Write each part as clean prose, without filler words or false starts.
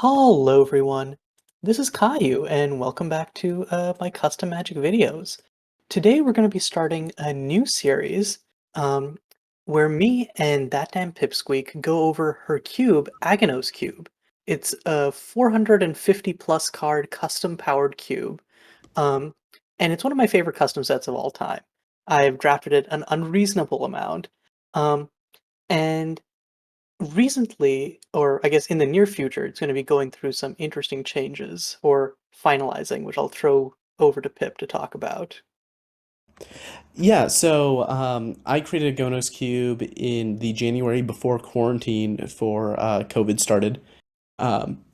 Hello everyone, this is Caillou and welcome back to my custom magic videos. Today we're going to be starting a new series um, where me and that damn Pipsqueak go over her cube, Agonos cube. It's a 450 plus card custom powered cube, um, and it's one of my favorite custom sets of all time. I've drafted it an unreasonable amount, um, and recently, or I guess in the near future, it's going to be going through some interesting changes or finalizing, which I'll throw over to Pip to talk about. I created a Agonos cube in the January before quarantine for COVID started,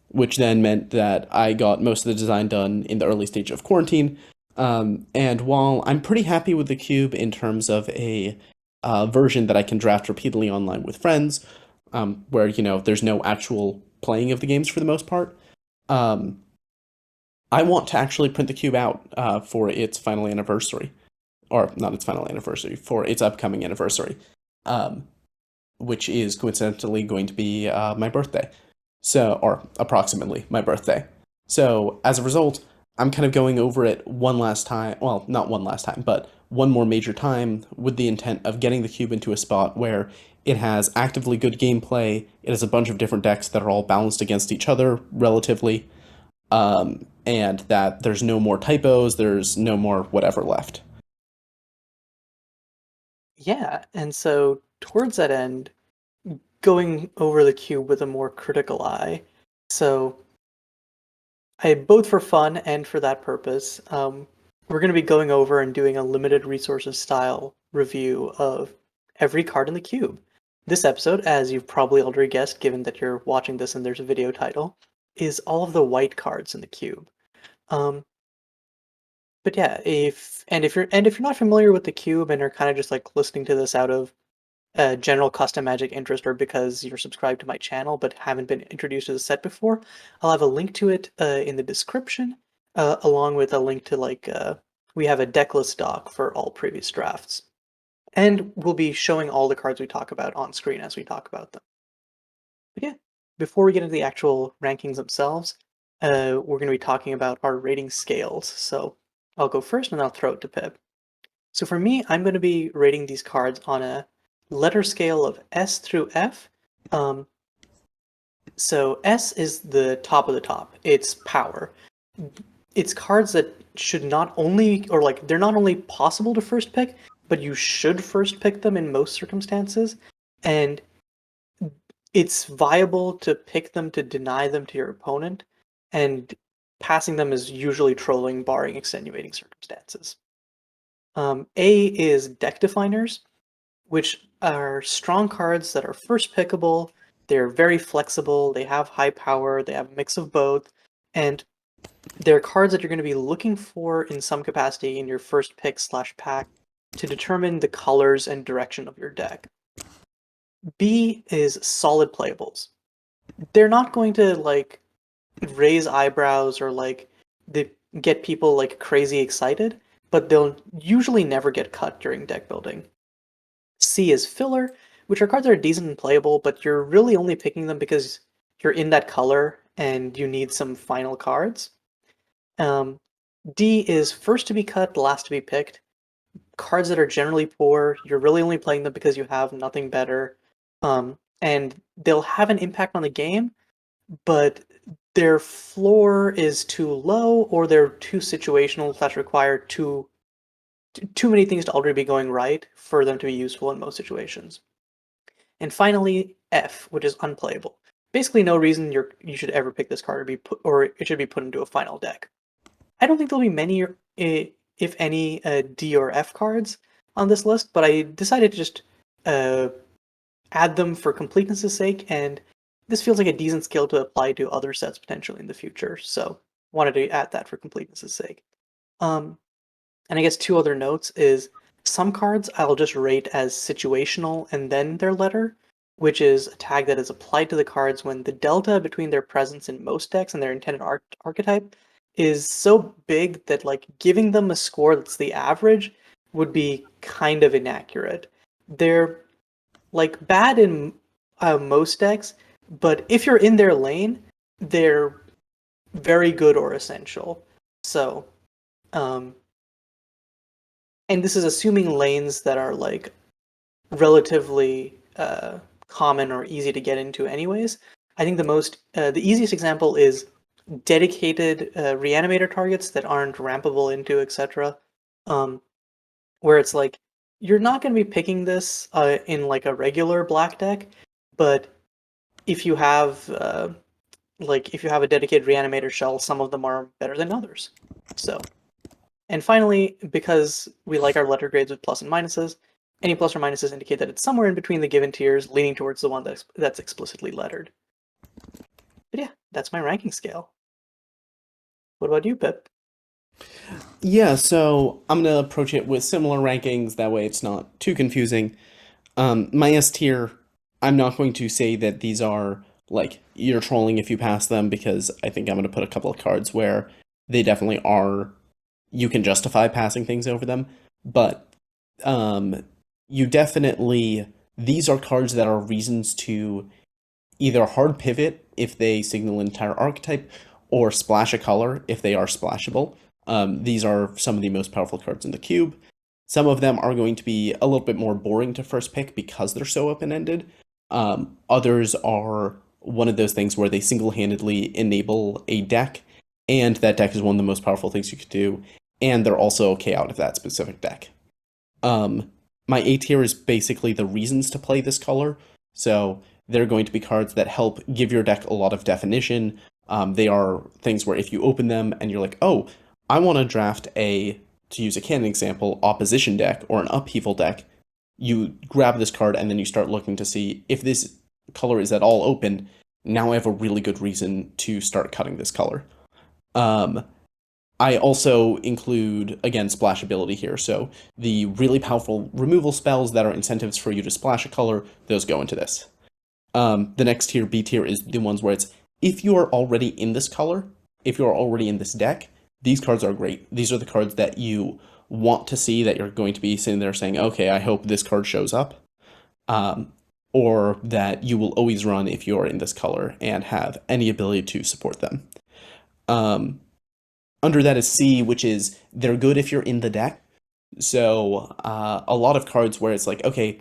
which then meant that I got most of the design done in the early stage of quarantine. And while I'm pretty happy with the cube in terms of a version that I can draft repeatedly online with friends, where there's no actual playing of the games for the most part, um, I want to actually print the cube out for its final anniversary, or not its final anniversary, for its upcoming anniversary, um, which is coincidentally going to be my birthday. Or approximately my birthday. So as a result, I'm kind of going over it one last time. Well, not one last time, but one more major time with the intent of getting the cube into a spot where it has actively good gameplay. It has a bunch of different decks that are all balanced against each other relatively, and that there's no more typos, there's no more whatever left. Yeah, and so towards that end, going over the cube with a more critical eye. So both for fun and for that purpose, we're going to be going over and doing a limited resources style review of every card in the cube. This episode, as you've probably already guessed, given that you're watching this and there's a video title, is all of the white cards in the cube. Um, but yeah, if you're not familiar with the cube and are kind of just like listening to this out of general custom magic interest or because you're subscribed to my channel but haven't been introduced to the set before, I'll have a link to it in the description, along with a link to we have a decklist doc for all previous drafts. And we'll be showing all the cards we talk about on screen as we talk about them. But yeah, before we get into the actual rankings themselves, we're going to be talking about our rating scales. So I'll go first and then I'll throw it to Pip. So for me, I'm going to be rating these cards on a letter scale of S through F. Um, so S is the top of the top. It's power. It's cards that should not only, or like, they're not only possible to first pick, but you should first pick them in most circumstances. And it's viable to pick them to deny them to your opponent, and passing them is usually trolling, barring extenuating circumstances. A is deck definers, which are strong cards that are first pickable. They're very flexible, they have high power, they have a mix of both, and they're cards that you're going to be looking for in some capacity in your first pick slash pack to determine the colors and direction of your deck. B is solid playables. They're not going to like raise eyebrows or like they get people like crazy excited, but they'll usually never get cut during deck building. C is filler, which are cards that are decent and playable, but you're really only picking them because you're in that color and you need some final cards. Um, D is first to be cut, last to be picked. Cards that are generally poor, you're really only playing them because you have nothing better. And they'll have an impact on the game, but their floor is too low or they're too situational that require too many things to already be going right for them to be useful in most situations. And finally, F, which is unplayable. Basically, no reason you should ever pick this card or it should be put into a final deck. I don't think there'll be many, if any, D or F cards on this list, but I decided to just uh, add them for completeness' sake, and this feels like a decent skill to apply to other sets potentially in the future, so wanted to add that for completeness' sake. Um, and I guess two other notes is some cards I'll just rate as situational and then their letter, which is a tag that is applied to the cards when the delta between their presence in most decks and their intended archetype is so big that like giving them a score that's the average would be kind of inaccurate. They're like bad in most decks, but if you're in their lane, they're very good or essential. So, um, and this is assuming lanes that are like relatively common or easy to get into, anyways. I think the easiest example is dedicated reanimator targets that aren't rampable into, etc. Um, where it's like you're not going to be picking this in like a regular black deck, but if you have if you have a dedicated reanimator shell, some of them are better than others. So, and finally, because we like our letter grades with plus and minuses, any plus or minuses indicate that it's somewhere in between the given tiers, leaning towards the one that's explicitly lettered. But yeah, that's my ranking scale. What about you, Pip? Yeah, so I'm gonna approach it with similar rankings. That way, it's not too confusing. My S tier, I'm not going to say that these are like you're trolling if you pass them because I think I'm gonna put a couple of cards where they definitely are. You can justify passing things over them, but um, you definitely these are cards that are reasons to either hard pivot if they signal an entire archetype, or splash a color if they are splashable. These are some of the most powerful cards in the cube. Some of them are going to be a little bit more boring to first pick because they're so open-ended. Others are one of those things where they single-handedly enable a deck, and that deck is one of the most powerful things you could do, and they're also okay out of that specific deck. Um, my A tier is basically the reasons to play this color. So they're going to be cards that help give your deck a lot of definition. They are things where if you open them and you're like, oh, I want to draft to use a canon example, opposition deck or an upheaval deck, you grab this card and then you start looking to see if this color is at all open. Now I have a really good reason to start cutting this color. Um, I also include, again, splashability here. So the really powerful removal spells that are incentives for you to splash a color, those go into this. The next tier, B tier, is the ones where it's if you are already in this color, if you are already in this deck, these cards are great. These are the cards that you want to see, that you're going to be sitting there saying, okay, I hope this card shows up. Um, or that you will always run if you are in this color and have any ability to support them. Um, Under that is C, which is they're good if you're in the deck. So a lot of cards where it's like, okay,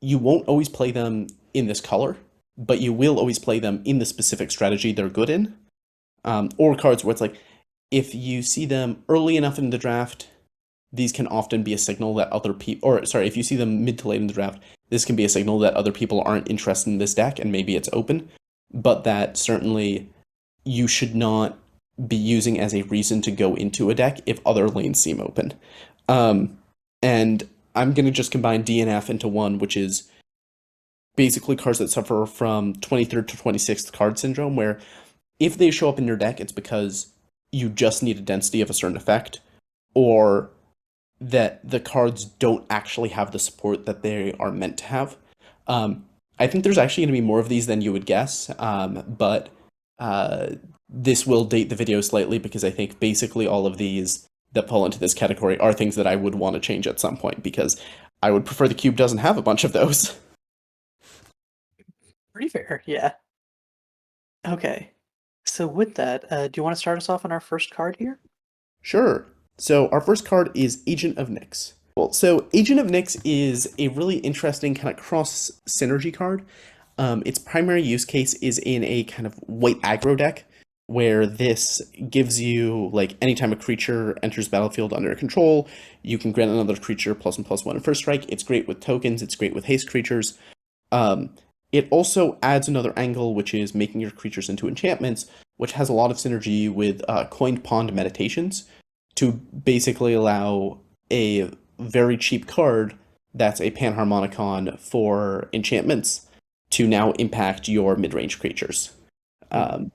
you won't always play them in this color, but you will always play them in the specific strategy they're good in. Or cards where it's like, if you see them early enough in the draft, these can often be a signal that other people, or sorry, if you see them mid to late in the draft, this can be a signal that other people aren't interested in this deck and maybe it's open, but that certainly you should not be using as a reason to go into a deck if other lanes seem open. Um, and I'm going to just combine D and F into one, which is basically cards that suffer from 23rd to 26th card syndrome, where if they show up in your deck, it's because you just need a density of a certain effect, or that the cards don't actually have the support that they are meant to have. Um, I think there's actually going to be more of these than you would guess, but uh, this will date the video slightly because I think basically all of these that fall into this category are things that I would want to change at some point because I would prefer the cube doesn't have a bunch of those. Pretty fair, yeah. Okay. So with that, do you want to start us off on our first card here? Sure. So our first card is Agent of Nyx. Well, so Agent of Nyx is a really interesting kind of cross synergy card. Its primary use case is in a kind of white aggro deck, where this gives you, like, anytime a creature enters battlefield under control, you can grant another creature +1/+1 in first strike. It's great with tokens, it's great with haste creatures. Um, it also adds another angle, which is making your creatures into enchantments, which has a lot of synergy with Coined Pond Meditations to basically allow a very cheap card that's a Panharmonicon for enchantments to now impact your mid-range creatures. Hmm.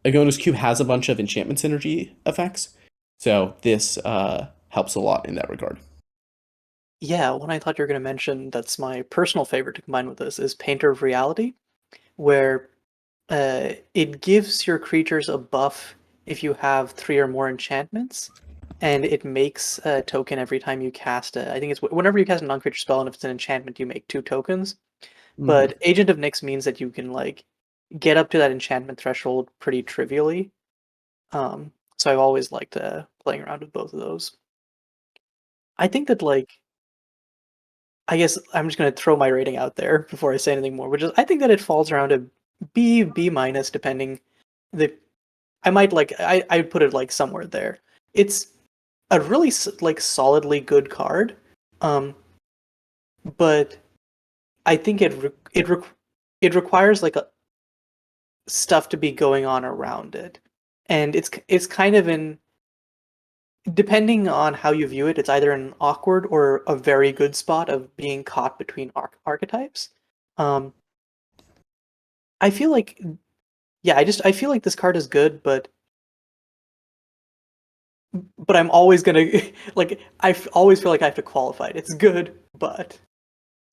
Agonos Cube has a bunch of enchantment synergy effects, so this helps a lot in that regard. Yeah, one I thought you were going to mention that's my personal favorite to combine with this is Painter of Reality, where it gives your creatures a buff if you have three or more enchantments, and it makes a token every time you cast a. I think it's whenever you cast a non-creature spell, and if it's an enchantment, you make two tokens. Mm-hmm. But Agent of Nyx means that you can like get up to that enchantment threshold pretty trivially. So I've always liked playing around with both of those. I think that like I guess I'm just gonna throw my rating out there before I say anything more, which is I think that it falls around a B minus depending. The I might like I'd put it like somewhere there. It's a really like solidly good card, um, but I think it requires like stuff to be going on around it, and it's kind of in depending on how you view it, it's either an awkward or a very good spot of being caught between archetypes. Um, I feel like, yeah, I feel like this card is good, but I'm always gonna like always feel like I have to qualify it. It's good, but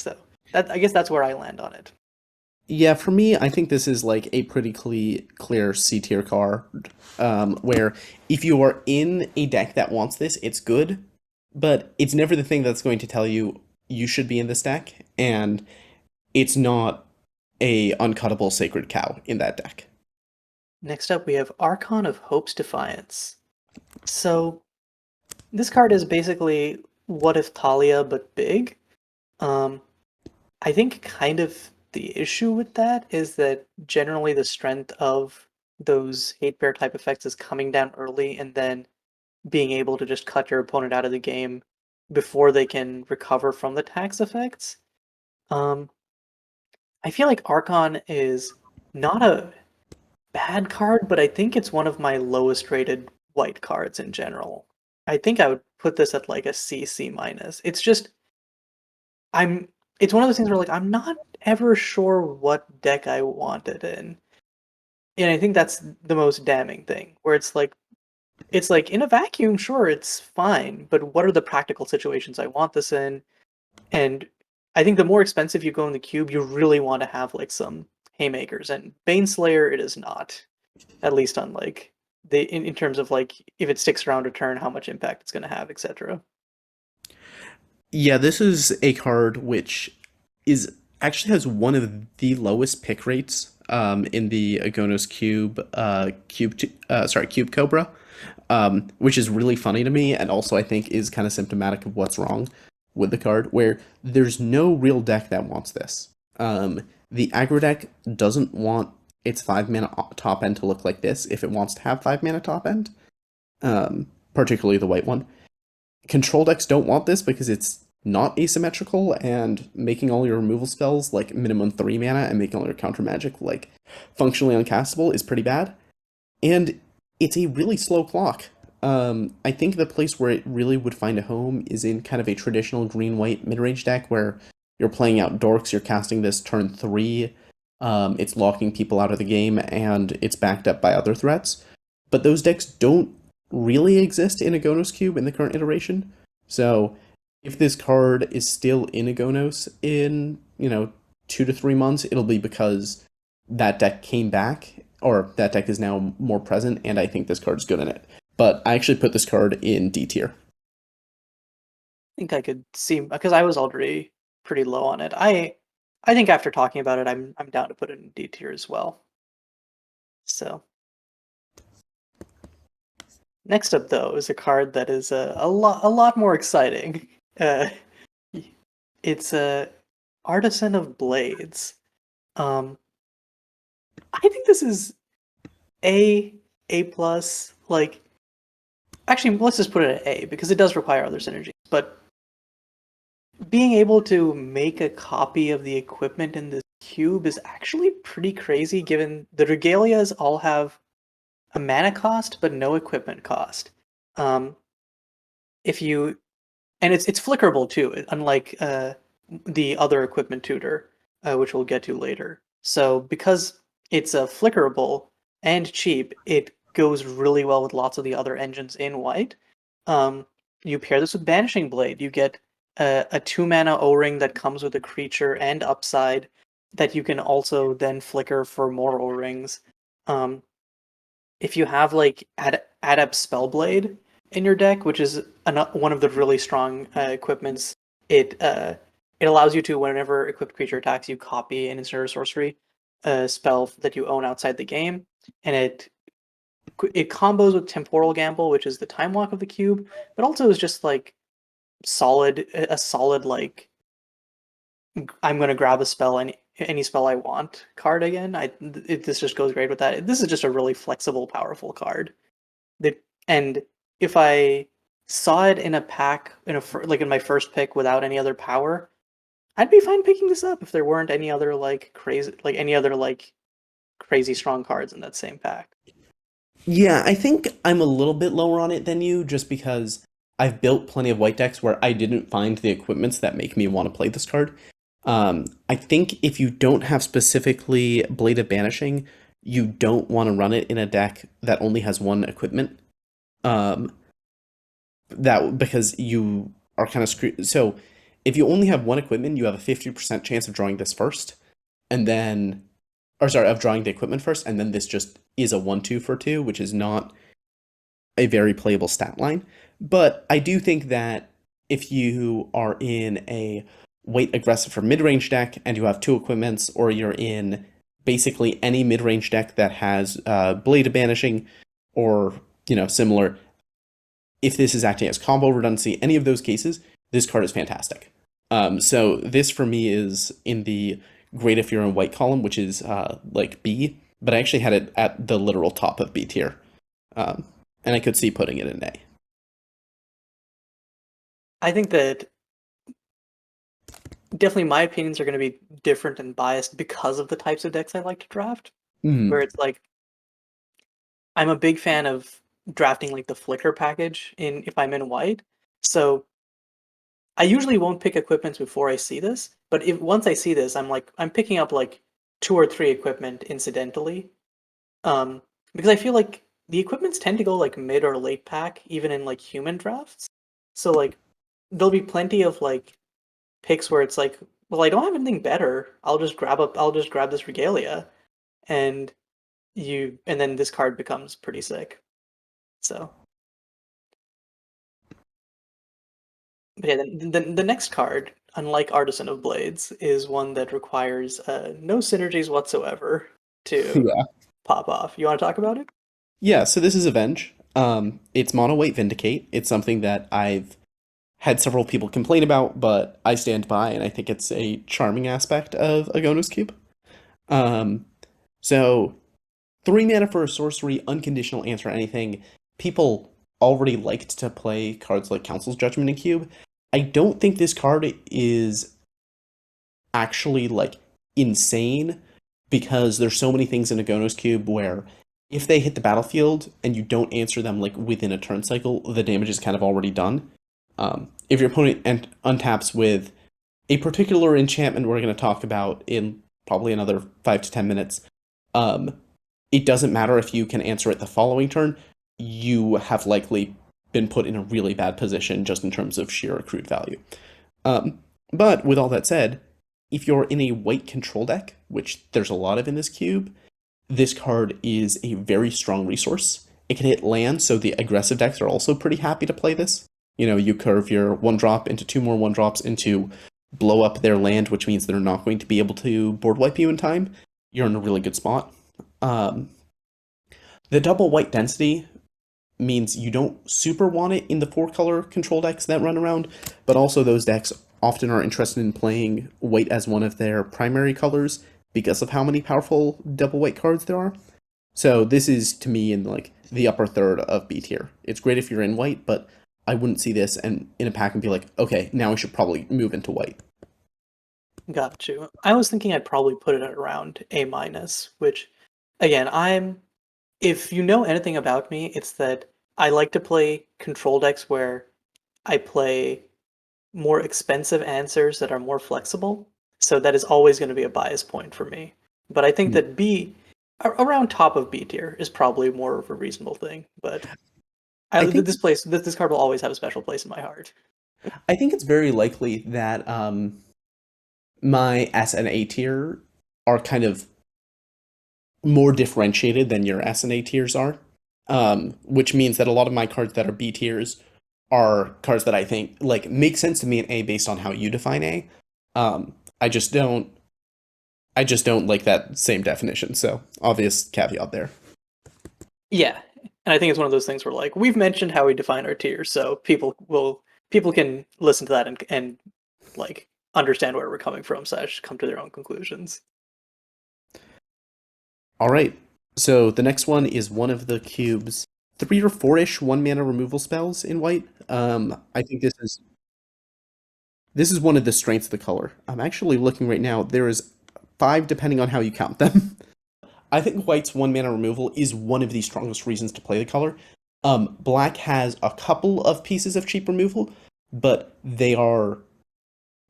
so that I guess that's where I land on it. Yeah, for me, I think this is like a pretty clear C tier card, where if you are in a deck that wants this, it's good, but it's never the thing that's going to tell you you should be in this deck, and it's not a uncuttable sacred cow in that deck. Next up, we have Archon of Hope's Defiance. So this card is basically what if Talia but big. Um, I think kind of the issue with that is that generally the strength of those hate bear type effects is coming down early and then being able to just cut your opponent out of the game before they can recover from the tax effects. Um, I feel like Archon is not a bad card, but I think it's one of my lowest rated white cards in general. I think I would put this at like a C minus. It's just I'm it's one of those things where like I'm not ever sure what deck I want it in. And I think that's the most damning thing, where it's like in a vacuum, sure, it's fine, but what are the practical situations I want this in? And I think the more expensive you go in the cube, you really want to have like some haymakers. And Baneslayer, it is not, at least on like in terms of like if it sticks around a turn, how much impact it's going to have, etc. Yeah, this is a card which is actually has one of the lowest pick rates in the Agonos Cube Cobra, which is really funny to me, and also I think is kind of symptomatic of what's wrong with the card, where there's no real deck that wants this. The aggro deck doesn't want its 5 mana top end to look like this if it wants to have 5 mana top end, particularly the white one. Control decks don't want this because it's not asymmetrical, and making all your removal spells like minimum 3 mana and making all your counter magic like functionally uncastable is pretty bad. And it's a really slow clock. I think the place where it really would find a home is in kind of a traditional green-white mid-range deck where you're playing out dorks, you're casting this turn 3, it's locking people out of the game, and it's backed up by other threats. But those decks don't really exist in Agonos Cube in the current iteration. So if this card is still in Agonos in, 2 to 3 months, it'll be because that deck came back, or that deck is now more present, and I think this card is good in it. But I actually put this card in D tier. I think I could see because I was already pretty low on it. I think after talking about it, I'm down to put it in D tier as well. So next up, though, is a card that is a lot more exciting. Uh, it's a Artisan of Blades. Um, I think this is A plus. Like, actually, let's just put it at A because it does require other synergies. But being able to make a copy of the equipment in this cube is actually pretty crazy, given the regalias all have a mana cost but no equipment cost. Um, if you and it's flickerable too, unlike the other equipment tutor, which we'll get to later. So because it's flickerable and cheap, it goes really well with lots of the other engines in white. Um, you pair this with Banishing Blade, you get a 2 mana O-ring that comes with a creature and upside that you can also then flicker for more O-rings. Um, if you have like Adept Spellblade in your deck, which is one of the really strong equipments, it allows you to, whenever equipped creature attacks you, copy an instant or sorcery. a spell that you own outside the game, and it combos with Temporal Gamble, which is the time walk of the cube, but also is just like a solid like I'm gonna grab a spell any spell I want card again. This just goes great with that. This is just a really flexible, powerful card. That and if I saw it in a pack like in my first pick without any other power, I'd be fine picking this up if there weren't any other like crazy strong cards in that same pack. Yeah, I think I'm a little bit lower on it than you just because I've built plenty of white decks where I didn't find the equipments that make me want to play this card. I think if you don't have specifically Blade of Banishing, you don't want to run it in a deck that only has one equipment. Um, that because you are kind of screwed. So if you only have one equipment, you have a 50% chance of drawing this first, and then, or sorry, of drawing the equipment first, and then this just is a 1/2 for 2, which is not a very playable stat line. But I do think that if you are in a weight aggressive for mid-range deck and you have two equipments, or you're in basically any mid-range deck that has Blade of Banishing or similar, if this is acting as combo redundancy, any of those cases, this card is fantastic. So this for me is in the great if you're in white column, which is like B, but I actually had it at the literal top of B tier. And I could see putting it in A. I think that definitely my opinions are going to be different and biased because of the types of decks I like to draft. Where Mm. it's like I'm a big fan of drafting like the flicker package in if I'm in white. So I usually won't pick equipments before I see this, but if once I see this, I'm picking up like two or three equipment incidentally. Um, because I feel like the equipments tend to go like mid or late pack, even in like human drafts. So like there'll be plenty of like picks where it's like, well, I don't have anything better. I'll just grab this regalia, and and then this card becomes pretty sick. So, but yeah, the next card, unlike Artisan of Blades, is one that requires no synergies whatsoever to Yeah. pop off. You want to talk about it? Yeah, so this is Avenge. It's mono weight Vindicate. It's something that I've had several people complain about, but I stand by, and I think it's a charming aspect of Agonos Cube. Um, so 3 mana for a sorcery, unconditional answer anything. People already liked to play cards like Council's Judgment in Cube. I don't think this card is actually like insane because there's so many things in Agonos Cube where if they hit the battlefield and you don't answer them like within a turn cycle, the damage is kind of already done. If your opponent untaps with a particular enchantment we're going to talk about in probably another 5 to 10 minutes, um, it doesn't matter if you can answer it the following turn. You have likely been put in a really bad position just in terms of sheer accrued value. Um, but with all that said, if you're in a white control deck, which there's a lot of in this cube, this card is a very strong resource. It can hit land, so the aggressive decks are also pretty happy to play this. You curve your 1-drop into 2 more 1-drops into blow up their land, which means they're not going to be able to board wipe you in time. You're in a really good spot. Um, the double white density means you don't super want it in the 4-color control decks that run around, but also those decks often are interested in playing white as one of their primary colors because of how many powerful double white cards there are. So this is to me in like the upper third of B tier. It's great if you're in white, but I wouldn't see this and in a pack and be like, okay, now we should probably move into white. Got you. I was thinking I'd probably put it at around A minus, which again, if you know anything about me, it's that I like to play control decks where I play more expensive answers that are more flexible. So that is always going to be a bias point for me. But I think Yeah. that around top of B tier, is probably more of a reasonable thing. But I think this card will always have a special place in my heart. I think it's very likely that my S and A tier are kind of more differentiated than your S and A tiers are, which means that a lot of my cards that are B tiers are cards that I think like make sense to me in A based on how you define A. I just don't I just don't like that same definition, so obvious caveat there. Yeah, and I think it's one of those things where like we've mentioned how we define our tiers, so people can listen to that and like understand where we're coming from, slash come to their own conclusions. All right. So the next one is one of the cube's 3 or 4-ish 1 mana removal spells in white. I think this is one of the strengths of the color. I'm actually looking right now. There is 5 depending on how you count them. I think white's 1 mana removal is one of the strongest reasons to play the color. Black has a couple of pieces of cheap removal, but they are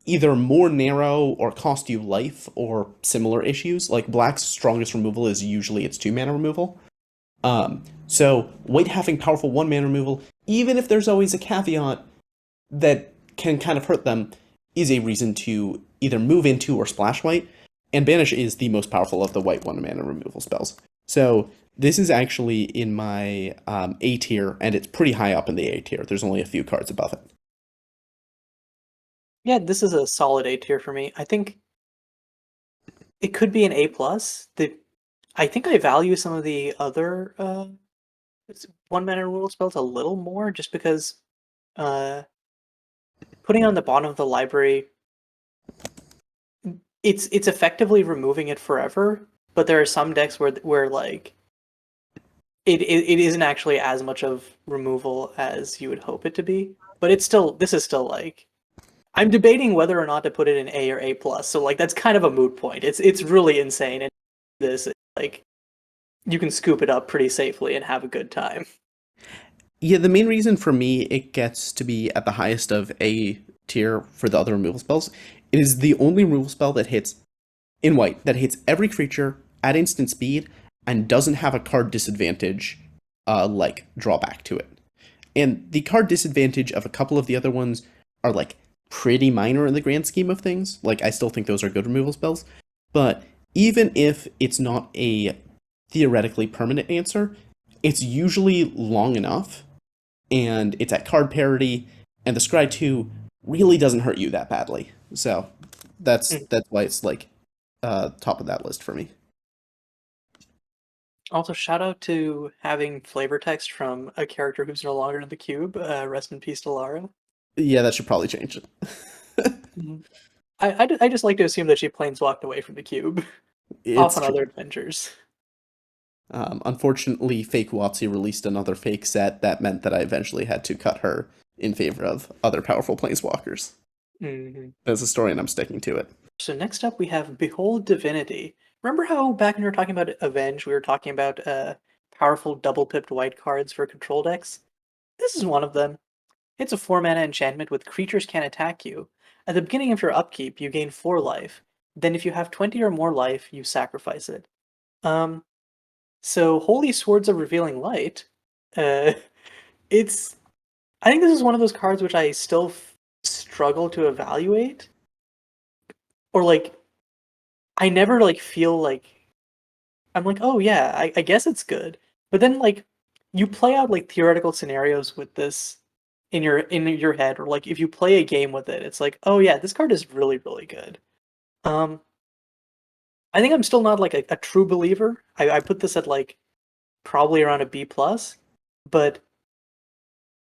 either more narrow or cost you life or similar issues. Like black's strongest removal is usually its 2 mana removal. So white having powerful 1 mana removal, even if there's always a caveat that can kind of hurt them, is a reason to either move into or splash white. And Banish is the most powerful of the white 1 mana removal spells. So this is actually in my A tier, and it's pretty high up in the A tier. There's only a few cards above it. Yeah, this is a solid A tier for me. I think it could be an A plus. I think I value some of the other 1 mana removal spells a little more, just because uh, putting on the bottom of the library, it's effectively removing it forever. But there are some decks where like it isn't actually as much of removal as you would hope it to be. But this is still like I'm debating whether or not to put it in A or A plus. So like that's kind of a moot point. It's really insane, and this like you can scoop it up pretty safely and have a good time. Yeah, the main reason for me it gets to be at the highest of A tier for the other removal spells, it is the only removal spell that hits in white that hits every creature at instant speed and doesn't have a card disadvantage like drawback to it. And the card disadvantage of a couple of the other ones are like pretty minor in the grand scheme of things. Like I still think those are good removal spells, but even if it's not a theoretically permanent answer, it's usually long enough and it's at card parity, and the Scry 2 really doesn't hurt you that badly. So that's why it's like top of that list for me. Also, shout out to having flavor text from a character who's no longer in the cube. Rest in peace to Lara. Yeah, that should probably change it. Mhm. I just like to assume that she planeswalked away from the cube, off It's on true. other adventures. Unfortunately, Fake Watsy released another fake set that meant that I eventually had to cut her in favor of other powerful planeswalkers. Hmm. That's a story, and I'm sticking to it. So next up we have Behold Divinity. Remember how back when we were talking about Avenge, we were talking about powerful double-pipped white cards for control decks? This is one of them. It's a 4 mana enchantment with creatures can attack you. At the beginning of your upkeep, you gain 4 life. Then if you have 20 or more life, you sacrifice it. Um, so Holy Swords of Revealing Light, uh, it's... I think this is one of those cards which I still struggle to evaluate. Or like, I never like feel like... I'm like, oh yeah, I guess it's good. But then like, you play out like theoretical scenarios with this in your head, or like if you play a game with it, it's like, oh yeah, this card is really, really good. Um, I think I'm still not like a true believer. I put this at like probably around a B plus, but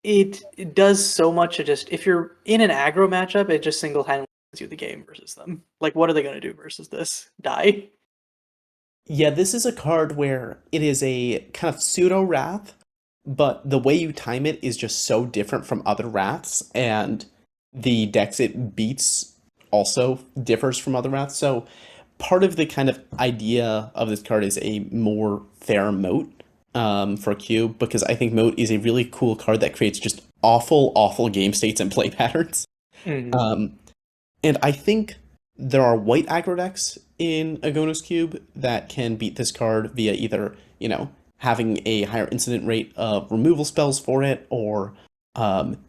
it does so much to just if you're in an aggro matchup, it just single handedly wins you the game versus them. Like, what are they gonna do versus this? Die? Yeah, this is a card where it is a kind of pseudo wrath, but the way you time it is just so different from other wraths, and the decks it beats also differs from other wraths. So part of the kind of idea of this card is a more fair moat for Cube, because I think moat is a really cool card that creates just awful, awful game states and play patterns. Mm-hmm. Um, and I think there are white aggro decks in Agonos Cube that can beat this card via either, having a higher incident rate of removal spells for it, or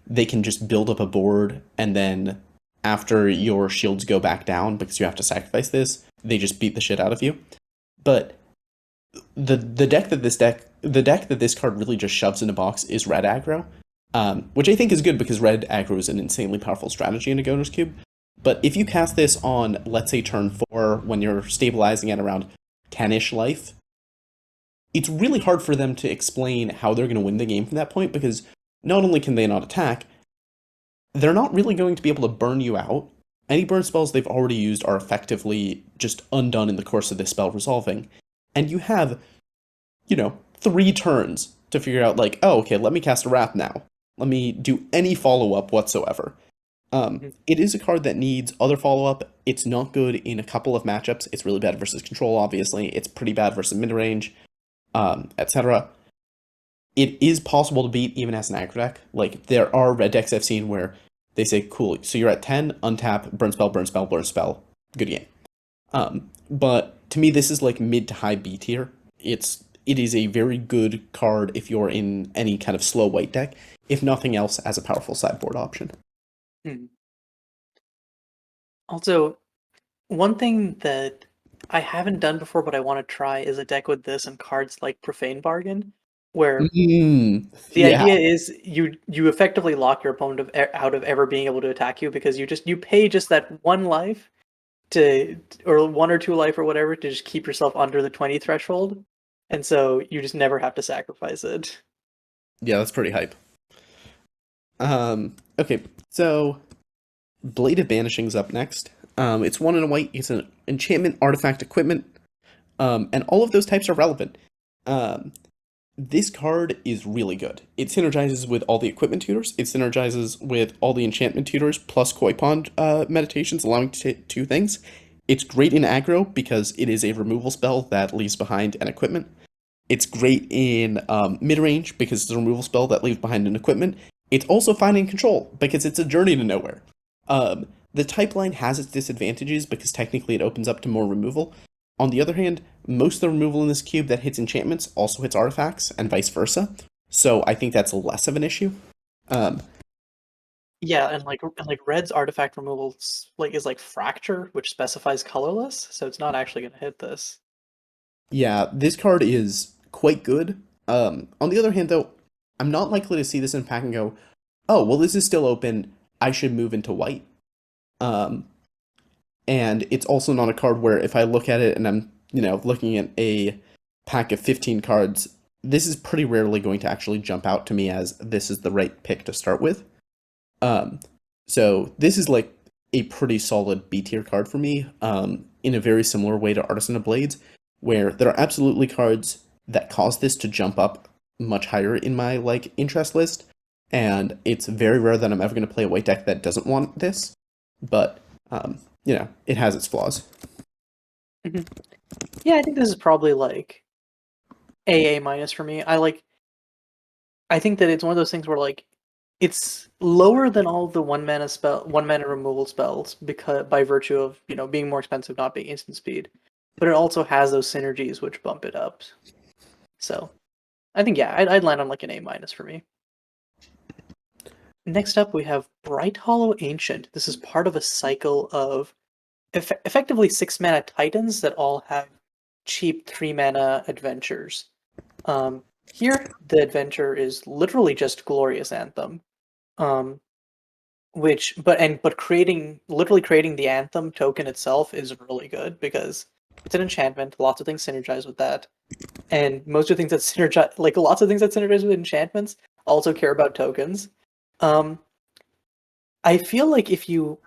they can just build up a board and then after your shields go back down because you have to sacrifice this, they just beat the shit out of you. But the deck that this card really just shoves in a box is red aggro, which I think is good because red aggro is an insanely powerful strategy in Agonos Cube. But if you cast this on, let's say, turn 4, when you're stabilizing at around 10-ish life, it's really hard for them to explain how they're going to win the game from that point, because not only can they not attack, they're not really going to be able to burn you out. Any burn spells they've already used are effectively just undone in the course of this spell resolving. And you have, 3 turns to figure out, like, oh, okay, let me cast a Wrath now. Let me do any follow up whatsoever. Mhm. It is a card that needs other follow up. It's not good in a couple of matchups. It's really bad versus control, obviously. It's pretty bad versus mid range, etc. It is possible to beat even as an aggro deck. Like, there are red decks I've seen where they say, cool, so you're at 10, untap, burn spell, burn spell, burn spell. Good game. But to me, this is like mid to high B tier. It is a very good card if you're in any kind of slow white deck, if nothing else, as a powerful sideboard option. Mhm. Also, one thing that I haven't done before, but I want to try is a deck with this and cards like Profane Bargain, where the Yeah, idea is you effectively lock your opponent out of ever being able to attack you because you pay just that one life to or 1 or 2 life or whatever to just keep yourself under the 20 threshold, and so you just never have to sacrifice it. yeah, that's pretty hype. Okay, so Blade of Banishing's up next. It's 1 and a white. It's an enchantment, artifact, equipment, and all of those types are relevant. Um, this card is really good. It synergizes with all the equipment tutors. It synergizes with all the enchantment tutors plus Koi Pond meditations, allowing 2 things. It's great in aggro because it is a removal spell that leaves behind an equipment. It's great in mid range because it's a removal spell that leaves behind an equipment. It's also fine in control because it's a journey to nowhere. The type line has its disadvantages because technically it opens up to more removal. On the other hand, most of the removal in this cube that hits enchantments also hits artifacts, and vice versa. So I think that's less of an issue. Um, Yeah, and like Red's artifact removal is like Fracture, which specifies colorless, so it's not actually going to hit this. yeah, this card is quite good. On the other hand, though, I'm not likely to see this in pack and go, oh, well, this is still open. I should move into white. Um, and it's also not a card where if I look at it and I'm, looking at a pack of 15 cards, this is pretty rarely going to actually jump out to me as this is the right pick to start with. Um, so this is like a pretty solid B tier card for me, in a very similar way to Artisan of Blades, where there are absolutely cards that cause this to jump up much higher in my like interest list, and it's very rare that I'm ever going to play a white deck that doesn't want this, but it has its flaws. Mhm. Yeah, I think this is probably like AA minus for me. I think that it's one of those things where like it's lower than all the 1 mana removal spells because by virtue of, being more expensive, not being instant speed. But it also has those synergies which bump it up. So I think yeah, I'd land on like an A minus for me. Next up we have Bright Hollow Ancient. This is part of a cycle of effectively 6 mana titans that all have cheap 3 mana adventures. Here the adventure is literally just Glorious Anthem. Um, but creating literally creating the anthem token itself is really good because it's an enchantment. Lots of things synergize with that, and most of the things that synergize, like lots of things that synergize with enchantments, also care about tokens. Um, I feel like if you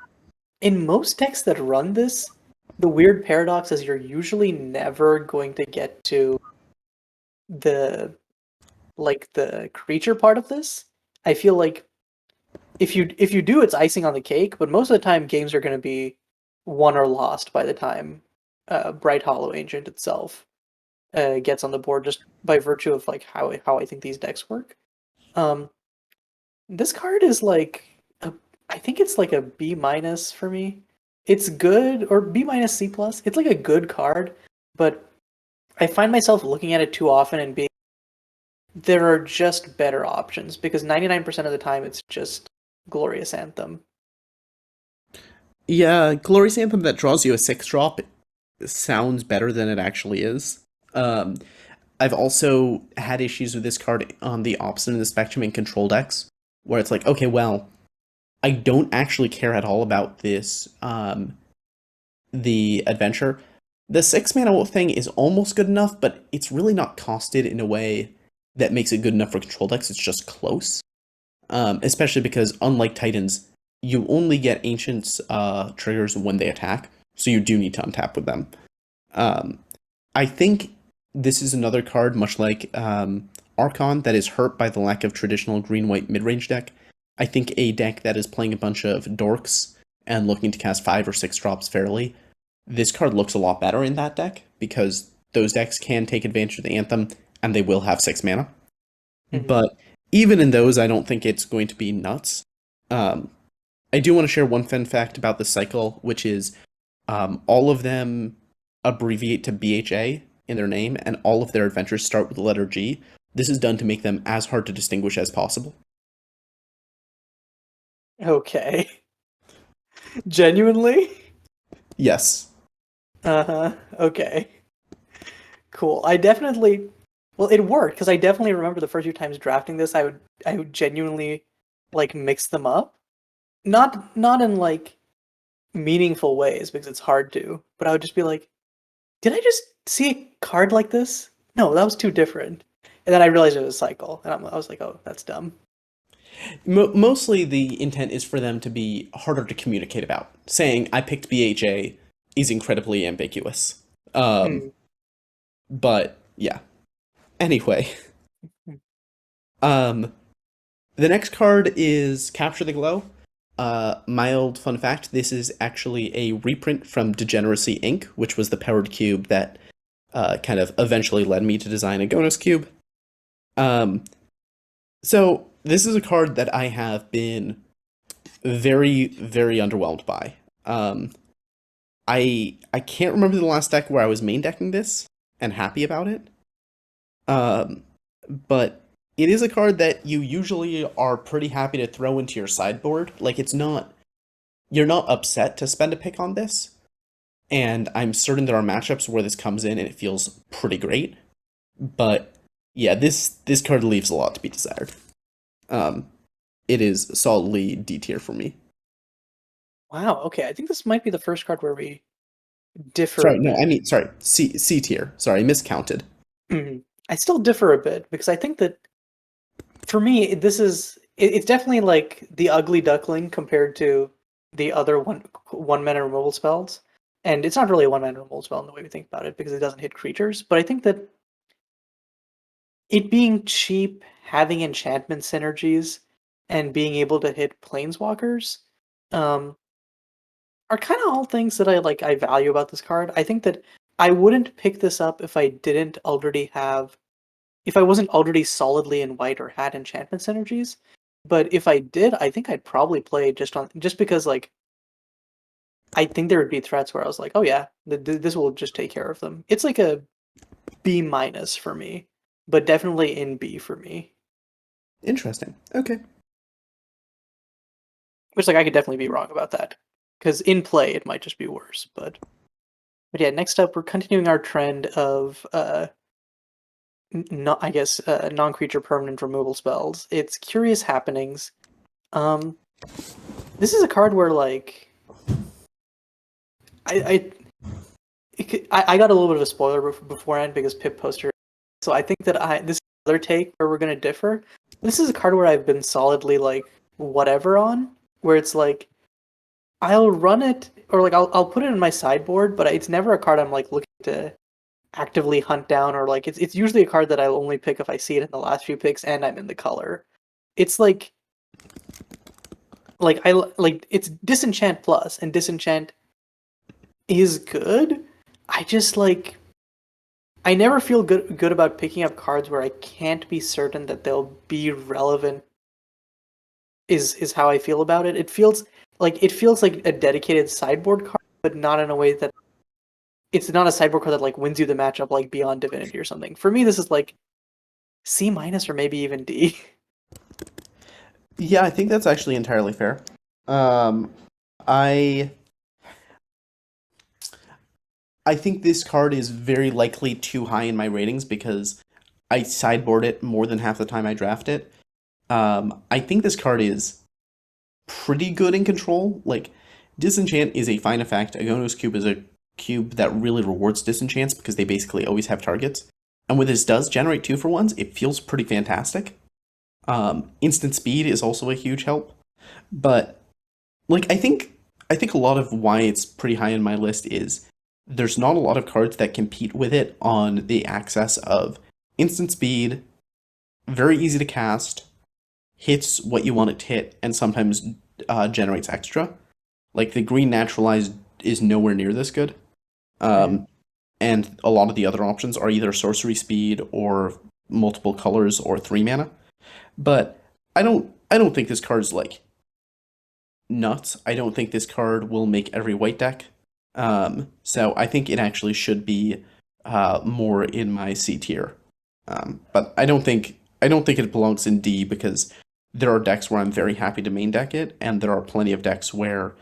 in most decks that run this, the weird paradox is you're usually never going to get to the the creature part of this. I feel like if you do, it's icing on the cake. But most of the time, games are going to be won or lost by the time Bright Hollow Ancient itself gets on the board, just by virtue of like how I think these decks work. Um, this card is I think it's like a B minus for me. It's good or B minus C plus. It's like a good card, but I find myself looking at it too often and being there are just better options because 99% of the time it's just Glorious Anthem. Yeah, Glorious Anthem that draws you a 6 drop sounds better than it actually is. Um, I've also had issues with this card on the opposite end of the spectrum in control decks, where it's like, okay, well, I don't actually care at all about this the adventure. The 6 mana wolf thing is almost good enough, but it's really not costed in a way that makes it good enough for control decks. It's just close. Especially because unlike Titans, you only get Ancients triggers when they attack, so you do need to untap with them. Um, I think this is another card, much like Archon, that is hurt by the lack of traditional green-white mid-range deck. I think a deck that is playing a bunch of dorks and looking to cast 5 or 6 drops fairly, this card looks a lot better in that deck because those decks can take advantage of the Anthem and they will have 6 mana. Mhm. But even in those, I don't think it's going to be nuts. Um, I do want to share one fun fact about the cycle, which is all of them abbreviate to BHA in their name, and all of their adventures start with the letter G. This is done to make them as hard to distinguish as possible. Okay. Genuinely? Yes. Uh-huh. Okay. Cool. I definitely, well, it worked because I definitely remember the first few times drafting this, I would genuinely like mix them up. Not in like meaningful ways because it's hard to, but I would just be like, did I just see a card like this? No, that was too different. And then I realized it was a cycle, and I was like, oh, that's dumb. Mostly the intent is for them to be harder to communicate about. Saying I picked BHA is incredibly ambiguous. Um, Mm. but yeah. Anyway, um, the next card is Capture the Glow. Mild fun fact, this is actually a reprint from Degeneracy Inc., which was the powered cube that kind of eventually led me to design Agonos Cube. Um, so this is a card that I have been very, very underwhelmed by. I can't remember the last deck where I was main decking this and happy about it. Um, but it is a card that you usually are pretty happy to throw into your sideboard. Like it's not you're not upset to spend a pick on this, and I'm certain there are matchups where this comes in and it feels pretty great. But yeah, this card leaves a lot to be desired. Um, it is solidly D tier for me. Wow. Okay, I think this might be the first card where we differ a Sorry, no, bit. I mean sorry, C tier. Sorry, miscounted. Mhm. I still differ a bit because I think that for me, it's definitely like the ugly duckling compared to the other one mana removal spells. And it's not really a one mana removal spell in the way we think about it because it doesn't hit creatures. But I think that it being cheap, having enchantment synergies, and being able to hit planeswalkers, um, are kind of all things that I value about this card. I think that I wouldn't pick this up if I wasn't already solidly in white or had enchantment synergies. But if I did, I think I'd probably play just because like I think there would be threats where I was like, oh yeah, this will just take care of them. It's like a B minus for me, but definitely in B for me. Interesting. Okay. Which like I could definitely be wrong about that because in play it might just be worse. But yeah, next up we're continuing our trend of not I guess non-creature permanent removal spells. It's Curious Happenings. Um, this is a card where like I I got a little bit of a spoiler beforehand because Pip posted. So I think that this is another take where we're gonna differ. This is a card where I've been solidly like whatever on, where it's like I'll run it or like I'll put it in my sideboard, but it's never a card I'm like looking to actively hunt down or like it's usually a card that I'll only pick if I see it in the last few picks and I'm in the color. It's like I like it's Disenchant plus and Disenchant is good. I just like I never feel good about picking up cards where I can't be certain that they'll be relevant. Is how I feel about it. It feels like a dedicated sideboard card, but not in a way that it's not a sideboard card that like wins you the matchup like Beyond Divinity or something. For me, this is like C minus or maybe even D. Yeah, I think that's actually entirely fair. Um, I I think this card is very likely too high in my ratings because I sideboard it more than half the time I draft it. I think this card is pretty good in control. Like, disenchant is a fine effect. Agonos cube is a cube that really rewards disenchants because they basically always have targets. And when this does generate 2-for-1s, it feels pretty fantastic. Instant speed is also a huge help. But like I think a lot of why it's pretty high on my list is there's not a lot of cards that compete with it on the access of instant speed, very easy to cast, hits what you want it to hit, and sometimes generates extra. Like the green naturalized is nowhere near this good. Mhm. Um, and a lot of the other options are either sorcery speed or multiple colors or 3 mana. But I don't think this card's like nuts. I don't think this card will make every white deck. So I think it actually should be more in my C tier. But I don't think it belongs in D because there are decks where I'm very happy to main deck it, and there are plenty of decks where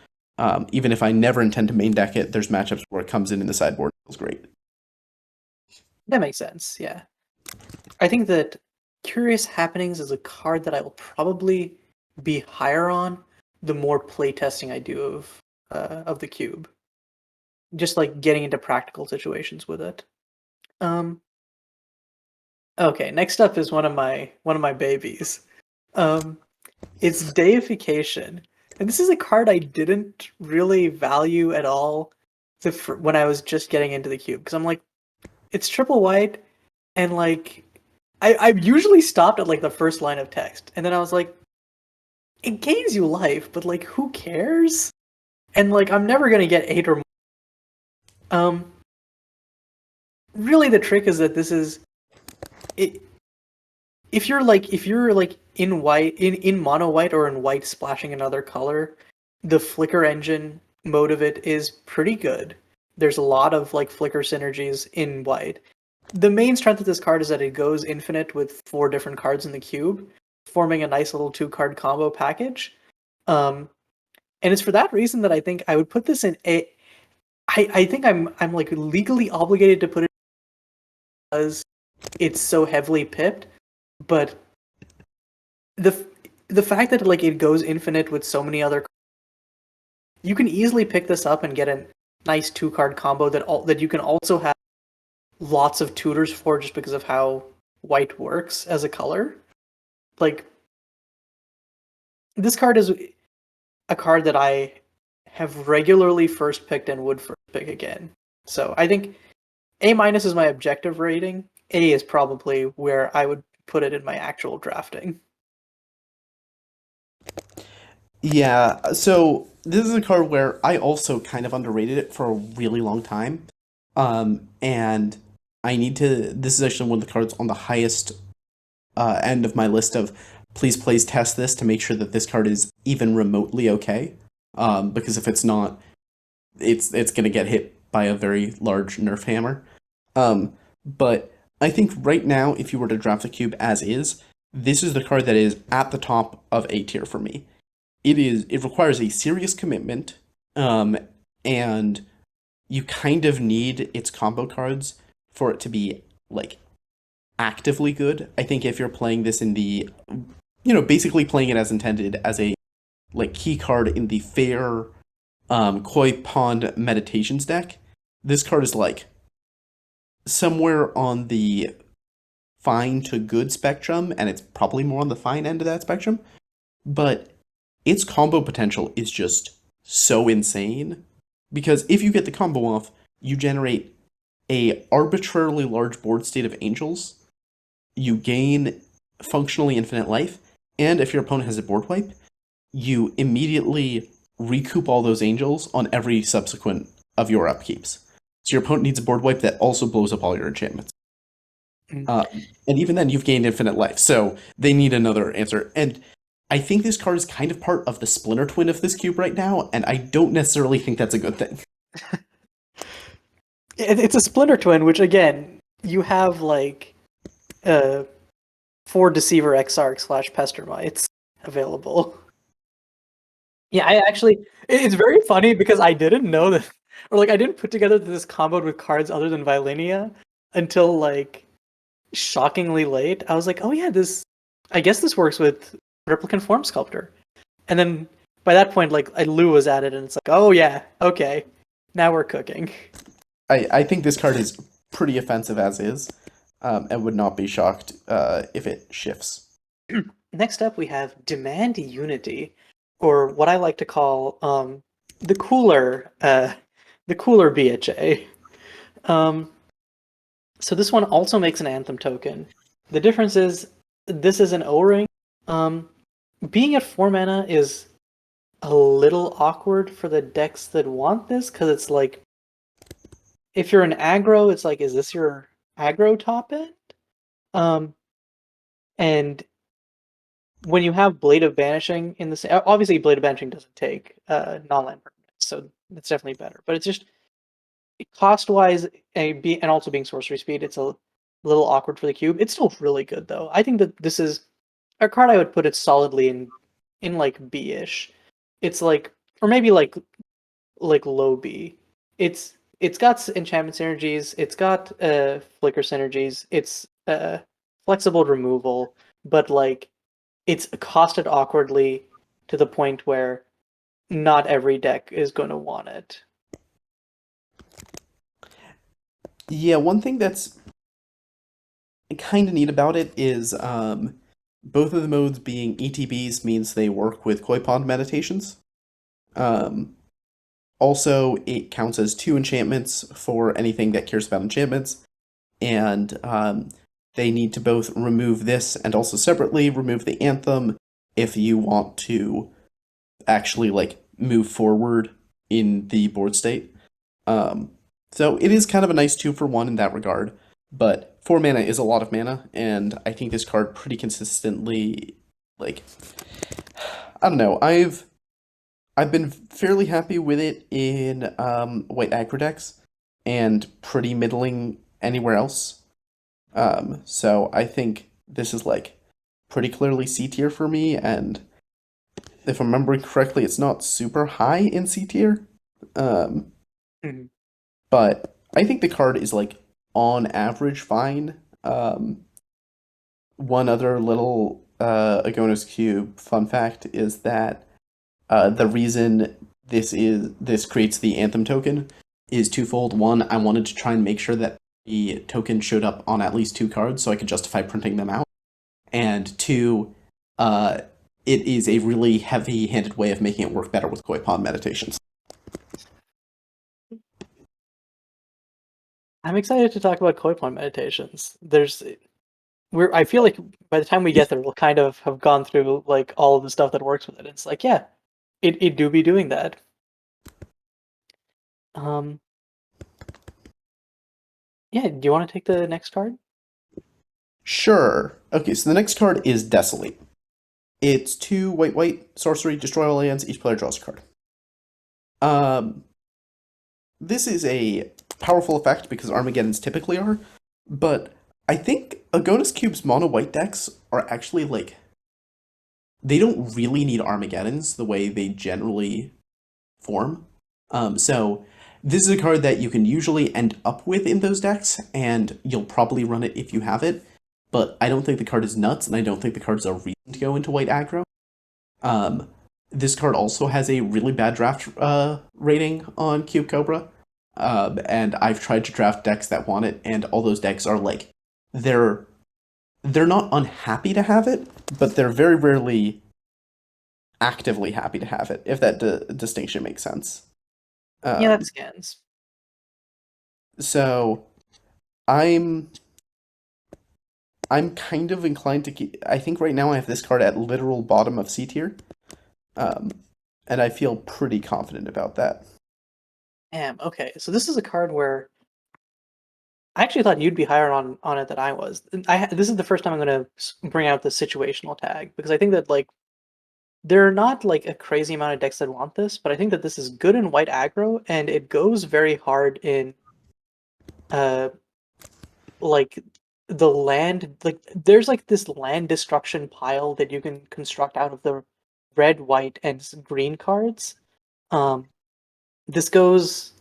even if I never intend to main deck it, there's matchups where it comes in the sideboard. It feels great. That makes sense. Yeah, I think that Curious Happenings is a card that I will probably be higher on the more playtesting I do of the cube. Just like getting into practical situations with it. Um, okay, next up is one of my babies. Um, it's Deification, and this is a card I didn't really value at all when I was just getting into the cube because I'm like, it's triple white, and like I usually stopped at like the first line of text, and then I was like, it gains you life, but like who cares? And like I'm never gonna get 8 or more. Um, really, the trick is that this is it. If you're like in white in mono white or in white splashing another color, the flicker engine mode of it is pretty good. There's a lot of like flicker synergies in white. The main strength of this card is that it goes infinite with 4 different cards in the cube, forming a nice little 2-card combo package. Um, and it's for that reason that I think I would put this in a. I think I'm like legally obligated to put it because it's so heavily pipped, but the the fact that like it goes infinite with so many other, you can easily pick this up and get a nice 2-card combo that you can also have lots of tutors for just because of how white works as a color. Like this card is a card that I have regularly first picked and would first pick again. So I think A minus is my objective rating. A is probably where I would put it in my actual drafting. Yeah, so this is a card where I also kind of underrated it for a really long time. And I need to. This is actually one of the cards on the highest end of my list of please test this to make sure that this card is even remotely okay. Because if it's not, it's gonna get hit by a very large nerf hammer. But I think right now, if you were to draft the cube as is, this is the card that is at the top of A tier for me. It requires a serious commitment, and you kind of need its combo cards for it to be like actively good. I think if you're playing this in the, basically playing it as intended as a like key card in the fair Koi Pond Meditations deck, this card is like somewhere on the fine to good spectrum, and it's probably more on the fine end of that spectrum. But its combo potential is just so insane because if you get the combo off, you generate a arbitrarily large board state of angels, you gain functionally infinite life, and if your opponent has a board wipe, you immediately recoup all those angels on every subsequent of your upkeeps. So your opponent needs a board wipe that also blows up all your enchantments. Mm. Uh, and even then, you've gained infinite life, so they need another answer. And I think this card is kind of part of the splinter twin of this cube right now, and I don't necessarily think that's a good thing. It's a Splinter Twin, which again, you have like uh 4 Deceiver Exarch/Pestermites available. Yeah, I actually it's very funny because I didn't know that, or like I didn't put together that this comboed with cards other than Vilenia until like shockingly late. I was like, oh yeah, this I guess this works with Replicant Form Sculptor. And then by that point, like Lu was at it, and it's like, oh yeah, okay, now we're cooking. I think this card is pretty offensive as is, and would not be shocked if it shifts. Next up, we have Demand Unity, or what I like to call the cooler the cooler BHA. Um, so this one also makes an Anthem token. The difference is this is an O-ring. Um, being at 4 mana is a little awkward for the decks that want this, because it's like, if you're an aggro, it's like, is this your aggro top end? Um, and when you have Blade of Banishing in the same, obviously Blade of Banishing doesn't take non-land permanents, so it's definitely better. But it's just cost-wise, and also being sorcery speed, it's a little awkward for the cube. It's still really good though. I think that this is a card I would put it solidly in like B-ish. It's like, or maybe like low B. It's got enchantment synergies. It's got flicker synergies. It's flexible removal, but like it's costed awkwardly to the point where not every deck is going to want it. Yeah, one thing that's kind of neat about it is both of the modes being ETBs means they work with koi pond meditations. Um, Also, it counts as two enchantments for anything that cares about enchantments, and they need to both remove this and also separately remove the anthem if you want to actually like move forward in the board state. Um, so it is kind of a nice 2-for-1 in that regard, but 4 mana is a lot of mana, and I think this card pretty consistently, like, I don't know, I've been fairly happy with it in white aggro decks and pretty middling anywhere else. So I think this is like pretty clearly C tier for me, and if I'm remembering correctly, it's not super high in C tier. Um, Mhm. but I think the card is like on average fine. One other little Agonos Cube fun fact is that the reason this creates the Anthem token is twofold. One, I wanted to try and make sure that the token showed up on at least 2 cards so I could justify printing them out. And two, uh, it is a really heavy-handed way of making it work better with Koi Pond meditations. I'm excited to talk about koi pond meditations. I feel like by the time we get there, we'll kind of have gone through like all of the stuff that works with it. It's like, yeah, it do be doing that. Um, yeah. Do you want to take the next card? Sure. Okay, so the next card is Desolate. It's 2 white sorcery, destroy all lands, each player draws a card. Um, this is a powerful effect because Armageddons typically are, but I think Agonis Cube's mono white decks are actually like they don't really need Armageddons the way they generally form. So this is a card that you can usually end up with in those decks, and you'll probably run it if you have it. But I don't think the card is nuts, and I don't think the card's a reason to go into white aggro. Um, this card also has a really bad draft rating on Cube Cobra, and I've tried to draft decks that want it, and all those decks are like they're they're not unhappy to have it, but they're very rarely actively happy to have it. If that distinction makes sense. Yeah, that Um, scans. so I'm I'm kind of inclined to keep. I think right now I have this card at literal bottom of C tier, um, and I feel pretty confident about that. Damn. Okay, so this is a card where I actually thought you'd be higher on it than I was. This is the first time I'm going to bring out the situational tag, because I think that like there are not like a crazy amount of decks that want this, but I think that this is good in white aggro, and it goes very hard in uh like the land. Like there's like this land destruction pile that you can construct out of the red, white, and green cards. Um, this goes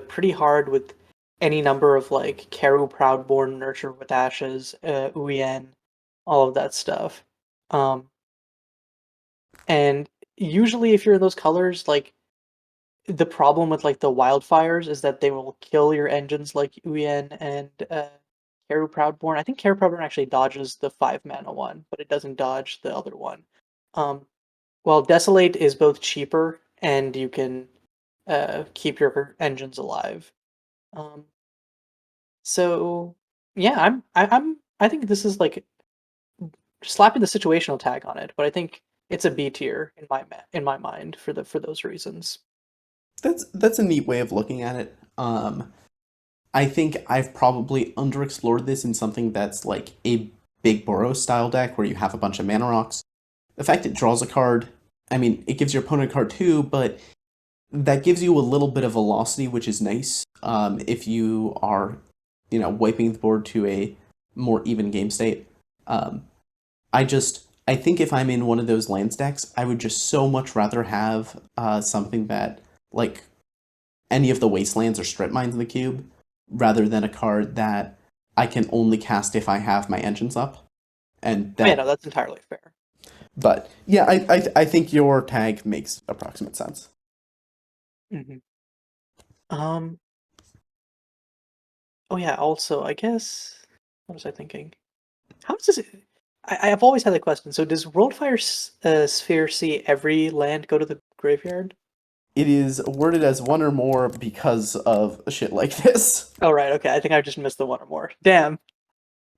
pretty hard with any number of like Karu Proudborn, Nurture with Ashes, Uyen, all of that stuff. Um, and usually if you're in those colors, like the problem with like the wildfires is that they will kill your engines like Uyen and Karu Proudborn. I think Karu Proudborn actually dodges the 5 mana one, but it doesn't dodge the other one. Um, well, Desolate is both cheaper and you can keep your engines alive. Um, so yeah, I think this is like slapping the situational tag on it, but I think it's a B tier in my mind for those reasons. That's a neat way of looking at it. I think I've probably underexplored this in something that's like a big Boros style deck where you have a bunch of mana rocks. The fact it draws a card, I mean, it gives your opponent a card too, but that gives you a little bit of velocity, which is nice. If you are, wiping the board to a more even game state. Um, I think if I'm in one of those land stacks, I would just so much rather have something that like any of the wastelands or strip mines in the cube, rather than a card that I can only cast if I have my engines up. And Oh, yeah, no, that, that's entirely fair. but yeah, I think your tag makes approximate sense. Hmm. Um. Oh yeah. Also, I guess what was I thinking? How does this? I've always had the question. So does Sphere see every land go to the graveyard? It is worded as one or more because of shit like this. Oh right. Okay. I think I just missed the one or more. Damn.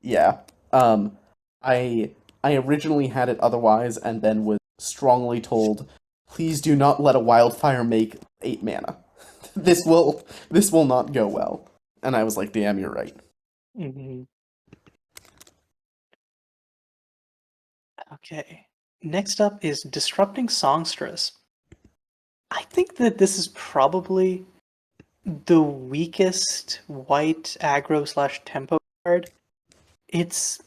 Yeah. Um, I I originally had it otherwise, and then was strongly told, please do not let a wildfire make 8 mana. This will not go well. And I was like, damn, you're right. Hmm. Okay. Next up is disrupting songstress. I think that this is probably the weakest white aggro slash tempo card. It's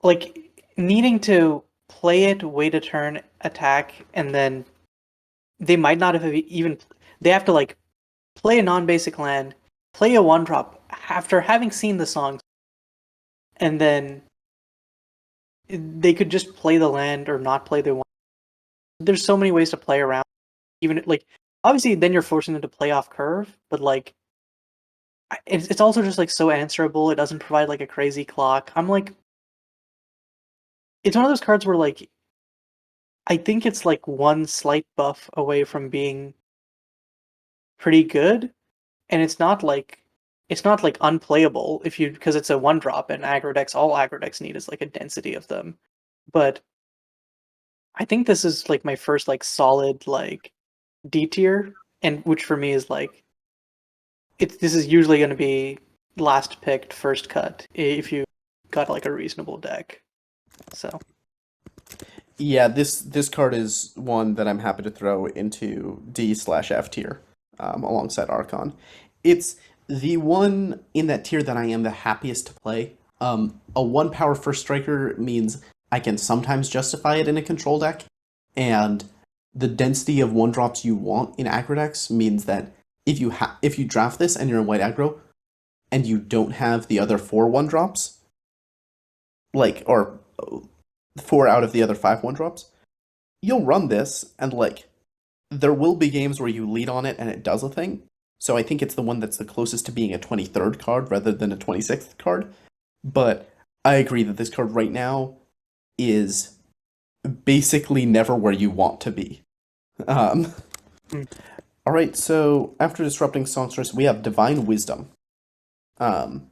like needing to play it, wait a turn, attack, and then they might not have even. They have to like play a non-basic land, play a one drop after having seen the songs, and then they could just play the land or not play the one. There's so many ways to play around. Even like obviously, then you're forcing them to play off curve, but like it's also just like so answerable. It doesn't provide like a crazy clock. I'm like, it's one of those cards where like I think it's like one slight buff away from being pretty good, and it's not like unplayable if you because it's a one drop and aggro decks all aggro decks need is like a density of them. But I think this is like my first like solid like D tier, and which for me is like it's this is usually going to be last picked first cut if you got like a reasonable deck. So Yeah, this card is one that I'm happy to throw into D/F tier, alongside Archon. It's the one in that tier that I am the happiest to play. A one power first striker means I can sometimes justify it in a control deck, and the density of one drops you want in aggro decks means that if you draft this and you're in white aggro and you don't have the other four one drops, like or 4 out of the other 5 1 drops, you'll run this and like there will be games where you lead on it and it does a thing. So I think it's the one that's the closest to being a 23rd card rather than a 26th card. But I agree that this card right now is basically never where you want to be. Um, mm, all right, so after disrupting songstress, we have divine wisdom. Um,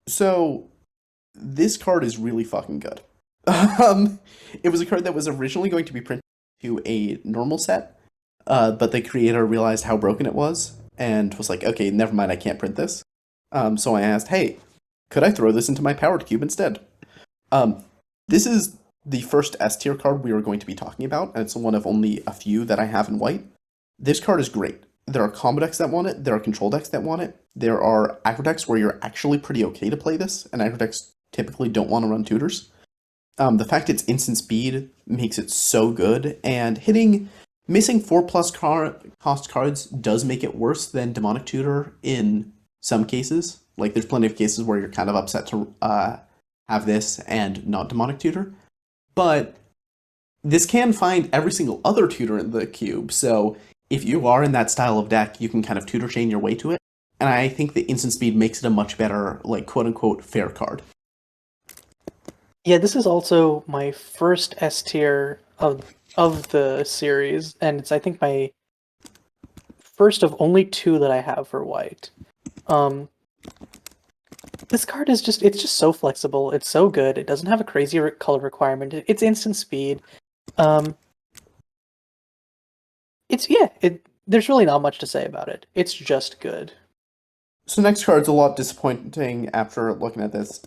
so this card is really fucking good. It was a card that was originally going to be printed to a normal set, but the creator realized how broken it was and was like, okay, never mind, I can't print this. So I asked, hey, could I throw this into my powered cube instead? Um, this is the first S tier card we are going to be talking about, and it's one of only a few that I have in white. This card is great. There are combo decks that want it, there are control decks that want it, there are aggro decks where you're actually pretty okay to play this, and aggro decks typically don't want to run tutors. The fact it's instant speed makes it so good, and missing 4+ cost cards does make it worse than Demonic Tutor in some cases. Like, there's plenty of cases where you're kind of upset to have this and not Demonic Tutor. But This can find every single other tutor in the cube, so if you are in that style of deck, you can kind of tutor chain your way to it. And I think the instant speed makes it a much better, like quote unquote, fair card. Yeah, this is also my first S tier of the series, and it's I think my first of only two that I have for white. Um, this card is just it's just so flexible. It's so good. It doesn't have a crazy color requirement. It's instant speed. Um, it's yeah. It there's really not much to say about it. It's just good. So next card's a lot disappointing after looking at this.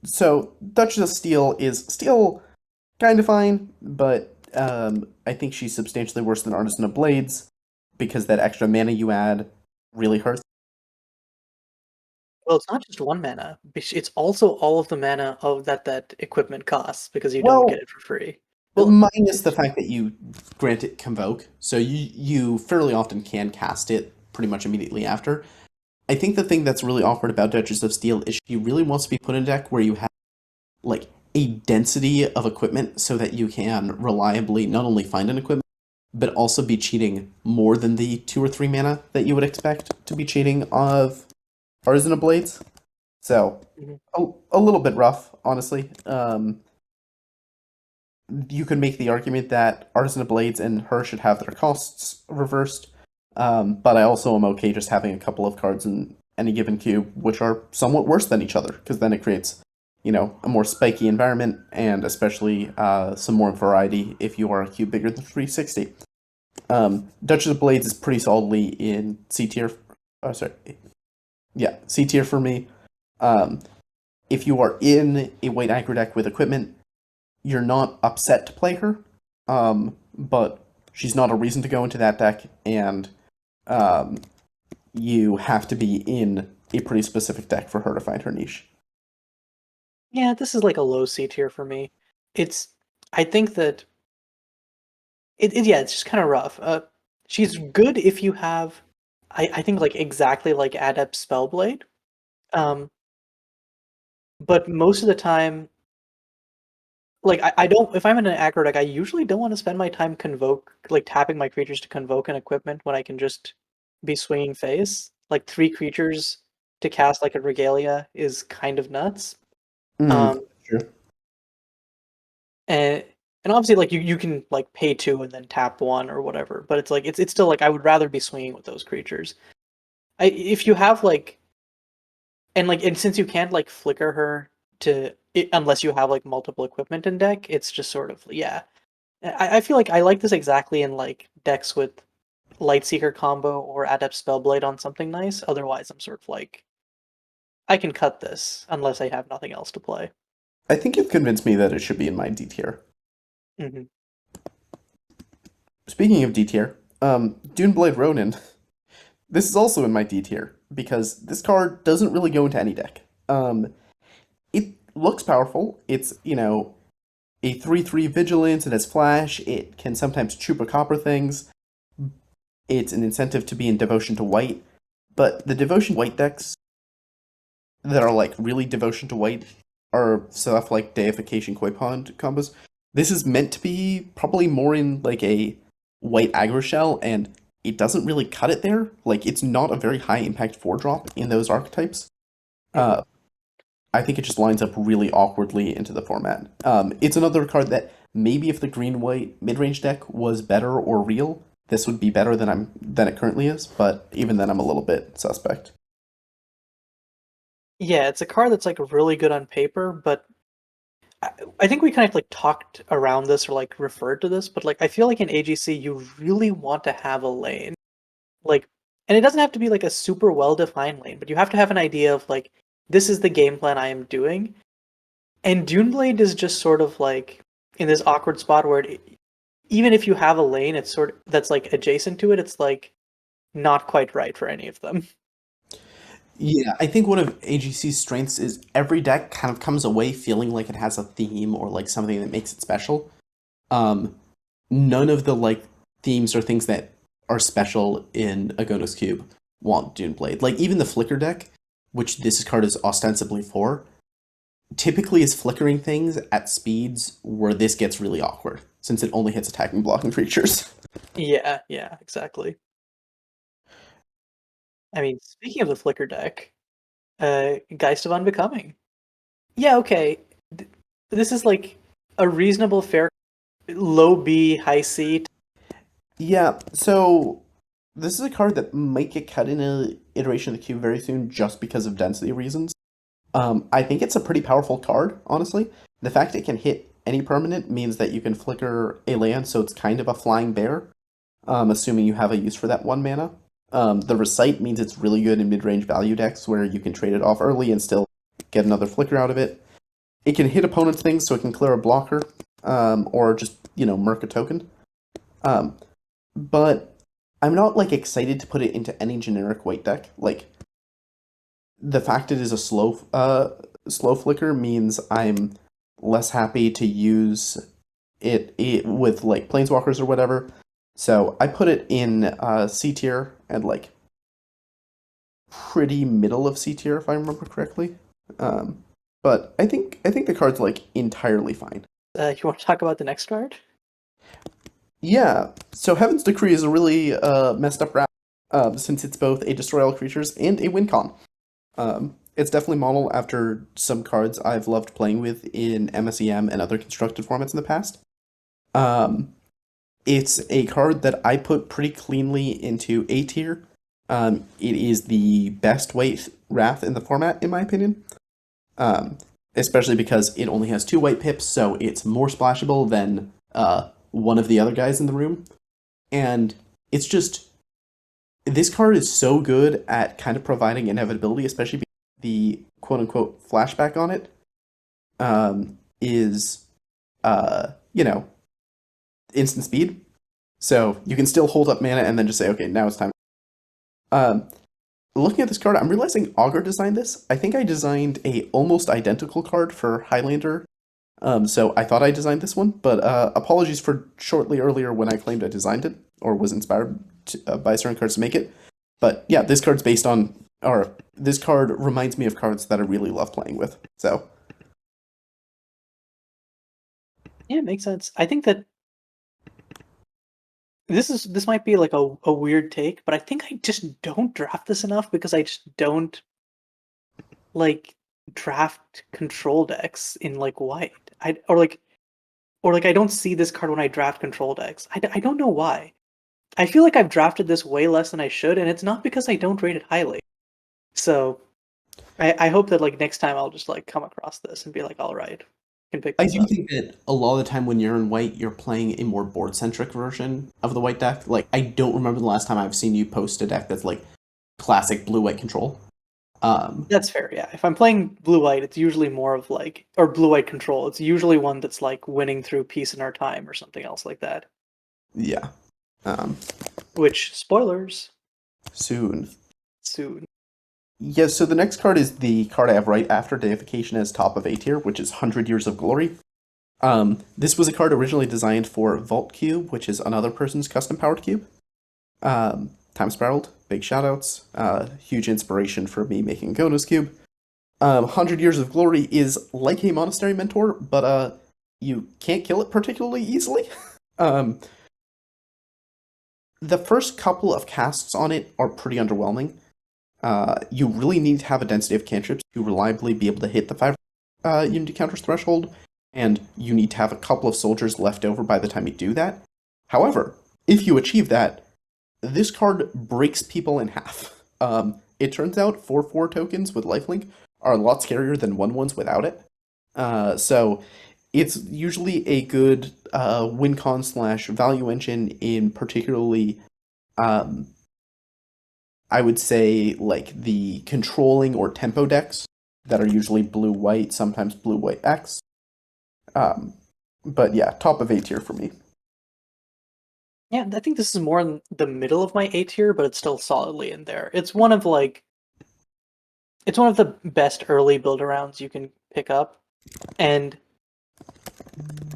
So Duchess of Steel is still kind of fine, but I think she's substantially worse than Artisan of Blades because that extra mana you add really hurts. Well, it's not just one mana. It's also all of the mana of that equipment costs because you don't get Well, it for free. Well, minus the fact that you grant it Convoke, so you fairly often can cast it pretty much immediately after. I think the thing that's really awkward about Duchess of Steel is she really wants to be put in a deck where you have like a density of equipment so that you can reliably not only find an equipment but also be cheating more than the 2 or 3 mana that you would expect to be cheating of Artisan of Blades. So mhm. a little bit rough, honestly. You could make the argument that Artisan of Blades and her should have their costs reversed, but I also am okay just having a couple of cards in any given cube which are somewhat worse than each other, because then it creates, a more spiky environment, and especially some more variety if you are a cube bigger than 360. Duchess of Blades is pretty solidly in C tier. Oh, sorry. Yeah, C tier for me. Um, if you are in a white aggro deck with equipment, you're not upset to play her, but she's not a reason to go into that deck, and um, you have to be in a pretty specific deck for her to find her niche. Yeah, this is like a low C tier for me. It's I think that yeah, it's just kind of rough. She's good if you have I think like exactly like Adept Spellblade. Um, but most of the time, like I don't if I'm in an aggro deck, I usually don't want to spend my time convoke like tapping my creatures to convoke an equipment when I can just be swinging face. Like 3 creatures to cast like a Regalia is kind of nuts. Mm, Um, sure. and obviously like you can like pay 2 and then tap 1 or whatever, but it's like it's still like I would rather be swinging with those creatures. If you have like and since you can't like flicker her unless you have like multiple equipment in deck, it's just sort of yeah. I feel like I like this exactly in like decks with Lightseeker combo or Adept Spellblade on something nice. Otherwise, I'm sort of like I can cut this unless I have nothing else to play. I think you've convinced me that it should be in my D tier. Hmm. Speaking of D tier, Duneblade Ronin. This is also in my D tier because this card doesn't really go into any deck. It looks powerful. It's, a 3/3 vigilance, it has flash, it can sometimes chupa copper things. It's an incentive to be in devotion to white. But the devotion white decks that are like really devotion to white are stuff like deification koi pond combos. This is meant to be probably more in like a white aggro shell, and it doesn't really cut it there. Like it's not a very high impact 4 drop in those archetypes. Hmm. Uh, I think it just lines up really awkwardly into the format. It's another card that maybe if the green white mid range deck was better or real, this would be better than it currently is. But even then, I'm a little bit suspect. Yeah, it's a card that's like really good on paper, but I, I think we kind of like talked around this or like referred to this, but like I feel like in AGC you really want to have a lane. Like and it doesn't have to be like a super well defined lane, but you have to have an idea of like this is the game plan I am doing. And Duneblade is just sort of like in this awkward spot where even if you have a lane, it's sort of that's like adjacent to it, it's like not quite right for any of them. Yeah, I think one of AGC's strengths is every deck kind of comes away feeling like it has a theme or like something that makes it special. Um, None of the like themes or things that are special in Agonos Cube want Duneblade. Like even the Flicker deck, which this card is ostensibly for, typically is flickering things at speeds where this gets really awkward, since it only hits attacking blocking creatures. Yeah, yeah, exactly. I mean, speaking of the Flicker deck, Geist of Unbecoming. Yeah, okay. This is like a reasonable, fair, low B, high C. Yeah, so this is a card that might get cut in a iteration of the cube very soon just because of density reasons. I think it's a pretty powerful card, honestly. The fact it can hit any permanent means that you can flicker a land, so it's kind of a flying bear, assuming you have a use for that 1 mana. The recite means it's really good in mid-range value decks where you can trade it off early and still get another flicker out of it. It can hit opponents' things, so it can clear a blocker, or just, murk a token. Um, but I'm not like excited to put it into any generic white deck. Like the fact it is a slow flicker means I'm less happy to use it with like planeswalkers or whatever. So I put it in C tier and like pretty middle of C tier if I remember correctly. But I think the card's like entirely fine. You want to talk about the next card? Yeah, so Heaven's Decree is a really messed up wrap, since it's both a destroy all creatures and a win con. It's definitely modeled after some cards I've loved playing with in MSEM and other constructed formats in the past. Um, it's a card that I put pretty cleanly into A tier. It is the best white Wrath in the format, in my opinion. Um, Especially because it only has 2 white pips, so it's more splashable than one of the other guys in the room. And it's just this card is so good at kind of providing inevitability, especially because the quote unquote flashback on it is instant speed. So you can still hold up mana and then just say, okay, now it's time. Um, Looking at this card, I'm realizing Augur designed this. I think I designed a almost identical card for Highlander. So I thought I designed this one, but apologies for shortly earlier when I claimed I designed it or was inspired by certain cards to make it. But yeah, this card's based on, or this card reminds me of cards that I really love playing with. So Yeah, it makes sense. I think that this might be like a weird take, but I think I just don't draft this enough because I just don't like draft control decks in like white. I don't see this card when I draft control decks. I don't know why. I feel like I've drafted this way less than I should, and it's not because I don't rate it highly. So I hope that like next time I'll just like come across this and be like, all right, can pick I this do up. think that a lot of the time when you're in white, you're playing a more board centric version of the white deck. Like I don't remember the last time I've seen you post a deck that's like classic blue white control. Um, That's fair, yeah. If I'm playing blue white, it's usually more of like or blue white control. It's usually one that's like winning through peace in our time or something else like that. yeah. Um, Which spoilers Soon. soon. Yeah, so the next card is the card I have right after Deification as top of A tier, which is 100 Years of Glory. This was a card originally designed for Vault Cube, which is another person's custom powered cube. Time Spiraled, big shoutouts. Huge inspiration for me making Agonos Cube. 100 Years of Glory is like a Monastery Mentor, but you can't kill it particularly easily. um, the first couple of casts on it are pretty underwhelming. You really need to have a density of cantrips to reliably be able to hit the 5 unity counters threshold, and you need to have a couple of soldiers left over by the time you do that. However, if you achieve that, this card breaks people in half. It turns out 4/4 tokens with lifelink are a lot scarier than 1/1s without it. So it's usually a good win con slash value engine in particularly um, I would say like the controlling or tempo decks that are usually blue white, sometimes blue white X. Um, but yeah, top of A tier for me. Yeah, I think this is more in the middle of my A tier, but it's still solidly in there. It's one of the best early build arounds you can pick up. And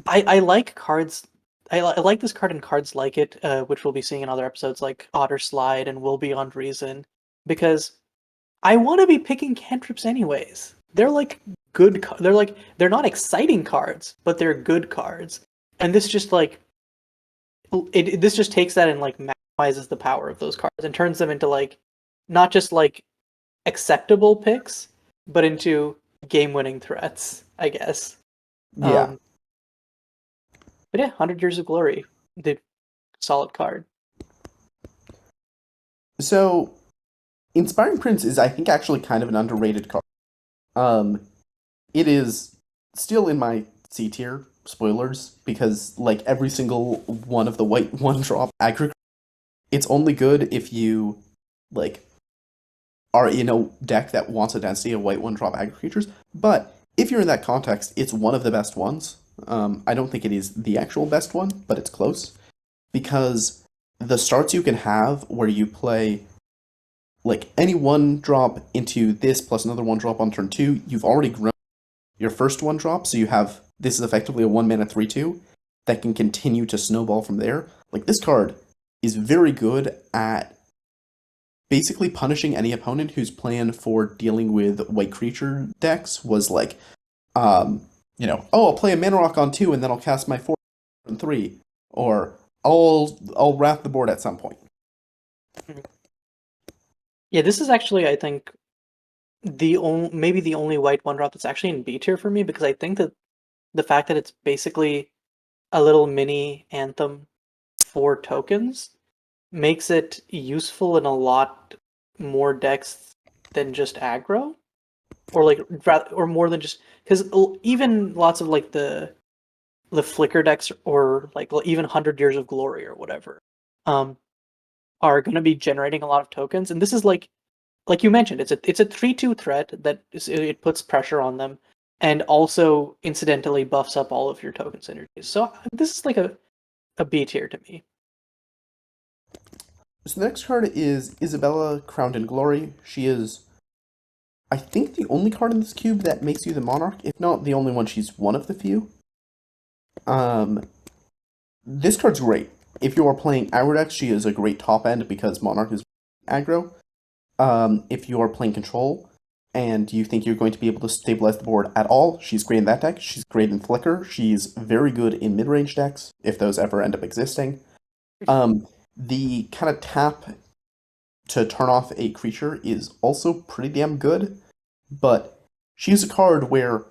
I like cards. I like this card and cards like it, which we'll be seeing in other episodes like Otter Slide and Will Beyond Reason, because I want to be picking cantrips anyways. They're like good. They're not exciting cards, but they're good cards. And this just like this just takes that and like maximizes the power of those cards and turns them into like not just like acceptable picks, but into game-winning threats, I guess. Yeah. Um, but yeah, 100 Years of Glory, the solid card. So, Inspiring Prince is, I think, actually kind of an underrated card. Um, it is still in my C tier, spoilers, because like every single one of the white one drop aggro, it's only good if you like are in a deck that wants a density of white one drop aggro creatures. But if you're in that context, it's one of the best ones. I don't think it is the actual best one, but it's close because the starts you can have where you play like any one drop into this plus another one drop on turn two, you've already grown your first one drop, so you have this is effectively a 1 mana 3/2 that can continue to snowball from there. Like this card is very good at basically punishing any opponent whose plan for dealing with white creature decks was like, oh, I'll play a mana rock on two and then I'll cast my four on three, or I'll wrap the board at some point. Yeah, this is actually, I think, maybe the only white one drop that's actually in B tier for me because I think that the fact that it's basically a little mini anthem for tokens makes it useful in a lot more decks than just aggro, or like or more than just because even lots of like the flicker decks or like even 100 Years of Glory or whatever, um, are going to be generating a lot of tokens, and this is like you mentioned, it's a 3/2 threat that it puts pressure on them, and also incidentally buffs up all of your token synergies. So this is like a B tier to me. So the next card is Isabella, Crowned in Glory. She is, I think, the only card in this cube that makes you the Monarch. If not the only one, she's one of the few. Um, this card's great. If you are playing aggro decks, she is a great top end because Monarch is aggro. If you are playing control and you think you're going to be able to stabilize the board at all, she's great in that deck. She's great in Flicker. She's very good in mid-range decks, if those ever end up existing. The kind of tap to turn off a creature is also pretty damn good, but she's a card where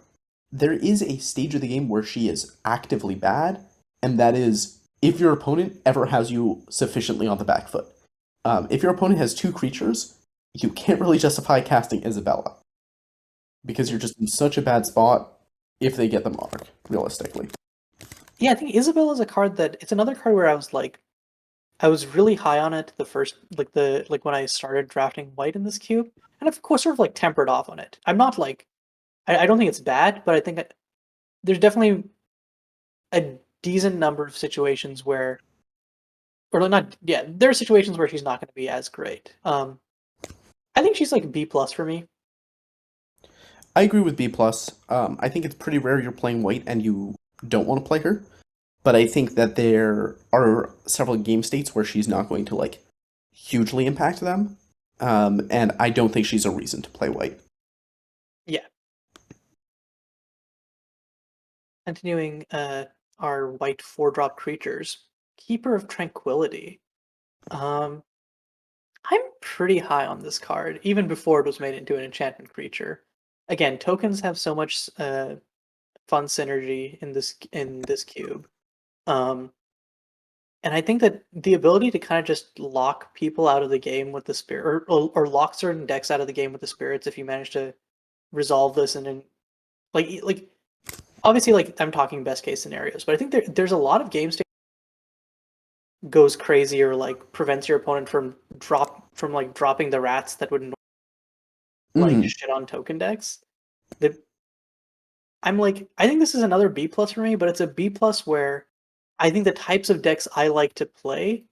there is a stage of the game where she is actively bad, and that is if your opponent ever has you sufficiently on the back foot. If your opponent has two creatures, you can't really justify casting Isabella because you're just in such a bad spot if they get the Monarch, realistically. Yeah, I think Isabel is a card that it's another card where I was really high on it the first like when I started drafting white in this cube, and of course sort of like tempered off on it. I'm not like I don't think it's bad, but I think there's definitely a decent number of situations where, or not, yeah, there are situations where she's not going to be as great. I think she's like B plus for me. I agree with B plus. I think it's pretty rare you're playing white and you don't want to play her, but I think that there are several game states where she's not going to like hugely impact them, and I don't think she's a reason to play white. Yeah. Continuing our white 4-drop creatures, Keeper of Tranquility. Um, I'm pretty high on this card, even before it was made into an enchantment creature. Again, tokens have so much fun synergy in this cube. Um, and I think that the ability to kind of just lock people out of the game with the spirit, or lock certain decks out of the game with the spirits, if you manage to resolve this, and then like obviously like I'm talking best case scenarios, but I think there's a lot of game state goes crazy or like prevents your opponent from like dropping the rats that would like Mm. shit on token decks. That I'm like, I think this is another B plus for me, but it's a B plus where I think the types of decks I like to play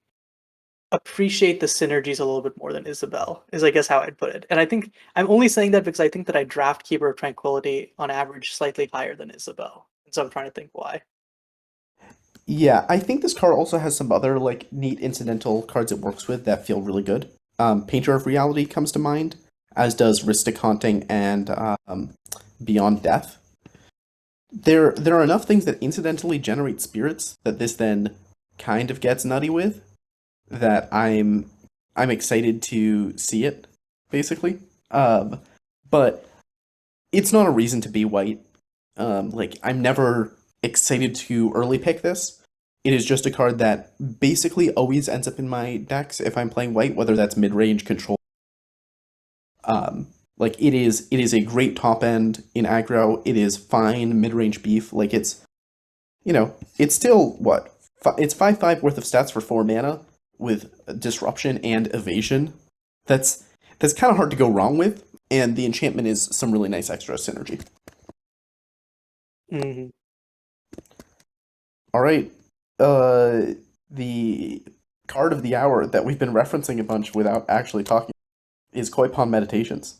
appreciate the synergies a little bit more than Isabel, is I guess how I'd put it. And I think I'm only saying that because I think that I draft Keeper of Tranquility on average slightly higher than Isabel. And so I'm trying to think why. Yeah, I think this card also has some other like neat incidental cards it works with that feel really good. Painter of Reality comes to mind, as does Ristic Haunting and beyond death. There are enough things that incidentally generate spirits that this then kind of gets nutty with that I'm excited to see it, basically. But it's not a reason to be white. Like I'm never excited to early pick this. It is just a card that basically always ends up in my decks if I'm playing white, whether that's mid-range control. Like it is a great top end in aggro. It is fine mid-range beef. Like it's still what? It's 5/5 worth of stats for 4 mana with disruption and evasion. That's that's kind of hard to go wrong with, and the enchantment is some really nice extra synergy. Hmm. All right. The card of the hour that we've been referencing a bunch without actually talking is Koi Pond Meditations.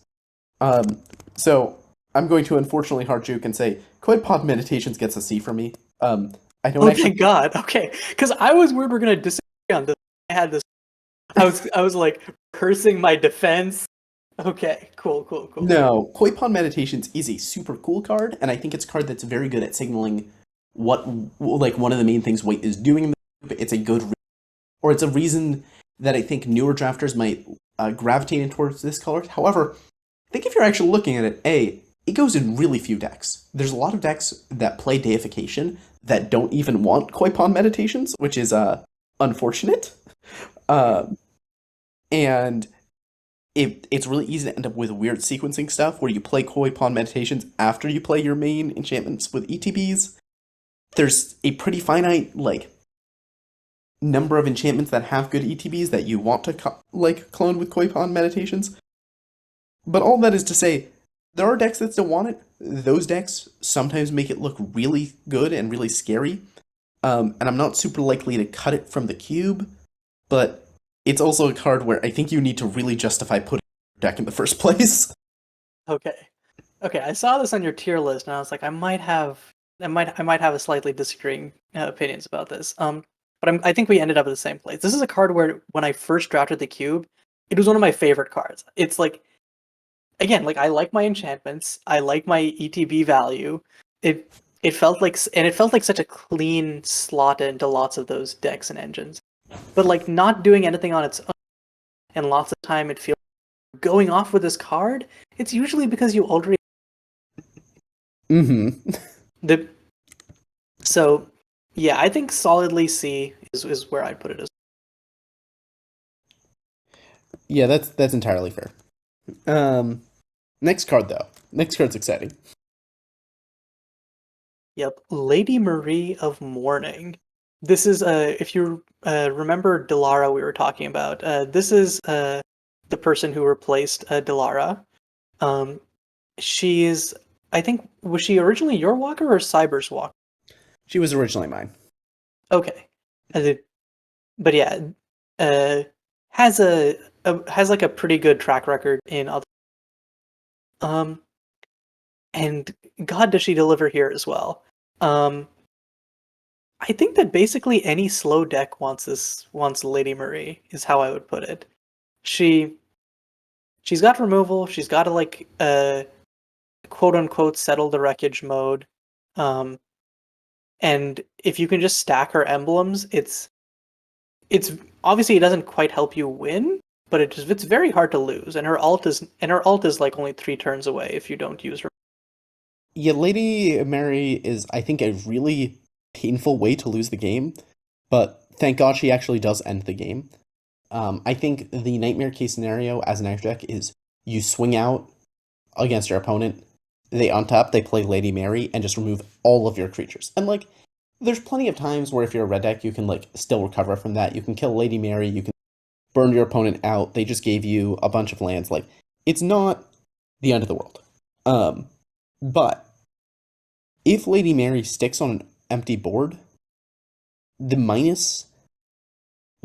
Um, so I'm going to unfortunately hard juke and say Koi Pond Meditations gets a C for me. I don't Oh, actually. thank God. Okay, because I was worried we're gonna disagree on this. I had this. I was like cursing my defense. Okay, cool, cool, cool. No, Koi Pond Meditations is a super cool card, and I think it's a card that's very good at signaling what like one of the main things White is doing. It's a good, or it's a reason that I think newer drafters might gravitate in towards this color. However, I think if you're actually looking at it, it goes in really few decks. There's a lot of decks that play Deification that don't even want Koi Pond Meditations, which is unfortunate. Uh, and it's really easy to end up with weird sequencing stuff where you play Koi Pond Meditations after you play your main enchantments with ETBs. There's a pretty finite number of enchantments that have good ETBs that you want to clone with Koi Pond Meditations. But all that is to say, there are decks that still want it. Those decks sometimes make it look really good and really scary. And I'm not super likely to cut it from the cube, but it's also a card where I think you need to really justify putting your deck in the first place. Okay, okay. I saw this on your tier list, and I was like, I might have a slightly disagreeing opinions about this. But I think we ended up at the same place. This is a card where when I first drafted the cube, it was one of my favorite cards. It's like, again, like I like my enchantments, I like my ETB value. It it felt like and it felt like such a clean slot into lots of those decks and engines. But like not doing anything on its own, and lots of time it feels going off with this card. It's usually because you already Mm-hmm. the so yeah. I think solidly C is where I'd put it as. Yeah, that's entirely fair. Um, Next card though. Next card's exciting. Yep, Lady Marie of Morning. This is if you remember Dilara we were talking about. This is the person who replaced Dilara. Um, she's I think was she originally your walker or Cyber's walker? She was originally mine. Okay, uh, but yeah, uh, has has like a pretty good track record in other. Um, and God, does she deliver here as well? Um, I think that basically any slow deck wants Lady Marie is how I would put it. She she's got removal. She's got to like quote unquote settle the wreckage mode. Um, and if you can just stack her emblems, it's obviously it doesn't quite help you win, but it's very hard to lose. And her ult is like only 3 turns away if you don't use her. Yeah, Lady Mary is, I think, a really painful way to lose the game, but thank God she actually does end the game. I think the nightmare case scenario as an extra deck is you swing out against your opponent, they untap, they play Lady Mary, and just remove all of your creatures. And there's plenty of times where if you're a red deck, you can still recover from that. You can kill Lady Mary, you can burn your opponent out. They just gave you a bunch of lands. It's not the end of the world. But if Lady Mary sticks on an empty board, the minus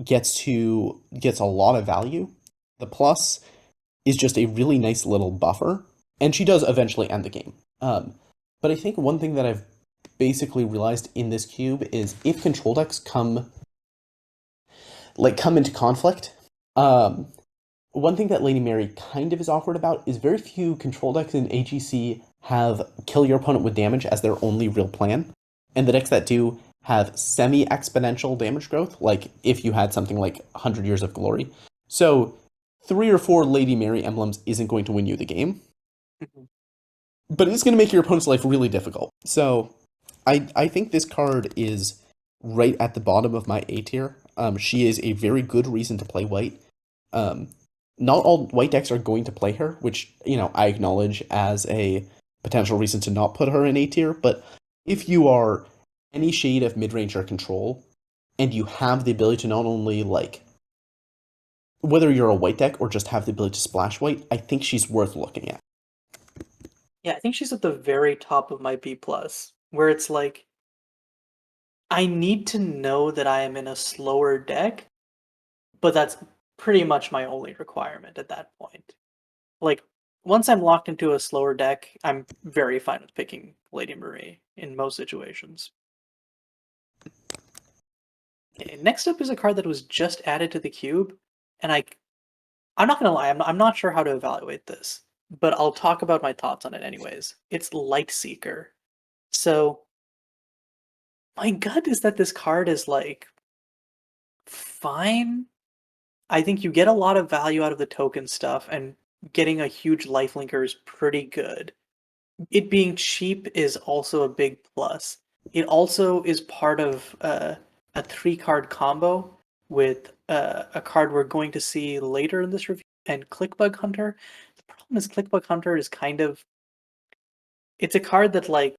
gets a lot of value. The plus is just a really nice little buffer, and she does eventually end the game. But I think one thing that I've basically realized in this cube is if control decks come into conflict, one thing that Lady Mary kind of is awkward about is very few control decks in AGC have kill your opponent with damage as their only real plan, and the decks that do have semi-exponential damage growth, like if you had something like 100 Years of Glory. So 3 or 4 Lady Mary emblems isn't going to win you the game, Mhm. but it's going to make your opponent's life really difficult. So I think this card is right at the bottom of my A tier. She is a very good reason to play white. Um, not all white decks are going to play her, which I acknowledge as a potential reason to not put her in A tier. But if you are any shade of mid range or control, and you have the ability to not only like whether you're a white deck or just have the ability to splash white, I think she's worth looking at. Yeah, I think she's at the very top of my B plus, where it's like I need to know that I am in a slower deck, but that's pretty much my only requirement at that point. Like, once I'm locked into a slower deck, I'm very fine with picking Lady Marie in most situations. Okay, next up is a card that was just added to the cube, and I'm not gonna lie, I'm not sure how to evaluate this, but I'll talk about my thoughts on it anyways. It's Light Seeker. So my gut is that this card is like fine. I think you get a lot of value out of the token stuff, and getting a huge lifelinker is pretty good. It being cheap is also a big plus. It also is part of a 3 card combo with a card we're going to see later in this review, and Clickbug Hunter. The problem is Clickbug Hunter is kind of it's a card that like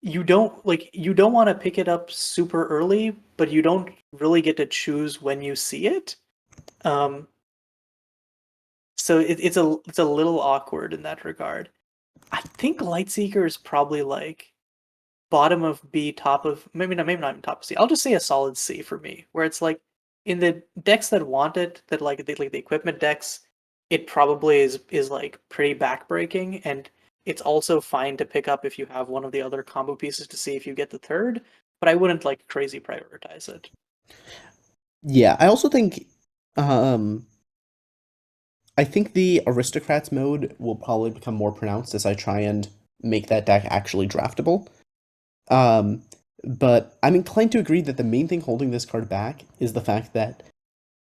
you don't want to pick it up super early, but you don't really get to choose when you see it. Um, so it's a little awkward in that regard. I think Lightseeker is probably like bottom of B, top of maybe not even top of C. I'll just say a solid C for me, where it's like in the decks that want it, that like the equipment decks, it probably is like pretty backbreaking, and it's also fine to pick up if you have one of the other combo pieces to see if you get the third, but I wouldn't like crazy prioritize it. Yeah, I also think um I think the aristocrats mode will probably become more pronounced as I try and make that deck actually draftable. Um, but I'm inclined to agree that the main thing holding this card back is the fact that,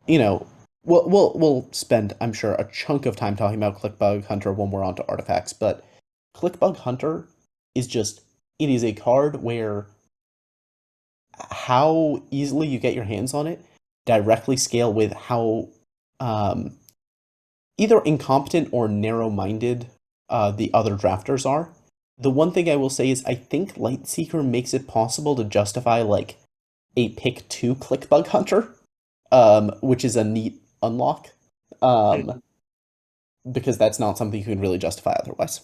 you know, we'll spend, I'm sure, a chunk of time talking about Clickbug Hunter when we're on to artifacts, but Clickbug Hunter is just, it is a card where how easily you get your hands on it directly scale with how um, either incompetent or narrow-minded the other drafters are. The one thing I will say is I think Lightseeker makes it possible to justify like a pick 2 Clickbug Hunter, which is a neat unlock, um, Mhm. because that's not something you can really justify otherwise.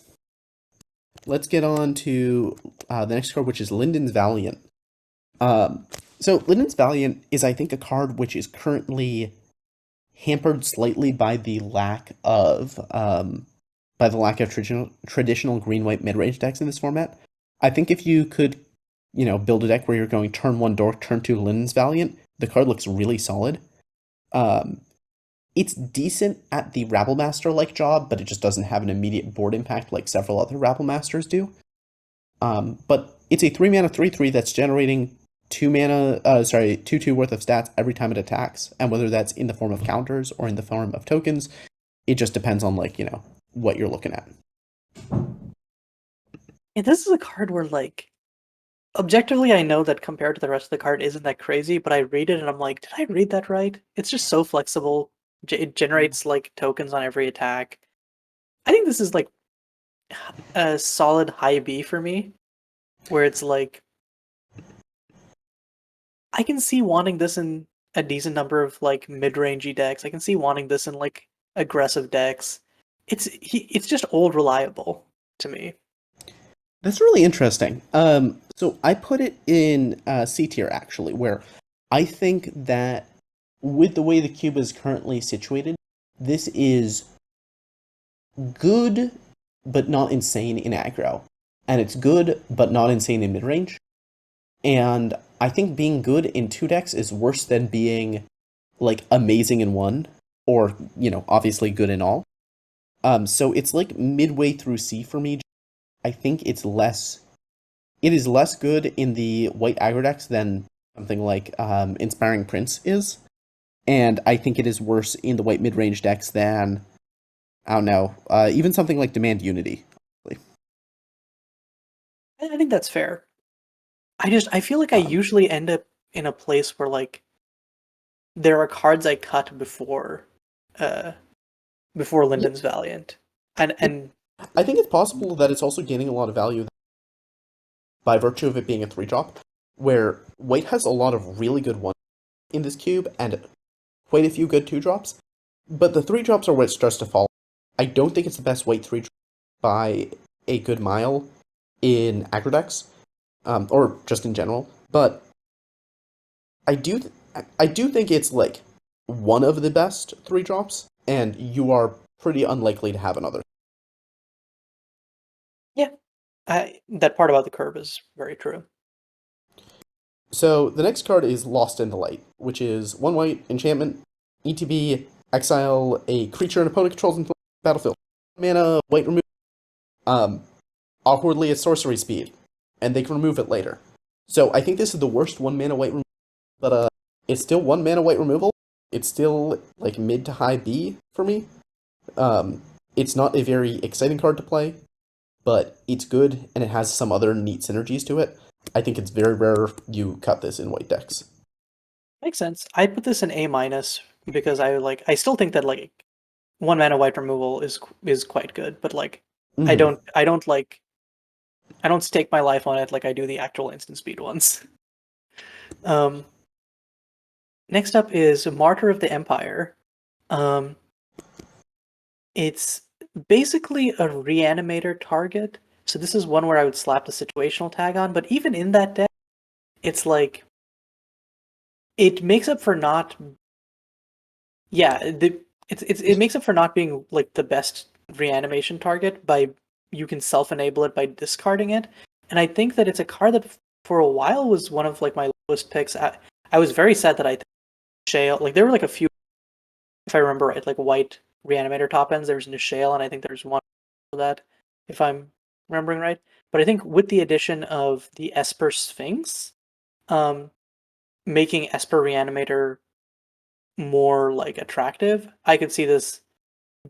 Let's get on to the next card, which is Linden's Valiant. Um, so Linden's Valiant is, I think, a card which is currently hampered slightly by the lack of traditional green white mid range decks in this format. I think if you could, build a deck where you're going turn 1 Dork, turn 2 Linden's Valiant, the card looks really solid. Um, it's decent at the Rabblemaster like job, but it just doesn't have an immediate board impact like several other Rabble-masters do. But it's a 3 mana 3/3 that's generating 2 2 worth of stats every time it attacks, and whether that's in the form of counters or in the form of tokens, it just depends on what you're looking at. And this is a card where like objectively, I know that compared to the rest of the card isn't that crazy, but I read it and I'm like, did I read that right? It's just so flexible. It generates like tokens on every attack. I think this is like a solid high B for me, where it's like I can see wanting this in a decent number of like mid-rangey decks. I can see wanting this in like aggressive decks. It's just old reliable to me. That's really interesting. So I put it in C tier actually, where I think that with the way the cube is currently situated, this is good but not insane in aggro, and it's good but not insane in mid range. And I think being good in 2 decks is worse than being like amazing in one, or obviously good in all. So it's like midway through C for me, I think it is less good in the white aggro decks than something like Inspiring Prince is. And I think it is worse in the white mid-range decks than, I don't know, even something like Demand Unity. I think that's fair. I feel like I Um, usually end up in a place where like there are cards I cut uh before yeah, Linden's Valiant. And it, I think it's possible that it's also gaining a lot of value by virtue of it being a 3-drop, where white has a lot of really good ones in this cube and quite a few good 2-drops, but the 3-drops are where it starts to fall. I don't think it's the best white 3-drop by a good mile in aggro decks, or just in general, but I do th- I do think it's like one of the best 3-drops, and you are pretty unlikely to have another. yeah, that part about the curve is very true. So the next card is Lost in the Light, which is 1 white enchantment, ETB, exile a creature an opponent controls in the battlefield. Mana, white remove. Um, Awkwardly at sorcery speed, and they can remove it later. So I think this is the worst 1 mana white removal, but it's still 1 mana white removal. It's still like mid to high B for me. Um, it's not a very exciting card to play, but it's good and it has some other neat synergies to it. I think it's very rare you cut this in white decks. Makes sense. I put this in A minus because I still think that like 1 mana white removal is quite good, but like I Mm-hmm. don't I don't like I don't stake my life on it like I do the actual instant speed ones. Um, Next up is Martyr of the Empire. Um, it's basically a reanimator target. So this is one where I would slap the situational tag on, but even in that deck, it's like it makes up for not it makes up for not being like the best reanimation target by you can self-enable it by discarding it. And I think that it's a card that for a while was one of like my lowest picks. I was very sad that I Shale like there were like a few if I remember right, like white reanimator top ends. There was Nishale, and I think there's one of that, if I'm remembering right. But I think with the addition of the Esper Sphinx, um, making Esper Reanimator more like attractive, I could see this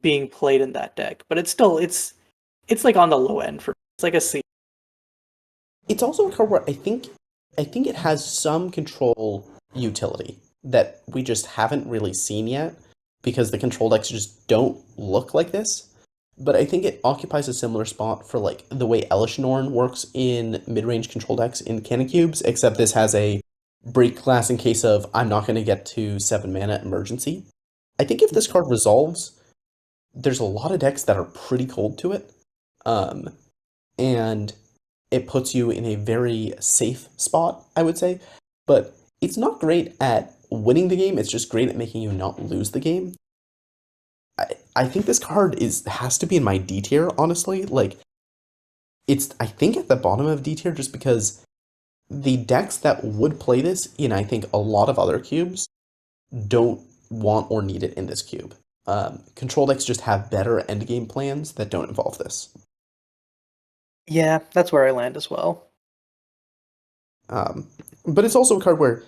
being played in that deck. But it's like on the low end for it's like a C. It's also a card where I think it has some control utility that we just haven't really seen yet because the control decks just don't look like this. But I think it occupies a similar spot for like the way Elish Norn works in mid-range control decks in Cannon Cubes, except this has a break class in case of I'm not going to get to 7 mana emergency. I think if this card resolves, there's a lot of decks that are pretty cold to it. Um, and it puts you in a very safe spot, I would say. But it's not great at winning the game, it's just great at making you not lose the game. I think this card is has to be in my D tier, honestly. Like it's I think at the bottom of D tier just because the decks that would play this in I think a lot of other cubes don't want or need it in this cube. Control decks just have better endgame plans that don't involve this. Yeah, that's where I land as well. Um, but it's also a card where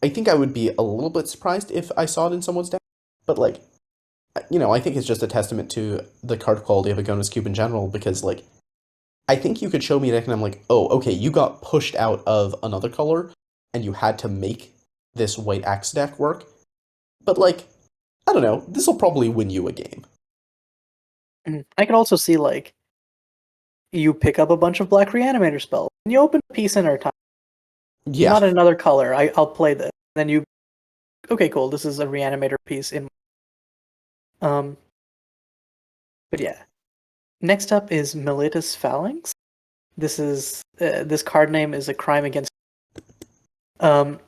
I think I would be a little bit surprised if I saw it in someone's deck. But like, I think it's just a testament to the card quality of Agonos Cube in general because like, I think you could show me a deck and I'm like, oh, okay, you got pushed out of another color and you had to make this white axe deck work. But like, I don't know, this will probably win you a game. I could also see like you pick up a bunch of black reanimator spells and you open a piece in our time. Yeah, Not another color. I'll play this. Then you okay, cool. This is a reanimator piece in um but yeah. Next up is Militus Phalanx. This card name is a crime against um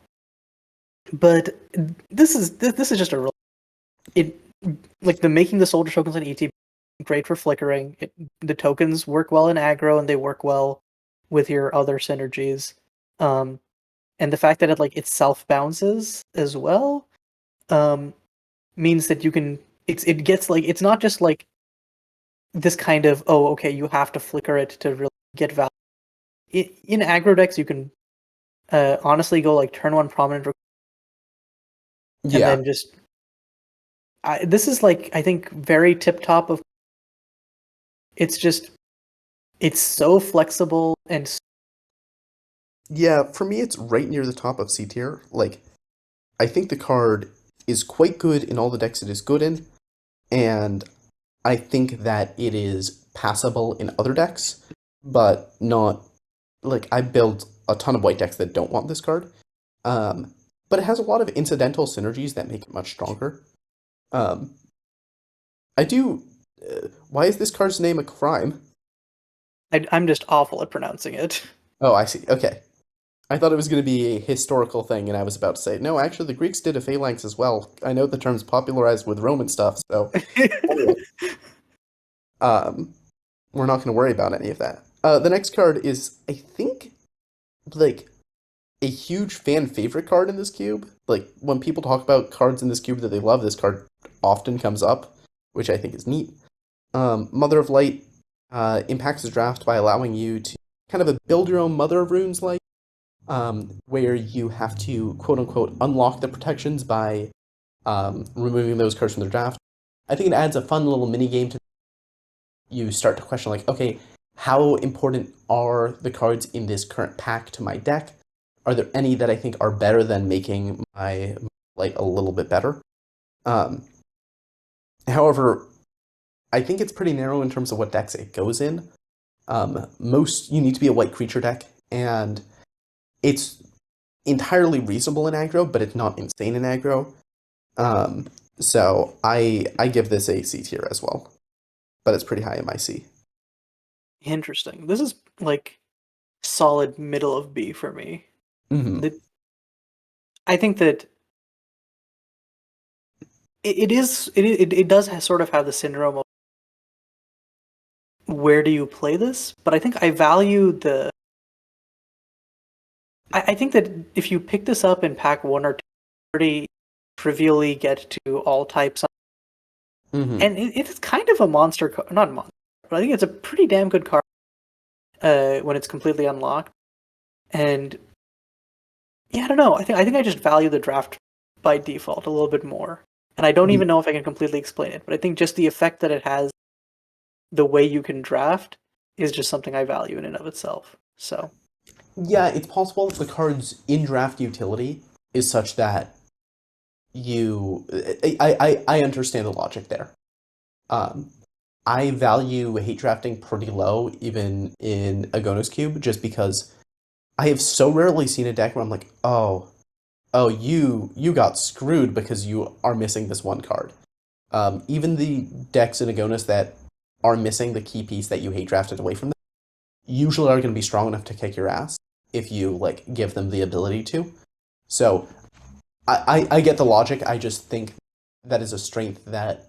but this is just a real it like the making the soldier tokens on ETB great for flickering. The tokens work well in aggro and they work well with your other synergies. Um and the fact that it self bounces as well um means that you can it gets like it's not just like this kind of, oh, okay, you have to flicker it to really get value. In aggro decks, you can honestly go like turn one prominent and Yeah, then just. This is like, I think, very tip top of. It's just, it's so flexible and yeah. For me, it's right near the top of C tier. Like, I think the card is quite good in all the decks it is good in, and I think that it is passable in other decks, but not like I built a ton of white decks that don't want this card. Um, but it has a lot of incidental synergies that make it much stronger. Um, I do. Why is this card's name a crime? I'm just awful at pronouncing it. Oh, I see. Okay. I thought it was going to be a historical thing, and I was about to say, no, actually, the Greeks did a phalanx as well. I know the term's popularized with Roman stuff, so anyway, um, we're not going to worry about any of that. The next card is, I think, like a huge fan favorite card in this cube. Like when people talk about cards in this cube that they love, this card often comes up, which I think is neat. Mother of Light impacts the draft by allowing you to kind of a build your own Mother of Runes like, where you have to quote unquote unlock the protections by removing those cards from the draft. I think it adds a fun little mini game to you start to question like, okay, how important are the cards in this current pack to my deck? Are there any that I think are better than making my light a little bit better? Um, However, I think it's pretty narrow in terms of what decks it goes in. Most you need to be a white creature deck, and it's entirely reasonable in aggro, but it's not insane in aggro. Um, so I give this a C tier as well, but it's pretty high in my C. Interesting. This is like solid middle of B for me. Hmm. The, I think that it does sort of have the syndrome of where do you play this, but I think I value the. I think that if you pick this up in pack one or two, pretty trivially get to all types, Hmm. and it's kind of a monster, not monster, but I think it's a pretty damn good card when it's completely unlocked. And yeah, I don't know. I think I just value the draft by default a little bit more. And I don't even know if I can completely explain it, but I think just the effect that it has, the way you can draft, is just something I value in and of itself. So Yeah, it's possible if the card's in draft utility is such that you I understand the logic there. Um, I value hate drafting pretty low, even in Agonos Cube, just because I have so rarely seen a deck where I'm like, oh, you got screwed because you are missing this one card. Even the decks in Agonos that are missing the key piece that you hate drafted away from them usually are going to be strong enough to kick your ass if you like give them the ability to. So I get the logic. I just think that is a strength that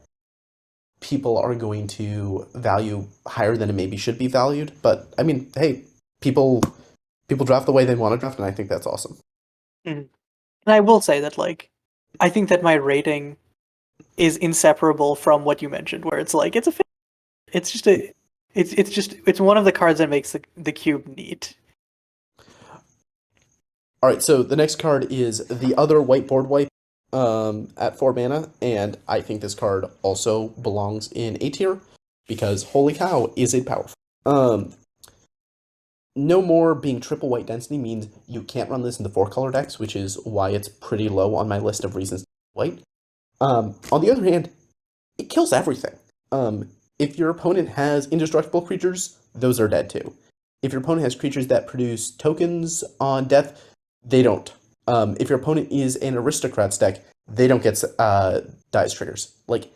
people are going to value higher than it maybe should be valued. But I mean, hey, people draft the way they want to draft, and I think that's awesome. mhm. And I will say that I think that my rating is inseparable from what you mentioned, where it's like it's just a it's one of the cards that makes the cube neat. All right, so the next card is the other whiteboard wipe at 4 mana, and I think this card also belongs in A tier because holy cow, is it powerful. Um, no more being triple white density means you can't run this in the 4 color decks, which is why it's pretty low on my list of reasons to white. On the other hand, it kills everything. If your opponent has indestructible creatures, those are dead too. If your opponent has creatures that produce tokens on death, they don't. If your opponent is an aristocrats deck, they don't get dice triggers. Like,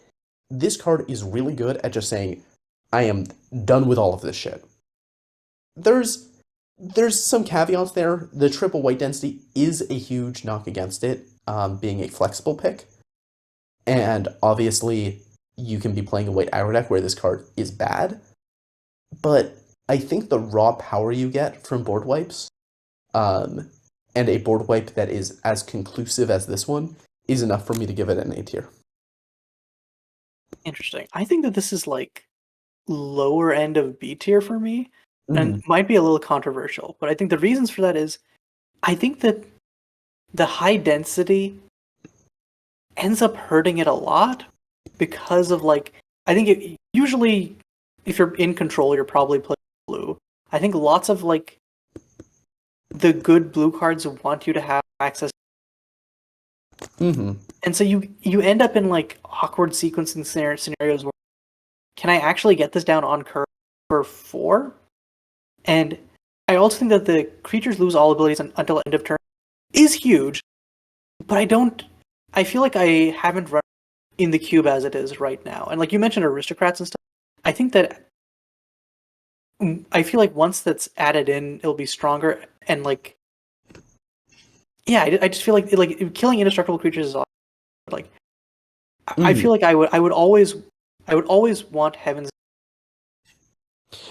this card is really good at just saying, I am done with all of this shit. There's there's some caveats there. The triple white density is a huge knock against it, being a flexible pick. And obviously, you can be playing a white aggro deck where this card is bad. But I think the raw power you get from board wipes, um, and a board wipe that is as conclusive as this one, is enough for me to give it an A tier. Interesting. I think that this is like lower end of B tier for me, and Hmm. might be a little controversial. But I think the reasons for that is I think that the high density ends up hurting it a lot because of like I think usually if you're in control, you're probably playing blue. I think lots of like the good blue cards want you to have access, Hmm. and so you end up in like awkward sequencing scenarios where can I actually get this down on curve for 4? And I also think that the creatures lose all abilities until end of turn is huge, but I don't. I feel like I haven't run in the cube as it is right now. And like you mentioned, aristocrats and stuff. I think that I feel like once that's added in, it'll be stronger. And like, yeah, I just feel like killing indestructible creatures is awesome. Like, I Hmm. feel like I would always want heavens,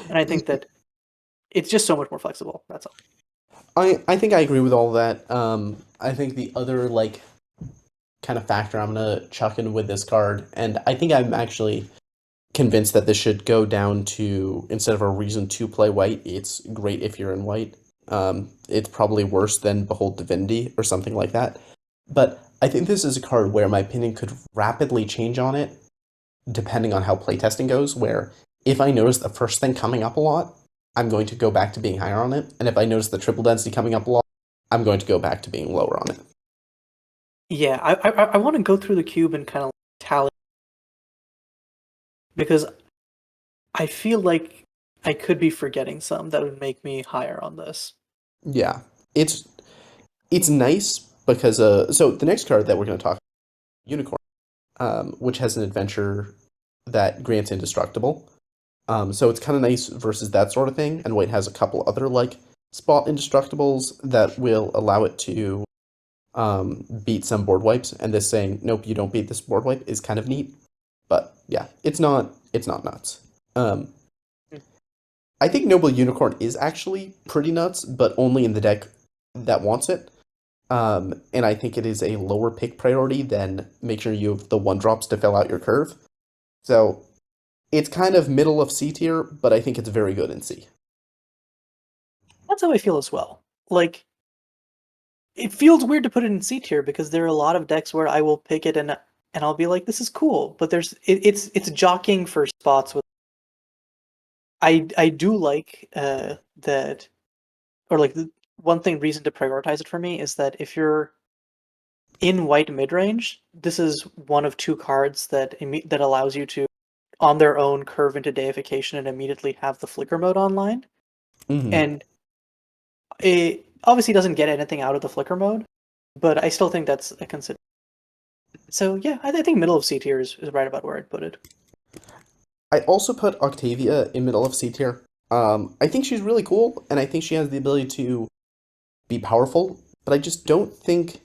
and I think that it's just so much more flexible. That's all. I think I agree with all that. I think the other like kind of factor I'm gonna chuck in with this card, and I think I'm actually convinced that this should go down to instead of a reason to play white, it's great if you're in white. It's probably worse than Behold Divinity or something like that. But I think this is a card where my opinion could rapidly change on it depending on how playtesting goes, where if I notice the first thing coming up a lot, I'm going to go back to being higher on it. And if I notice the triple density coming up a lot, I'm going to go back to being lower on it. Yeah, I want to go through the cube and kind of tally because I feel like I could be forgetting some that would make me higher on this. Yeah. It's it's nice because so the next card that we're going to talk Unicorn, which has an adventure that grants indestructible. So it's kind of nice versus that sort of thing. And White has a couple other like spot indestructibles that will allow it to beat some board wipes. And this saying, nope, you don't beat this board wipe is kind of neat. But yeah, it's not nuts. Um, I think Noble Unicorn is actually pretty nuts, but only in the deck that wants it. And I think it is a lower pick priority than make sure you have the one drops to fill out your curve. So it's kind of middle of C tier, but I think it's very good in C. That's how I feel as well. Like it feels weird to put it in C tier because there are a lot of decks where I will pick it and I'll be like, this is cool, but it's jockeying for spots with. I do like that or like the one thing reason to prioritize it for me is that if you're in white midrange, this is one of two cards that allows you to on their own curve into deification and immediately have the flicker mode online. Hmm. And it obviously doesn't get anything out of the flicker mode, but I still think that's a consider. So yeah, I think middle of C tier is right about where I'd put it. I also put Octavia in middle of C tier. I think she's really cool, and I think she has the ability to be powerful, but I just don't think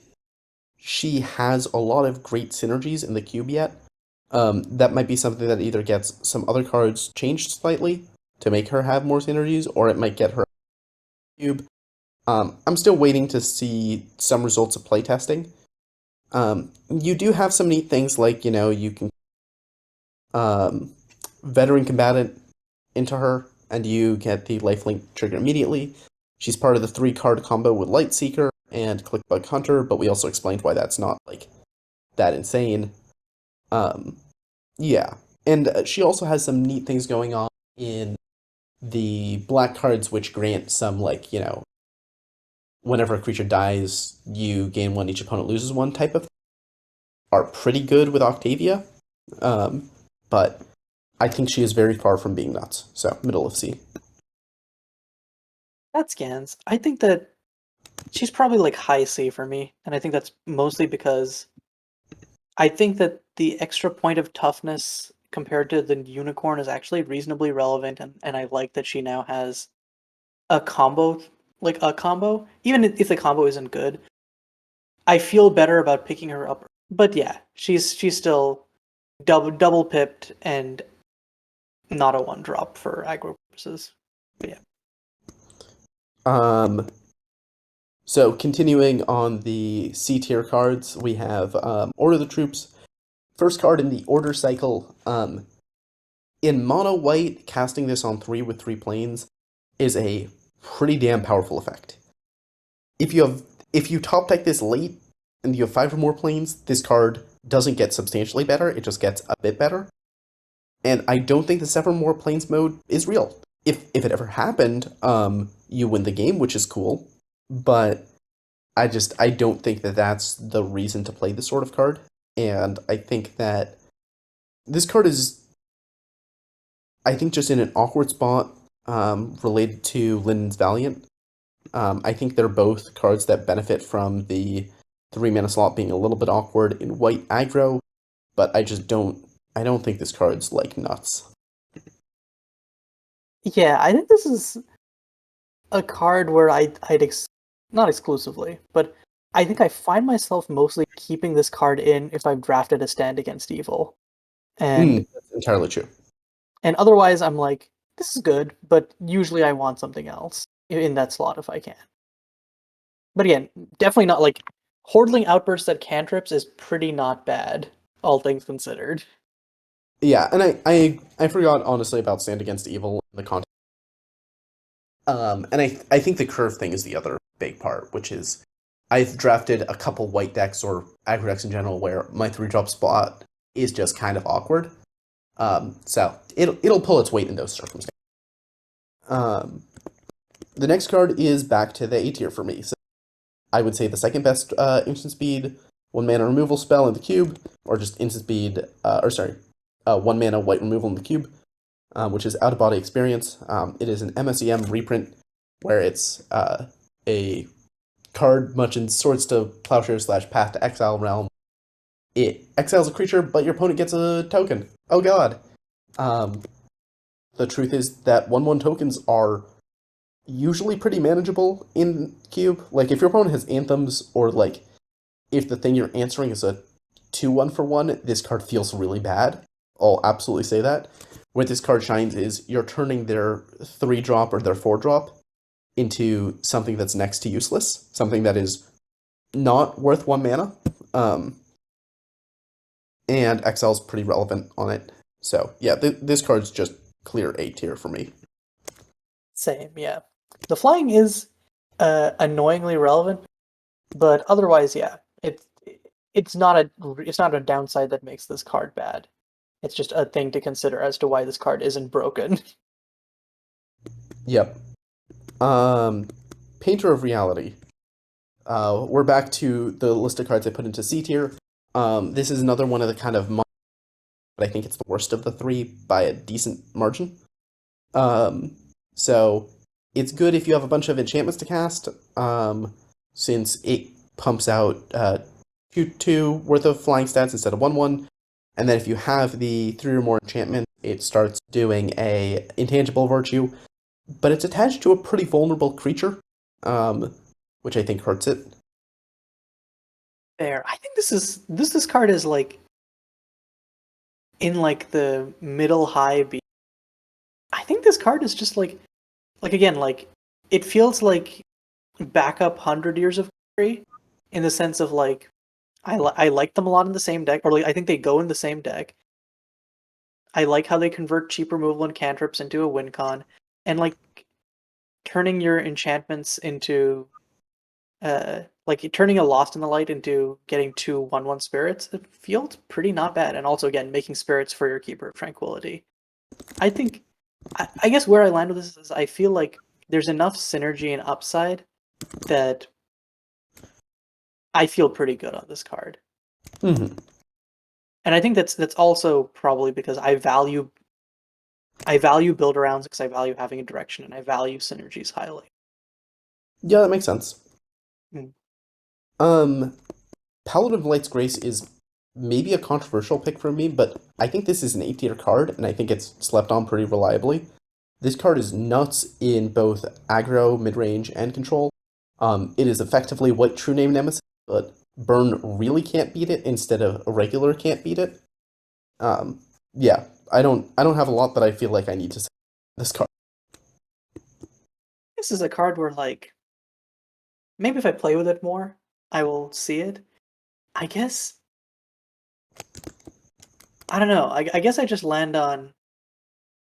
she has a lot of great synergies in the cube yet. That might be something that either gets some other cards changed slightly to make her have more synergies, or it might get her cube. I'm still waiting to see some results of playtesting. You do have some neat things like, you can um, veteran combatant into her, and you get the lifelink trigger immediately. She's part of the 3-card combo with Lightseeker and Clickbug Hunter, but we also explained why that's not like that insane. Um, yeah, and she also has some neat things going on in the black cards, which grant some like whenever a creature dies, you gain one, each opponent loses one type of are pretty good with Octavia. But I think she is very far from being nuts. So middle of C. That scans. I think that she's probably like high C for me, and I think that's mostly because I think that the extra point of toughness compared to the unicorn is actually reasonably relevant, and I like that she now has a combo, like a combo. Even if the combo isn't good, I feel better about picking her up. But yeah, she's still double pipped and not a one drop for aggro purposes. But yeah, Um, so continuing on the C tier cards, we have Order of the Troops. First card in the Order cycle. In mono white, casting this on 3 with 3 planes is a pretty damn powerful effect. If you top deck this late and you have 5 or more planes, this card doesn't get substantially better, it just gets a bit better. And I don't think the 7 more planes mode is real. If it ever happened, you win the game, which is cool, but I don't think that that's the reason to play this sort of card. And I think that this card is, I think, just in an awkward spot related to Linden's Valiant. I think they're both cards that benefit from the 3 mana slot being a little bit awkward in white aggro, but I don't think this card's like nuts. Yeah, I think this is a card where not exclusively, but I think I find myself mostly keeping this card in if I've drafted a Stand Against Evil. And That's entirely true. otherwise I'm like, this is good, but usually I want something else in that slot if I can. But again, definitely not like Hordling Outbursts at cantrips is pretty not bad, all things considered. Yeah, and I forgot honestly about Stand Against Evil in the context. And I think the curve thing is the other big part, which is I've drafted a couple white decks or aggro decks in general where my 3-drop spot is just kind of awkward. So it'll pull its weight in those circumstances. Um, the next card is back to the A tier for me. So I would say the second best instant speed 1 mana removal spell in the cube, or just instant speed, 1 mana white removal in the cube, which is Out of Body Experience. It is an MSEM reprint where it's a card much in Swords to Plowshare / Path to Exile realm. It exiles a creature, but your opponent gets a token. Oh god. Um, the truth is that 1/1 tokens are usually pretty manageable in Cube. Like, if your opponent has Anthems, or, like, if the thing you're answering is a 2/1 for 1, this card feels really bad. I'll absolutely say that. Where this card shines is you're turning their 3-drop or their 4-drop into something that's next to useless, something that is not worth 1 mana. And Exile's pretty relevant on it. So, yeah, this card's just clear A tier for me. Same, yeah. The flying is annoyingly relevant, but otherwise, yeah, it's not a downside that makes this card bad. It's just a thing to consider as to why this card isn't broken. Yep. Painter of Reality. We're back to the list of cards I put into C tier. This is another one of the kind of, but I think it's the worst of the 3 by a decent margin. So it's good if you have a bunch of enchantments to cast, since it pumps out 2/2 worth of flying stats instead of 1/1. And then if you have the 3 or more enchantments, it starts doing a intangible virtue, but it's attached to a pretty vulnerable creature, which I think hurts it. There, I think this card is like in like the middle high B. I think this card is just like again, like it feels like backup 100 Years of Glory in the sense of like I like them a lot in the same deck, or like I think they go in the same deck. I like how they convert cheap removal and cantrips into a win con, and like turning your enchantments into like turning a Lost in the Light into getting 2/1/1 spirits. It feels pretty not bad, and also again making spirits for your Keeper of Tranquility. I think I guess where I land with this is I feel like there's enough synergy and upside that I feel pretty good on this card. Mm-hmm. And I think that's also probably because I value build arounds because I value having a direction and I value synergies highly. Yeah, that makes sense. Mm. Paladin of Light's Grace is maybe a controversial pick for me, but I think this is an A tier card, and I think it's slept on pretty reliably. This card is nuts in both aggro, mid-range, and control. It is effectively White True Name Nemesis, but Burn really can't beat it instead of a regular can't beat it. Yeah, I don't have a lot that I feel like I need to say this card. This is a card where like maybe if I play with it more, I will see it. I guess I don't know. I guess I just land on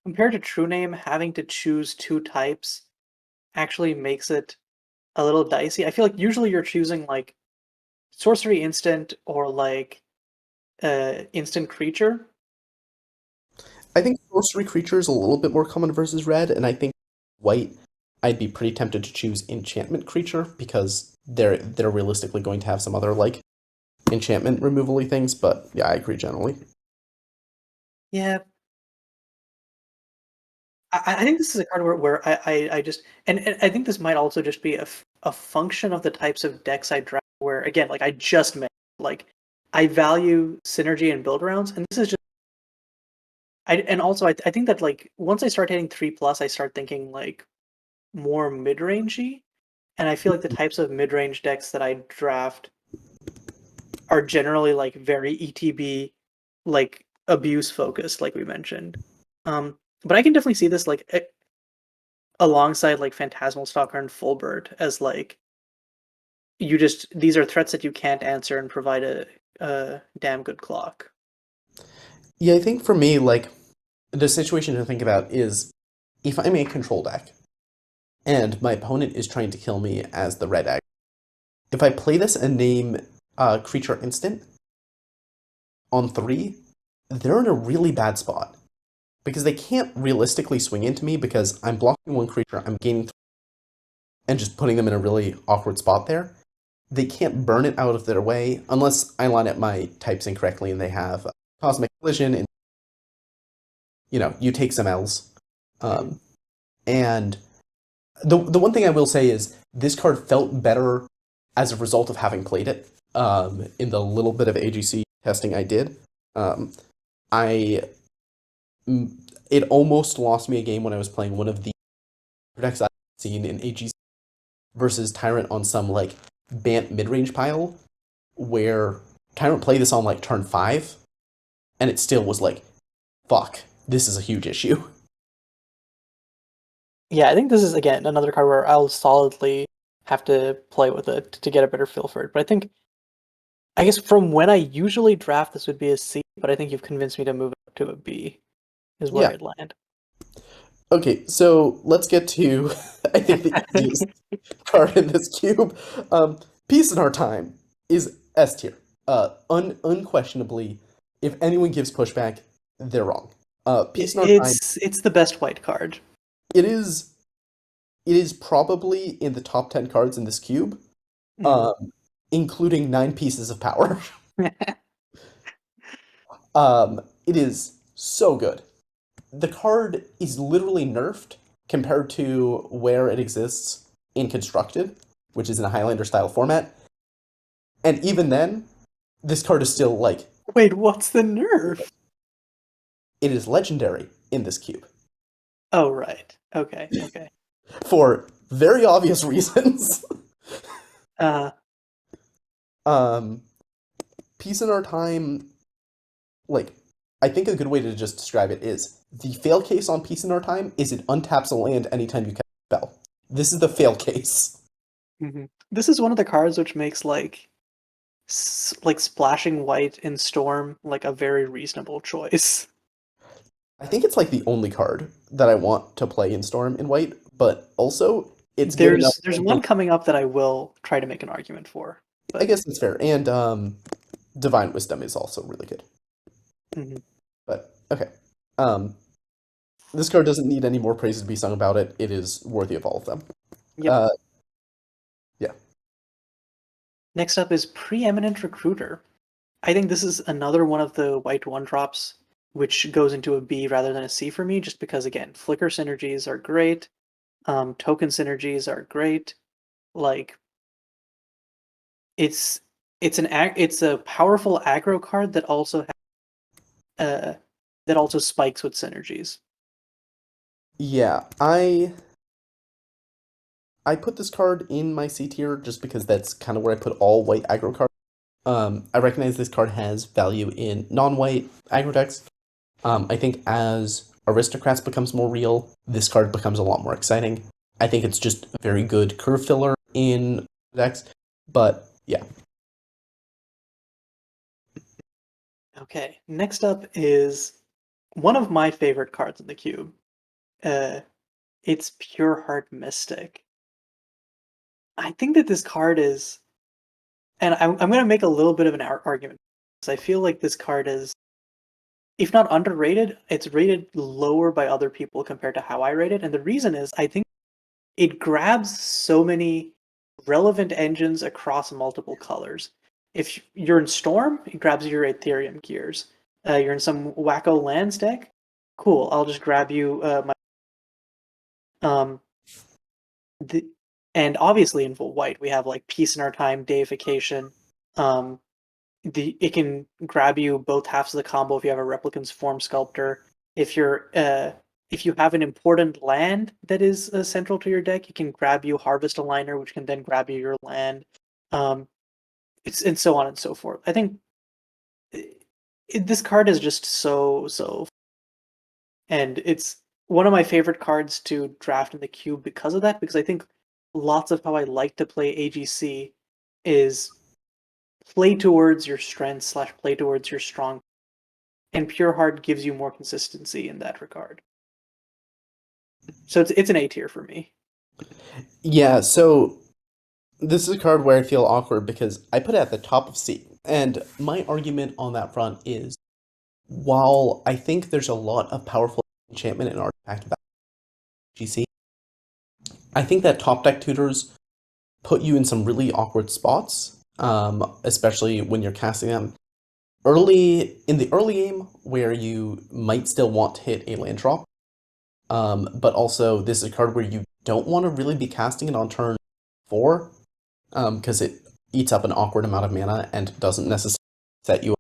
compared to True Name, having to choose two types actually makes it a little dicey. I feel like usually you're choosing like sorcery instant or like instant creature. I think sorcery creature is a little bit more common versus red, and I think white, I'd be pretty tempted to choose enchantment creature because they're realistically going to have some other like enchantment removal-y things. But yeah, I agree generally. Yeah, I think this is a card where I just and I think this might also just be a function of the types of decks I draft. Where again, like I just mentioned, like I value synergy and build rounds, and this is just and also I think that like once I start hitting 3+, I start thinking like more mid rangey, and I feel like the types of mid range decks that I draft are generally like very ETB, like abuse focused, like we mentioned. But I can definitely see this like alongside like Phantasmal Stalker and Fulbert as like you just these are threats that you can't answer and provide a damn good clock. Yeah, I think for me, like the situation to think about is if I'm a control deck and my opponent is trying to kill me as the red egg, if I play this and name creature instant on 3, they're in a really bad spot because they can't realistically swing into me because I'm blocking one creature, I'm gaining and just putting them in a really awkward spot there. They can't burn it out of their way unless I line up my types incorrectly and they have Cosmic Collision and you take some L's. Mhm. Um, and the one thing I will say is this card felt better as a result of having played it in the little bit of AGC testing I did. Um, I it almost lost me a game when I was playing one of the decks I've seen in AGC versus Tyrant on some like Bant mid-range pile where Tyrant played this on like turn 5 and it still was like, fuck, this is a huge issue. Yeah, I think this is again another card where I'll solidly have to play with it to get a better feel for it. But I guess from when I usually draft, this would be a C, but I think you've convinced me to move it up to a B, is where Yeah. I'd land. Okay, so let's get to I think the easiest card in this cube. Peace in Our Time is S tier. Unquestionably, if anyone gives pushback, they're wrong. Peace in Our Time, It's the best white card. it is it is probably in the top 10 cards in this cube, Mhm. um, including 9 pieces of power. It is so good. The card is literally nerfed compared to where it exists in Constructed, which is in a Highlander style format. And even then, this card is still like Wait, what's the nerf? it is legendary in this cube Oh, right. Okay, okay. for very obvious reasons. Uh, um, Peace in Our Time, like I think a good way to just describe it is the fail case on Peace in Our Time is it untaps a land anytime you cast a spell. This is the fail case. this is one of the cards which makes like splashing white in Storm like a very reasonable choice. I think it's like the only card that I want to play in Storm in white, but also it's good enough. There's one coming up that I will try to make an argument for, I but guess that's fair. And Divine Wisdom is also really good. mhm. But okay. Um, this card doesn't need any more praise to be sung about it. It is worthy of all of them. Yep. Uh, yeah. Next up is Preeminent Recruiter. I think this is another one of the white one drops which goes into a B rather than a C for me, just because again, flicker synergies are great, token synergies are great. Like it's it's a powerful aggro card uh that also spikes with synergies. Yeah. I put this card in my C tier just because that's kind of where I put all white aggro cards. I recognize this card has value in non-white aggro decks. I think as Aristocrats becomes more real, this card becomes a lot more exciting. I think it's just a very good curve filler in decks. But yeah. Okay, next up is one of my favorite cards in the cube. Uh, it's Pure Heart Mystic. I think that this card is, and I'm going to make a little bit of an argument because I feel like this card is, if not underrated, it's rated lower by other people compared to how I rate it. And the reason is I think it grabs so many relevant engines across multiple colors. If you're in Storm, it grabs your Ethereum gears. You're in some wacko lands deck, cool. I'll just grab you my um the, and obviously in full white we have like Peace in Our Time, Deification. Um, it can grab you both halves of the combo if you have a Replicant's Form Sculptor. If you're if you have an important land that is central to your deck, it can grab you Harvest Aligner, which can then grab you your land. Um, it's and so on and so forth. I think this card is just so, and it's one of my favorite cards to draft in the cube because of that. Because I think lots of how I like to play AGC is play towards your strengths slash play towards your strong, and Pure Heart gives you more consistency in that regard. So it's an A tier for me. Yeah, so this is a card where I feel awkward because I put it at the top of C. And my argument on that front is while I think there's a lot of powerful enchantment and artifact value in GC, I think that top deck tutors put you in some really awkward spots, especially when you're casting them early in the early game where you might still want to hit a land drop. But also this is a card where you don't want to really be casting it on turn 4, because it eats up an awkward amount of mana and doesn't necessarily set you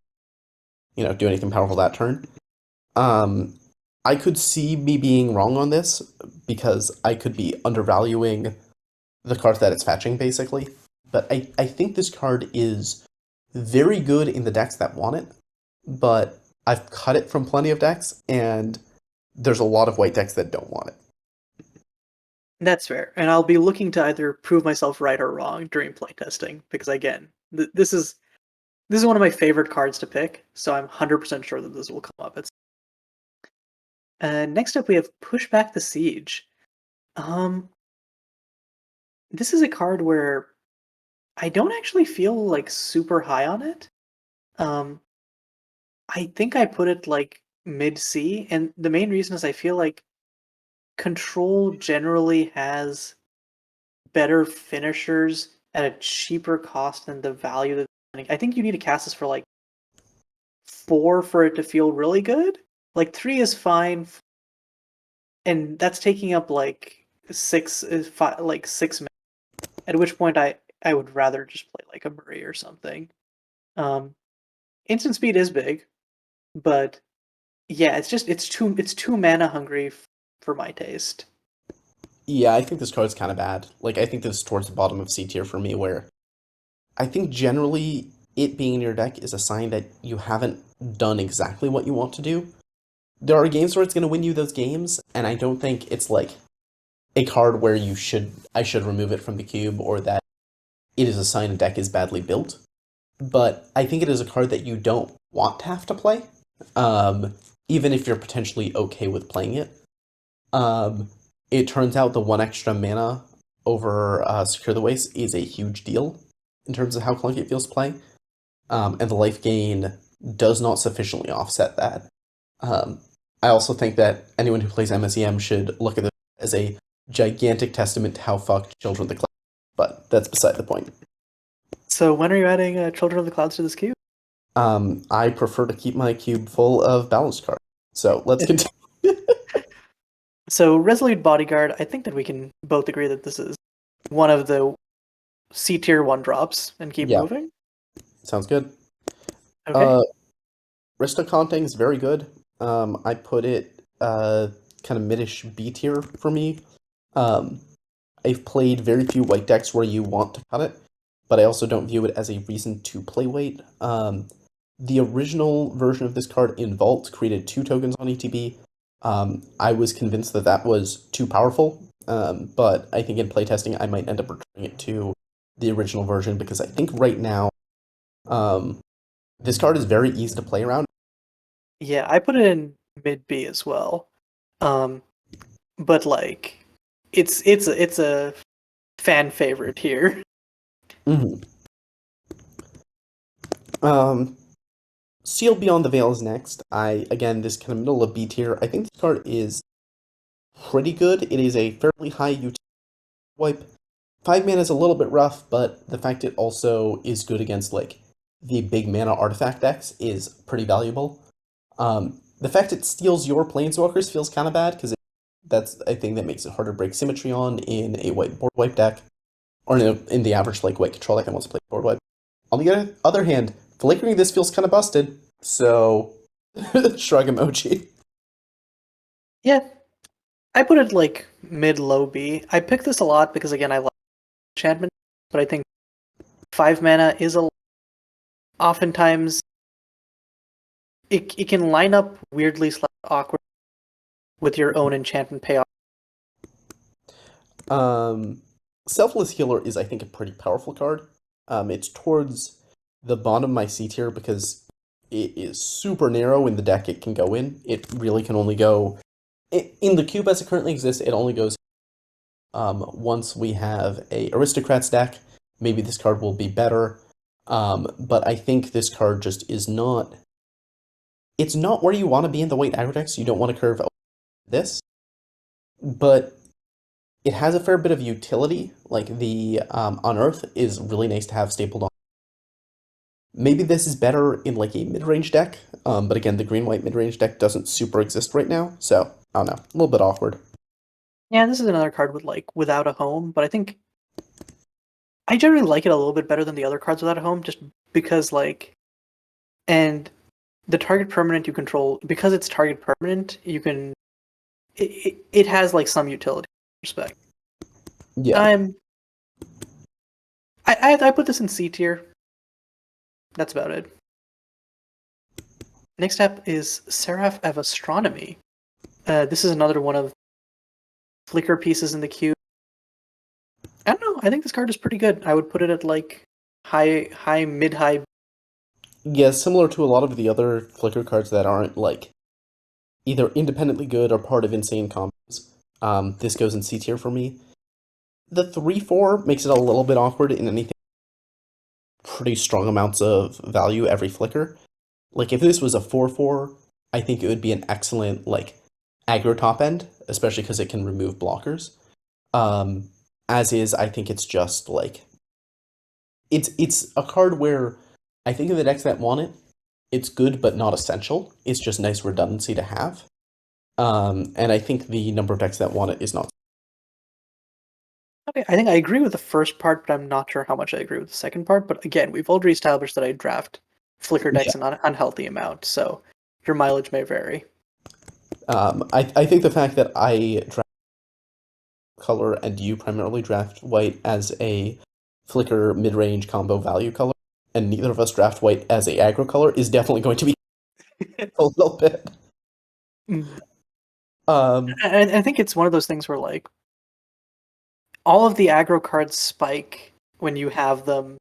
up, do anything powerful that turn. I could see me being wrong on this because I could be undervaluing the cards that it's fetching, basically. But I think this card is very good in the decks that want it, but I've cut it from plenty of decks, and there's a lot of white decks that don't want it. That's fair, and I'll be looking to either prove myself right or wrong during playtesting because again, this is one of my favorite cards to pick, so I'm 100% sure that this will come up. Next up, we have Push Back the Siege. Um, this is a card where I don't actually feel like super high on it. Um, I think I put it like mid C, and the main reason is I feel like Control generally has better finishers at a cheaper cost than the value that I think you need to cast this for like 4 for it to feel really good. Like 3 is fine, and that's taking up like 6 minutes. At which point I would rather just play like a Murray or something. Um, Instant speed is big, but yeah, it's too mana hungry for my taste. Yeah, I think this card's kind of bad. Like, I think this is towards the bottom of C tier for me, where I think generally it being in your deck is a sign that you haven't done exactly what you want to do. There are games where it's going to win you those games, and I don't think it's like a card where I should remove it from the cube, or that it is a sign a deck is badly built. But I think it is a card that you don't want to have to play, even if you're potentially okay with playing it. It turns out the 1 extra mana over Secure the Waste is a huge deal in terms of how clunky it feels to play, and the life gain does not sufficiently offset that. I also think that anyone who plays MSEM should look at this as a gigantic testament to how fucked Children of the Cloud, but that's beside the point. So when are you adding Children of the Clouds to this queue? I prefer to keep my cube full of balanced cards. So let's continue. So Resolute Bodyguard, I think that we can both agree that this is one of the C tier 1 drops and keep Yeah, moving. sounds good. Okay. Rista Conting is very good. I put it kind of midish B tier for me. I've played very few white decks where you want to cut it, but I also don't view it as a reason to play white. The original version of this card in Vault created 2 tokens on ETB. I was convinced that that was too powerful, but I think in playtesting I might end up returning it to the original version because I think right now this card is very easy to play around. Yeah, I put it in mid B as well. But like it's a fan favorite here. Hmm. Um, Sealed Beyond the Veil is next. Again, this kind of middle of B tier. I think this card is pretty good. It is a fairly high utility wipe. 5 mana is a little bit rough, but the fact it also is good against like the big mana artifact decks is pretty valuable. The fact it steals your planeswalkers feels kind of bad because that's a thing that makes it harder to break symmetry on in a white board wipe deck, or in the average like white control deck that wants to play board wipe. On the other hand, flickering this feels kind of busted, so shrug emoji. Yeah, I put it like mid low B. I picked this a lot because again I like enchantment, but I think 5 mana is a oftentimes it can line up weirdly awkward with your own enchantment payoff. Um, Selfless Healer is, I think, a pretty powerful card. It's towards the bottom of my C tier because it is super narrow in the deck it can go in. It really can only go in the cube as it currently exists. It only goes once we have a Aristocrats deck. Maybe this card will be better, but I think this card just is not. It's not where you want to be in the white aggro decks. You don't want to curve this, but it has a fair bit of utility. Like the Unearth is really nice to have stapled on. Maybe this is better in like a mid-range deck, but again, the green-white mid-range deck doesn't super exist right now, so I don't know, a little bit awkward. Yeah, this is another card with like without a home, but I think I generally like it a little bit better than the other cards without a home, just because like and the target permanent you control because it's target permanent, you can it has like some utility respect. Yeah. I'm I put this in C tier. That's about it. Next up is Seraph of Astronomy. This is another one of flicker pieces in the queue. I don't know. I think this card is pretty good. I would put it at like mid high. Yeah, similar to a lot of the other Flicker cards that aren't like either independently good or part of insane combos. This goes in C tier for me. The 3/4 makes it a little bit awkward in anything pretty strong amounts of value every flicker. Like if this was a 4/4, I think it would be an excellent like aggro top end, especially because it can remove blockers. Um, as is, I think it's just like it's a card where I think in the decks that want it, it's good but not essential. It's just nice redundancy to have. And I think the number of decks that want it is not. Okay, I think I agree with the first part, but I'm not sure how much I agree with the second part. But again, we've already established that I draft flicker Yeah. decks an unhealthy amount, so your mileage may vary. I think the fact that I draft color and you primarily draft white as a flicker mid-range combo value color, and neither of us draft white as a aggro color is definitely going to be a little bit. Mm. Um, I think it's one of those things where like all of the aggro cards spike when you have them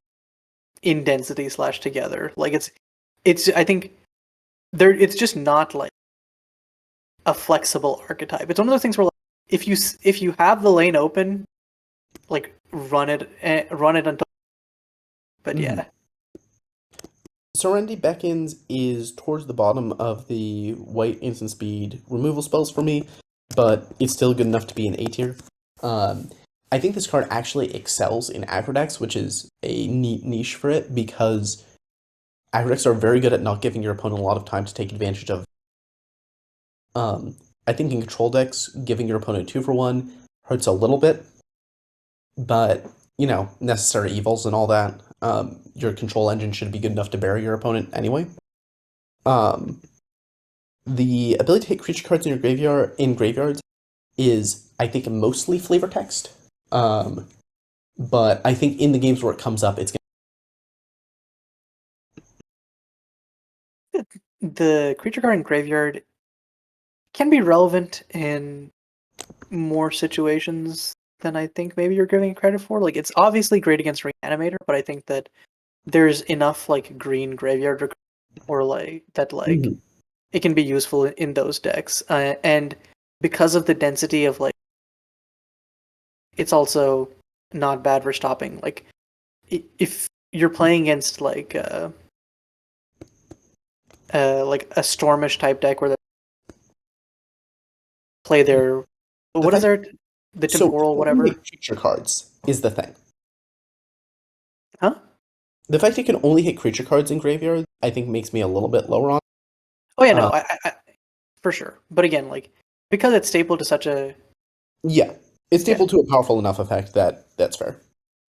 in density slash together. Like it's I think there it's just not like a flexible archetype. It's one of those things where like, if you have the lane open, like run it until. But mhm. yeah, Serenity Beckons is towards the bottom of the white instant speed removal spells for me, but it's still good enough to be an A tier. Um, I think this card actually excels in aggro decks, which is a neat niche for it because aggro decks are very good at not giving your opponent a lot of time to take advantage of. Um, I think in control decks, giving your opponent 2-for-1 hurts a little bit, but you know, necessary evils and all that. Your control engine should be good enough to bury your opponent anyway. Um, the ability to hit creature cards in your graveyards is, I think, mostly flavor text. But I think in the games where it comes up, it's the creature card in graveyard can be relevant in more situations than I think maybe you're giving it credit for. Like it's obviously great against Reanimator, but I think that there's enough like green graveyard or like that like Mhm. it can be useful in those decks. And because of the density of like, it's also not bad for stopping. Like if you're playing against like a Stormish type deck where they play their The what is fact their the so temporal it can only whatever, hit creature cards is the thing. huh? The fact it can only hit creature cards in graveyard, I think, makes me a little bit lower on. Oh yeah, no, Uh, I for sure. But again, like because it's stapled to such a yeah, it's yeah stapled to a powerful enough effect that that's fair.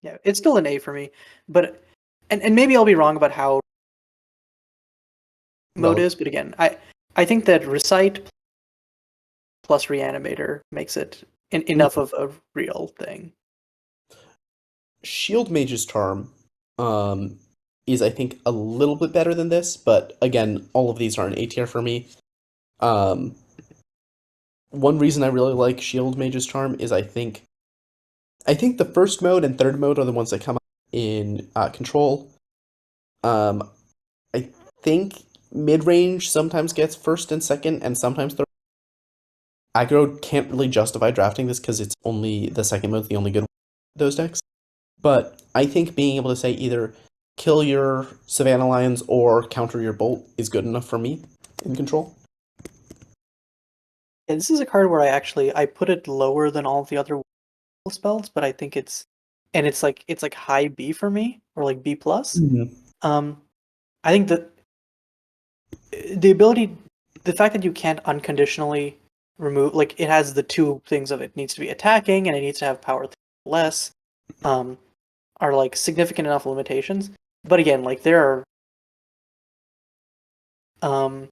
yeah, it's still an A for me. But and maybe I'll be wrong about how mode Relevant. is, but again, I think that Recite plus Reanimator makes it enough of a real thing. Shield Mage's Charm um, is, I think, a little bit better than this, but again, all of these are an A tier for me. Um, one reason I really like Shield Mage's Charm is I think the first mode and third mode are the ones that come up in Control. Um, I think mid range sometimes gets first and second, and sometimes third. Aggro can't really justify drafting this because it's only the second mode's the only good one of those decks. But I think being able to say either kill your Savannah Lions or counter your Bolt is good enough for me in Control. Yeah, this is a card where I put it lower than all the other spells, but I think it's like high B for me or like B plus. Mhm. Um, I think that the ability, the fact that you can't unconditionally remove, like it has the two things of it needs to be attacking and it needs to have power less, um, are like significant enough limitations. But again, like there are um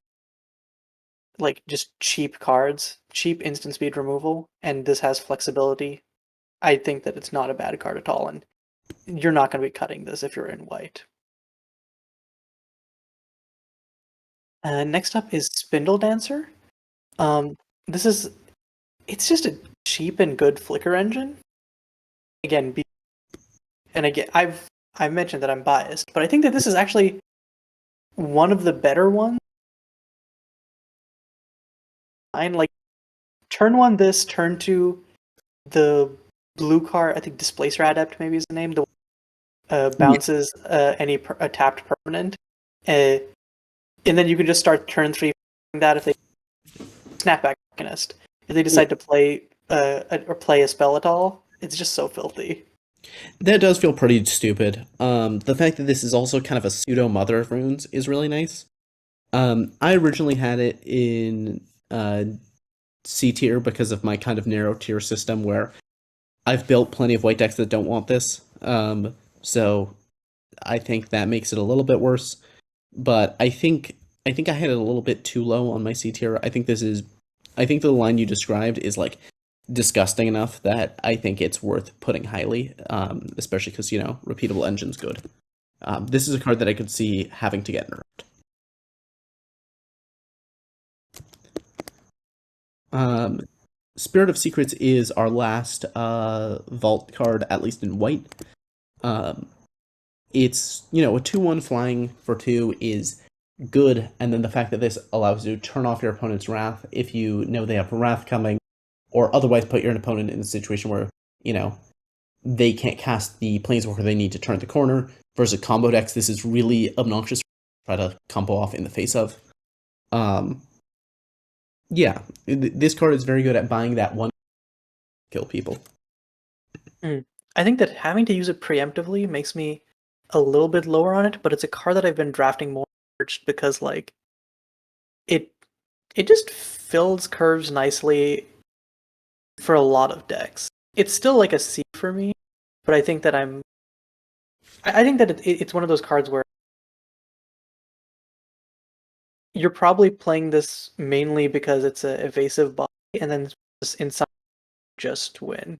like just cheap cards, cheap instant speed removal, and this has flexibility. I think that it's not a bad card at all, and you're not going to be cutting this if you're in white. Next up is Spindle Dancer. Um, this is it's just a cheap and good flicker engine. Again, and again, I've mentioned that I'm biased, but I think that this is actually one of the better ones. I like turn one this, turn two the blue card. I think Displacer Adept maybe is the name. The Yeah. bounces any a tapped permanent, uh, and then you can just start turn three that if they snapback Alchemist. If they decide to play or play a spell at all, it's just so filthy. That does feel pretty stupid. The fact that this is also kind of a pseudo Mother of Runes is really nice. I originally had it in C tier because of my kind of narrow tier system where I've built plenty of white decks that don't want this. So I think that makes it a little bit worse. But I think I had it a little bit too low on my C tier. I think the line you described is like disgusting enough that I think it's worth putting highly, especially because repeatable engine's good. This is a card that I could see having to get nerfed. Um, Spirit of Secrets is our last vault card, at least in white. Um, it's a 2/1 flying for 2 is good, and then the fact that this allows you to turn off your opponent's wrath if you know they have wrath coming, or otherwise put your opponent in a situation where they can't cast the planeswalker they need to turn the corner. Versus combo decks, this is really obnoxious to try to combo off in the face of. Um, yeah, this card is very good at buying that one kill people. Mm. I think that having to use it preemptively makes me a little bit lower on it, but it's a card that I've been drafting more just because like it it just fills curves nicely for a lot of decks. It's still like a C for me, but I think that I think that it's one of those cards where you're probably playing this mainly because it's an evasive body, and then just inside just win.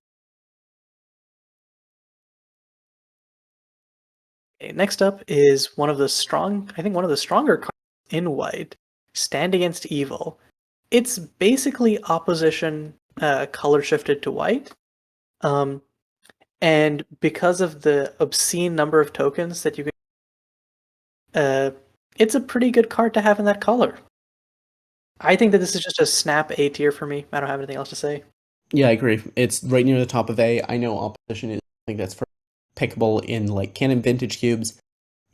Okay, next up is one of the stronger cards in white, Stand Against Evil. It's basically opposition color shifted to white. Um, and because of the obscene number of tokens that you can, uh, it's a pretty good card to have in that color. I think that this is just a snap A tier for me. I don't have anything else to say. Yeah, I agree. It's right near the top of A. I know opposition is something that's pickable in like canon vintage cubes.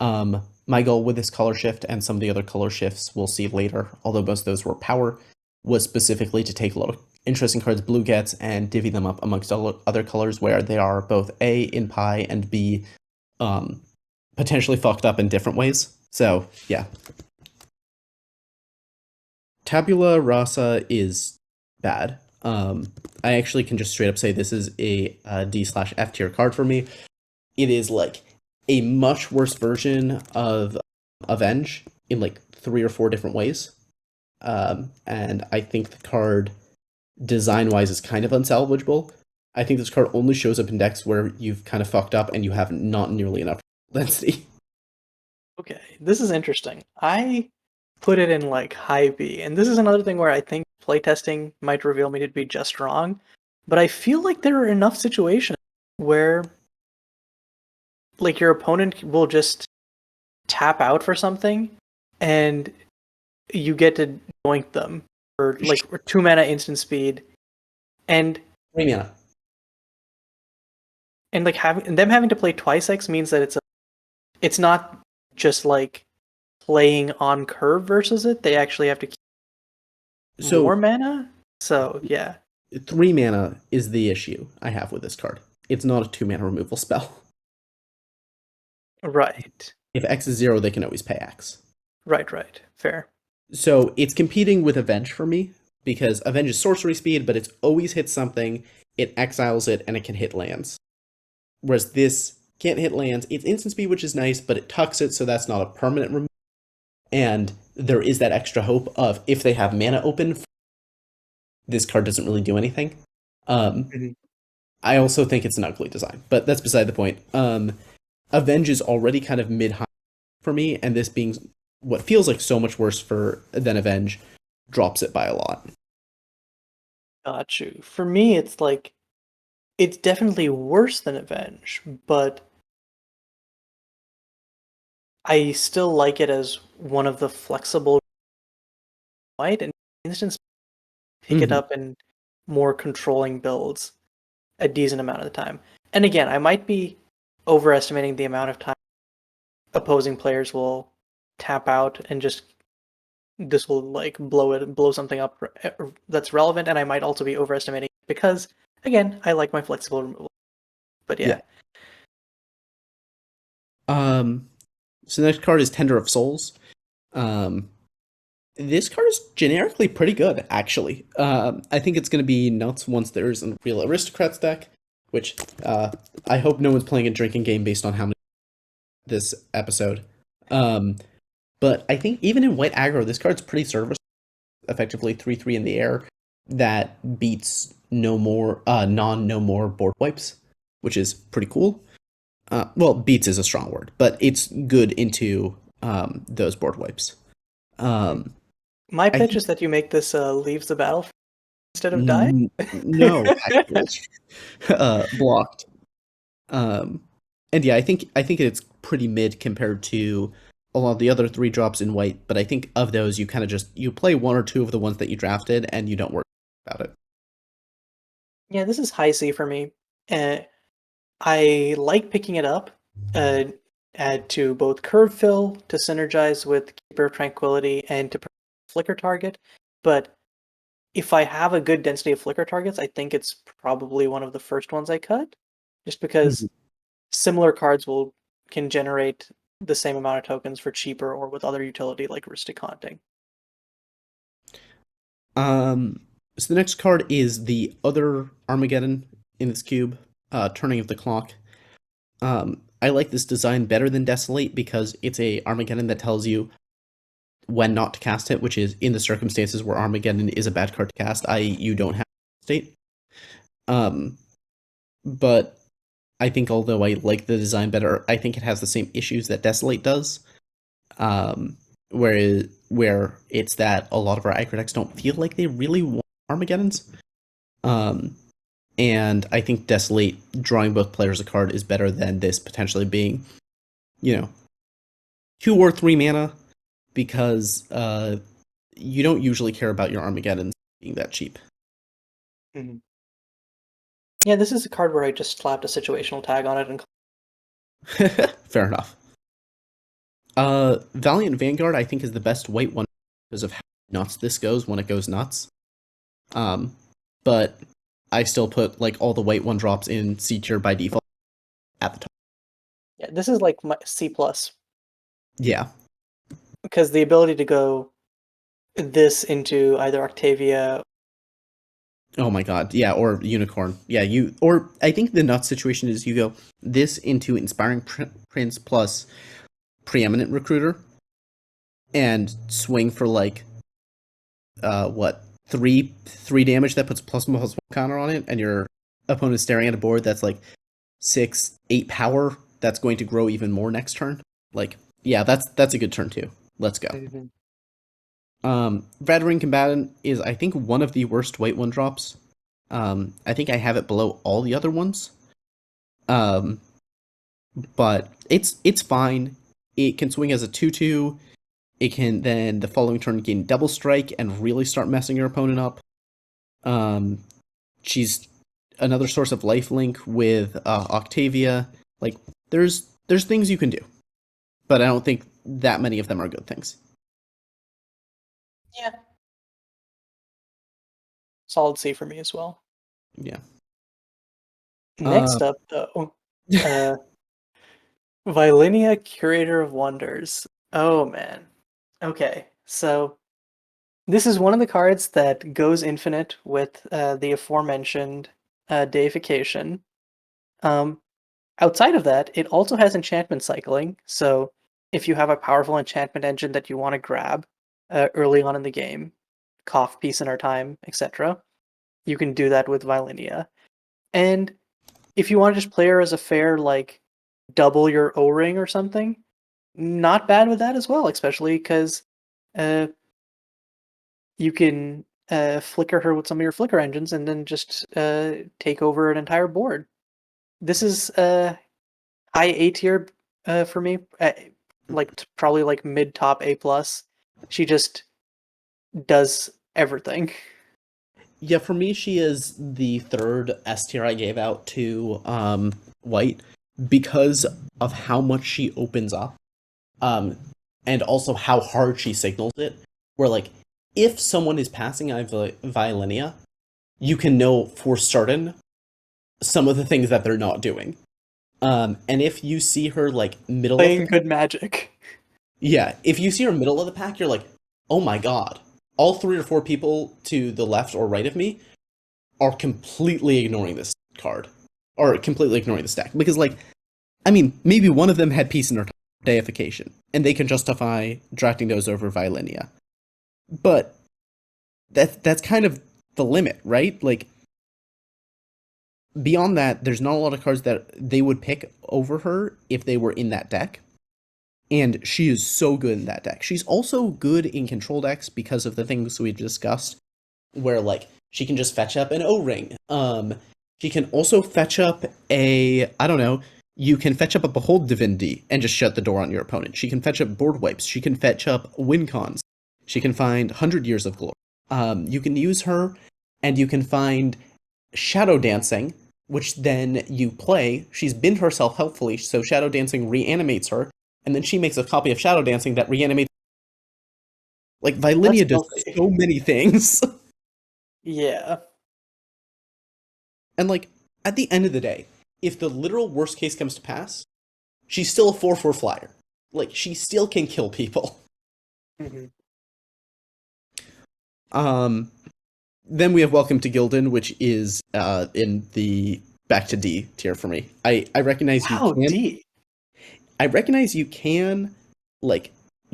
My goal with this color shift and some of the other color shifts we'll see later, although most of those were power, was specifically to take a lot of interesting cards blue gets and divvy them up amongst other colors where they are both A in Pi and B um, potentially fucked up in different ways. So yeah, Tabula Rasa is bad. I actually can just straight up say this is a D/F tier card for me. It is like a much worse version of Avenge in like 3 or 4 different ways. And I think the card design wise is kind of unsalvageable. I think this card only shows up in decks where you've kind of fucked up and you have not nearly enough density. Okay, this is interesting. I put it in like high B, and this is another thing where I think playtesting might reveal me to be just wrong, but I feel like there are enough situations where like your opponent will just tap out for something and you get to doink them for like 2 mana instant speed and 3 mana. like having to play twice X means that it's not just like playing on curve versus it. They actually have to keep more So mana. So yeah. 3 mana is the issue I have with this card. It's not a 2 mana removal spell. Right. If X is 0, they can always pay X. Right. Fair. So it's competing with Avenge for me because Avenge is sorcery speed, but it's always hit something, it exiles it, and it can hit lands. Whereas this can't hit lands. It's instant speed, which is nice, but it tucks it, so that's not a permanent removal. And there is that extra hope of if they have mana open, this card doesn't really do anything. Mhm. I also think it's an ugly design, but that's beside the point. Avenge is already kind of mid-high for me, and this being what feels like so much worse than Avenge drops it by a lot. Got you. For me, it's like it's definitely worse than Avenge, but I still like it as one of the flexible white and instance pick it Mm-hmm. up in more controlling builds a decent amount of the time. And again, I might be overestimating the amount of time opposing players will tap out and just this will like blow something up that's relevant, and I might also be overestimating because again, I like my flexible removal. But yeah. Yeah. So the next card is Tender of Souls. Um, this card is generically pretty good, actually. I think it's going to be nuts once there's a real Aristocrats deck, which I hope no one's playing a drinking game based on how many this episode. Um, but I think even in white aggro, this card's pretty serviceable. Effectively 3/3 in the air that beats no more no more board wipes, which is pretty cool. Well, beats is a strong word, but it's good into those board wipes. Um, My I pitch think is that you make this leaves the battle instead of die. no, actually, blocked. Um, and yeah, I think it's pretty mid compared to a lot of the other 3 drops in white. But I think of those, you kind of just you play 1 or 2 of the ones that you drafted, and you don't worry about it. Yeah, this is high C for me. Uh, I like picking it up. Uh, add to both curve fill to synergize with Keeper of Tranquility and to flicker target. But if I have a good density of flicker targets, I think it's probably one of the first ones I cut, just because Mhm. similar cards will can generate the same amount of tokens for cheaper or with other utility like Ristic Haunting. Um, so the next card is the other Armageddon in this cube, Turning of the Clock. I like this design better than Desolate because it's a Armageddon that tells you when not to cast it, which is in the circumstances where Armageddon is a bad card to cast, i.e., you don't have state. Um, but I think although I like the design better, I think it has the same issues that Desolate does. Um, where it's that a lot of our aggro decks don't feel like they really want Armageddons. Um, and I think Desolate drawing both players a card is better than this potentially being, you know, 2 or 3 mana because you don't usually care about your Armageddons being that cheap. Mhm. Yeah, this is a card where I just slapped a situational tag on it and Fair enough. Valiant Vanguard, I think, is the best white one because of how nuts this goes when it goes nuts. But I still put like all the white one drops in C tier by default at the top. yeah, this is like my C plus Yeah. because the ability to go this into either Octavia. Oh my god. Yeah, or Unicorn. Yeah, or I think the nuts situation is you go this into Inspiring Prince plus Preeminent Recruiter and swing for like what three damage that puts plus 1/+1 counter on it, and your opponent's staring at a board that's like 6-8 power that's going to grow even more next turn. Like, yeah, that's a good turn too. Let's go. Mhm. Veteran Combatant is, I think, one of the worst white one drops. I think I have it below all the other ones. But it's fine. It can swing as a 2/2. It can then the following turn gain double strike and really start messing your opponent up. She's another source of lifelink with Octavia. Like there's things you can do, but I don't think that many of them are good things. Yeah, solid C for me as well. Yeah. Next up, though, uh, Vilinia, Curator of Wonders. Oh man. Okay, so this is one of the cards that goes infinite with the aforementioned deification. Um, Outside of that, it also has enchantment cycling. So if you have a powerful enchantment engine that you want to grab early on in the game, cough, peace in our time, etc., you can do that with Vilinia. And if you want to just play her as a fair, like, double your O-ring or something, not bad with that as well, especially because uh, you can flicker her with some of your flicker engines and then just take over an entire board. This is high A tier for me, like probably like mid top A plus. She just does everything. Yeah, for me, she is the third S tier I gave out to White because of how much she opens up, um, and also how hard she signals it. Where like, if someone is passing Vilinia, you can know for certain some of the things that they're not doing. And if you see her like middle of the Playing good Magic. yeah, if you see her middle of the pack, you're like, oh my god, all 3 or 4 people to the left or right of me are completely ignoring this card, or completely ignoring the stack because, like, I mean, maybe one of them had peace in her deification, and they can justify drafting those over Vilinia, but that's kind of the limit, right? Like, beyond that, there's not a lot of cards that they would pick over her if they were in that deck. And she is so good in that deck. She's also good in control decks because of the things we've discussed, where like she can just fetch up an O-ring. She can also fetch up I don't know, you can fetch up a Behold Divinity and just shut the door on your opponent. She can fetch up board wipes. She can fetch up win cons. She can find 100 Years of Glory. You can use her, and you can find Shadow Dancing, which then you play. She's binned herself helpfully, so Shadow Dancing reanimates her, and then she makes a copy of Shadow Dancing that reanimates. Like, That's Vilinia does healthy. so many things. Yeah. And, like, at the end of the day, if the literal worst case comes to pass, she's still a 4/4 flyer. Like, she still can kill people. hmm Um, then we have Welcome to Gildan, which is in the back to D tier for me. I recognize you Wow, can D. I recognize you can like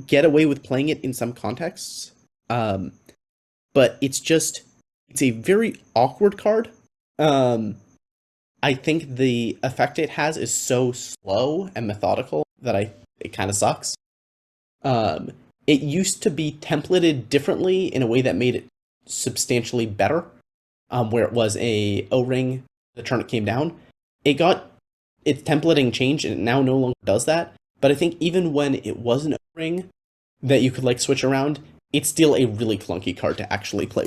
get away with playing it in some contexts. Um, but it's a very awkward card. Um, I think the effect it has is so slow and methodical that it kind of sucks. Um, it used to be templated differently in a way that made it substantially better. Where it was a O-ring the turn it came down. It got its templating changed and it now no longer does that. But I think even when it was an O-ring that you could like switch around, it's still a really clunky card to actually play.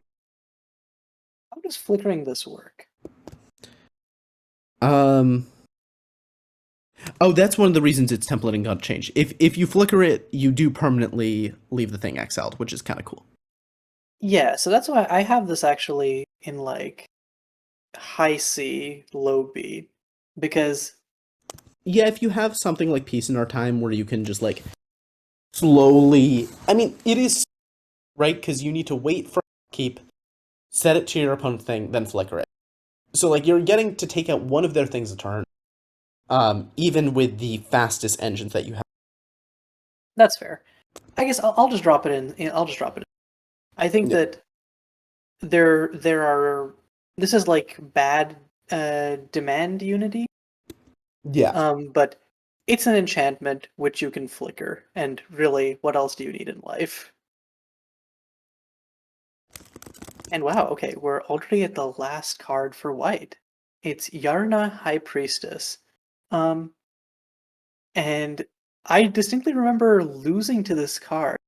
How does flickering this work? Um. Oh, that's one of the reasons its templating got changed. If you flicker it, you do permanently leave the thing exiled, which is kind of cool. Yeah, so that's why I have this actually in like high C, low B, because Yeah, if you have something like Peace in Our Time where you can just like slowly, I mean, it is right because you need to wait for keep, set it to your opponent thing, then flicker it. So like you're getting to take out one of their things a turn, even with the fastest engines that you have. that's fair. I guess I'll just drop it in. I'll just drop it in. I think Yeah. that there are this is like bad demand unity, Yeah. but it's an enchantment which you can flicker, and really, what else do you need in life? And wow, okay, we're already at the last card for white. It's Yarna High Priestess. Um, and I distinctly remember losing to this card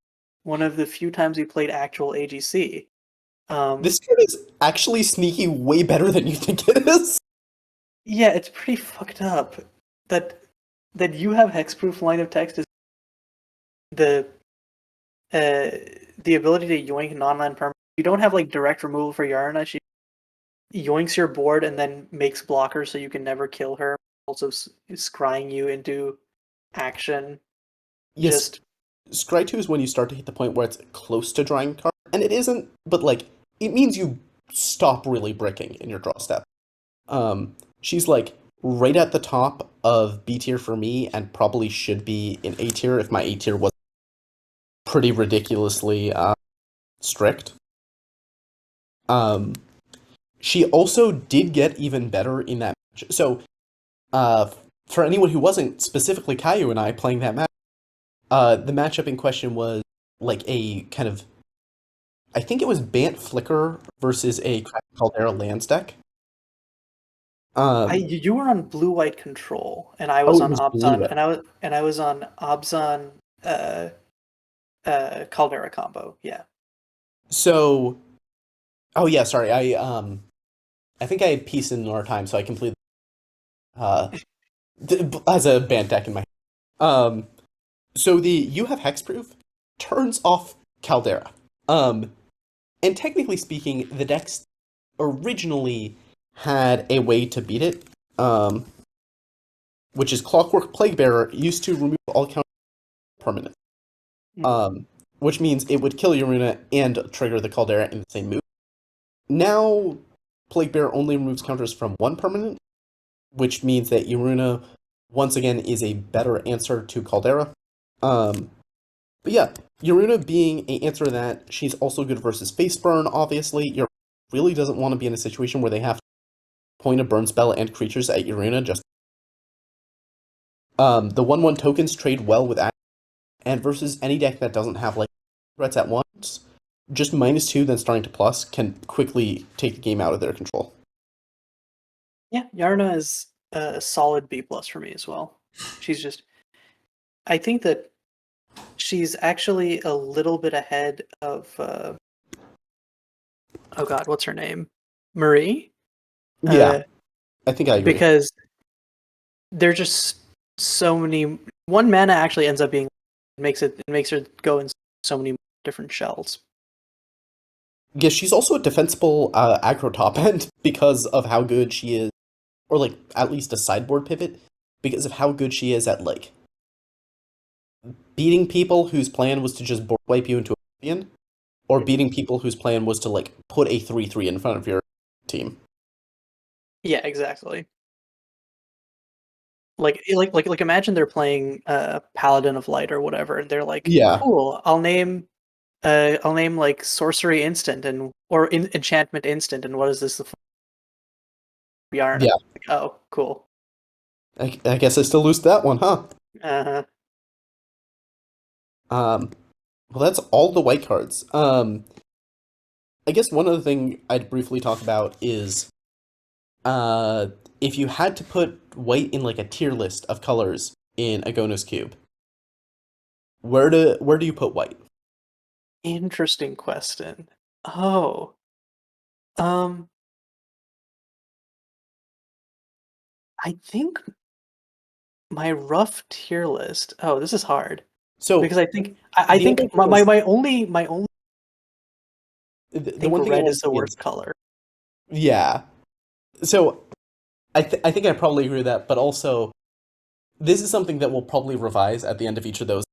one of the few times we played actual AGC. Um, This card is actually sneaky way better than you think it is. yeah, it's pretty fucked up that you have hexproof line of text is the uh the ability to yoink non-land permanent. You don't have like direct removal for Yarna. She yoinks your board and then makes blockers so you can never kill her. Also scrying you into action. Yes, Just Scry 2 is when you start to hit the point where it's close to drawing card, and it isn't, but like it means you stop really bricking in your draw step. She's like right at the top of B tier for me, and probably should be in A tier if my A tier was pretty ridiculously strict. Um, she also did get even better in that match. So, uh, for anyone who wasn't specifically Caillou and I playing that match, the matchup in question was like a kind of, I think it was Bant Flicker versus a Caldera Lands deck. you were on blue white control and I was Oh, it on was blue Obzon red. and I was on Obzon uh Caldera combo. Yeah. So, oh yeah, sorry. I think I had Peace in our time, so I completed uh as a Bant deck in my. Um, so the you have hexproof turns off Caldera. Um, and technically speaking, the decks originally had a way to beat it. Which is Clockwork Plaguebearer used to remove all counter permanent. Mm. Um, which means it would kill Yoruna and trigger the Caldera in the same move. Now, Plaguebearer only removes counters from one permanent, which means that Yoruna once again is a better answer to Caldera. Um, but yeah, Yoruna being an answer to that, she's also good versus face burn, obviously. Yoruna really doesn't want to be in a situation where they have to point a burn spell and creatures at Yoruna. Just the 1/1 tokens trade well with and versus any deck that doesn't have like threats at once, just -2 then starting to plus can quickly take the game out of their control. Yeah, Yarna is a solid B plus for me as well. She's just I think that she's actually a little bit ahead of oh god, what's her name? Marie? Yeah, Uh I think I agree. because there're just so many one mana actually ends up being it makes her go in so many different shells. Yeah, she's also a defensible aggro top end because of how good she is, or like at least a sideboard pivot because of how good she is at like beating people whose plan was to just board wipe you into oblivion, or Mhm. beating people whose plan was to like put a 3/3 in front of your team. Yeah, exactly. Like imagine they're playing Paladin of Light or whatever, and they're like, Yeah, cool, I'll name like sorcery instant or enchantment instant, and what is this? The Yarn. yeah. Like, oh, cool. I guess I still lose that one, huh? Uh, Um, well, that's all the white cards. I guess one other thing I'd briefly talk about is uh, if you had to put white in like a tier list of colors in Agonos Cube, where do you put white? Interesting question. Oh, um, I think my rough tier list. Oh, this is hard So because I the other think thing is my only the think one thing I red want is to the say worst is color. yeah. So I think I probably agree with that, but also this is something that we'll probably revise at the end of each of those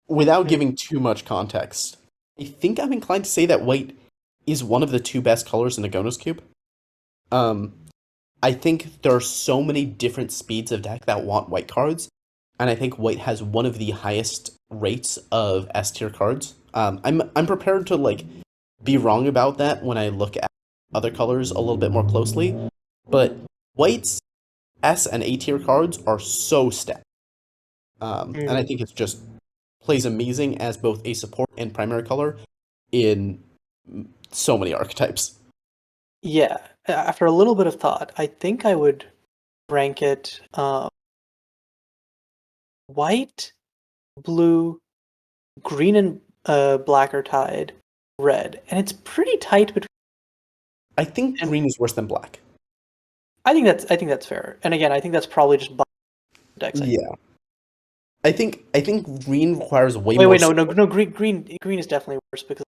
without Mm, giving too much context. I think I'm inclined to say that white is one of the two best colors in a Agonos cube. Um, I think there are so many different speeds of deck that want white cards, and I think white has one of the highest rates of S tier cards. I'm prepared to like be wrong about that when I look at other colors a little bit more closely, but white's S and A tier cards are so stacked, and I mm. think it's just plays amazing as both a support and primary color in so many archetypes. Yeah, after a little bit of thought, I think I would rank it white, blue, green, and black are tied, red, and it's pretty tight between. I think And green is worse than black. I think that's fair. And again, I think that's probably just decks. Yeah. I think green requires way Wait, more wait, no, no, support. no. Green is definitely worse because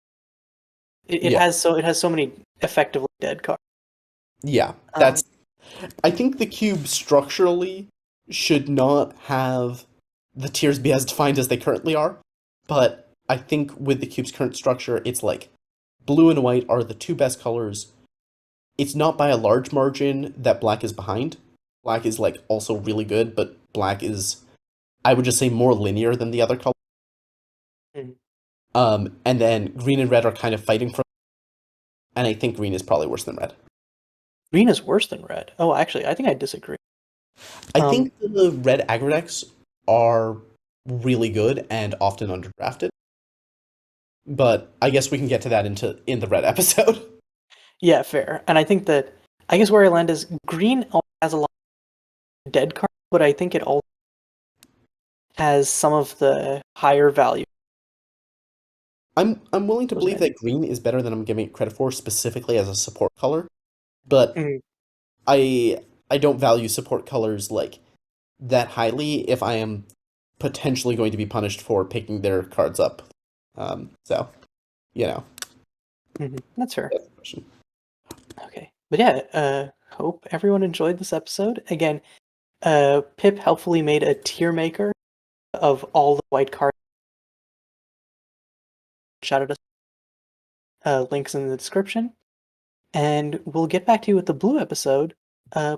Yeah. it has so many effectively dead cards. Yeah. Um, That's I think the cube structurally should not have the tiers be as defined as they currently are, but I think with the cube's current structure, it's like blue and white are the two best colors. It's not by a large margin that black is behind. Black is like also really good, but black is I would just say more linear than the other colors. mhm. And then green and red are kind of fighting for, and I think green is probably worse than red. Green is worse than red. Oh, actually, I think I disagree. I Um, think the red aggro decks are really good and often underdrafted, but I guess we can get to that in the red episode. yeah, fair. And I think that I guess where I land is green has a lot of dead cards, but I think it also has some of the higher value. I'm willing to Wasn't believe it? that green is better than I'm giving it credit for specifically as a support color, but Mm, I don't value support colors like that highly if I am potentially going to be punished for picking their cards up. So, you know, that's fair. that's the question. Okay, but yeah, hope everyone enjoyed this episode. Again, Pip helpfully made a tier maker of all the white cards. Shouted us links in the description, and we'll get back to you with the blue episode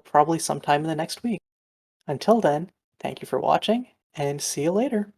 probably sometime in the next week. Until then, thank you for watching, and see you later.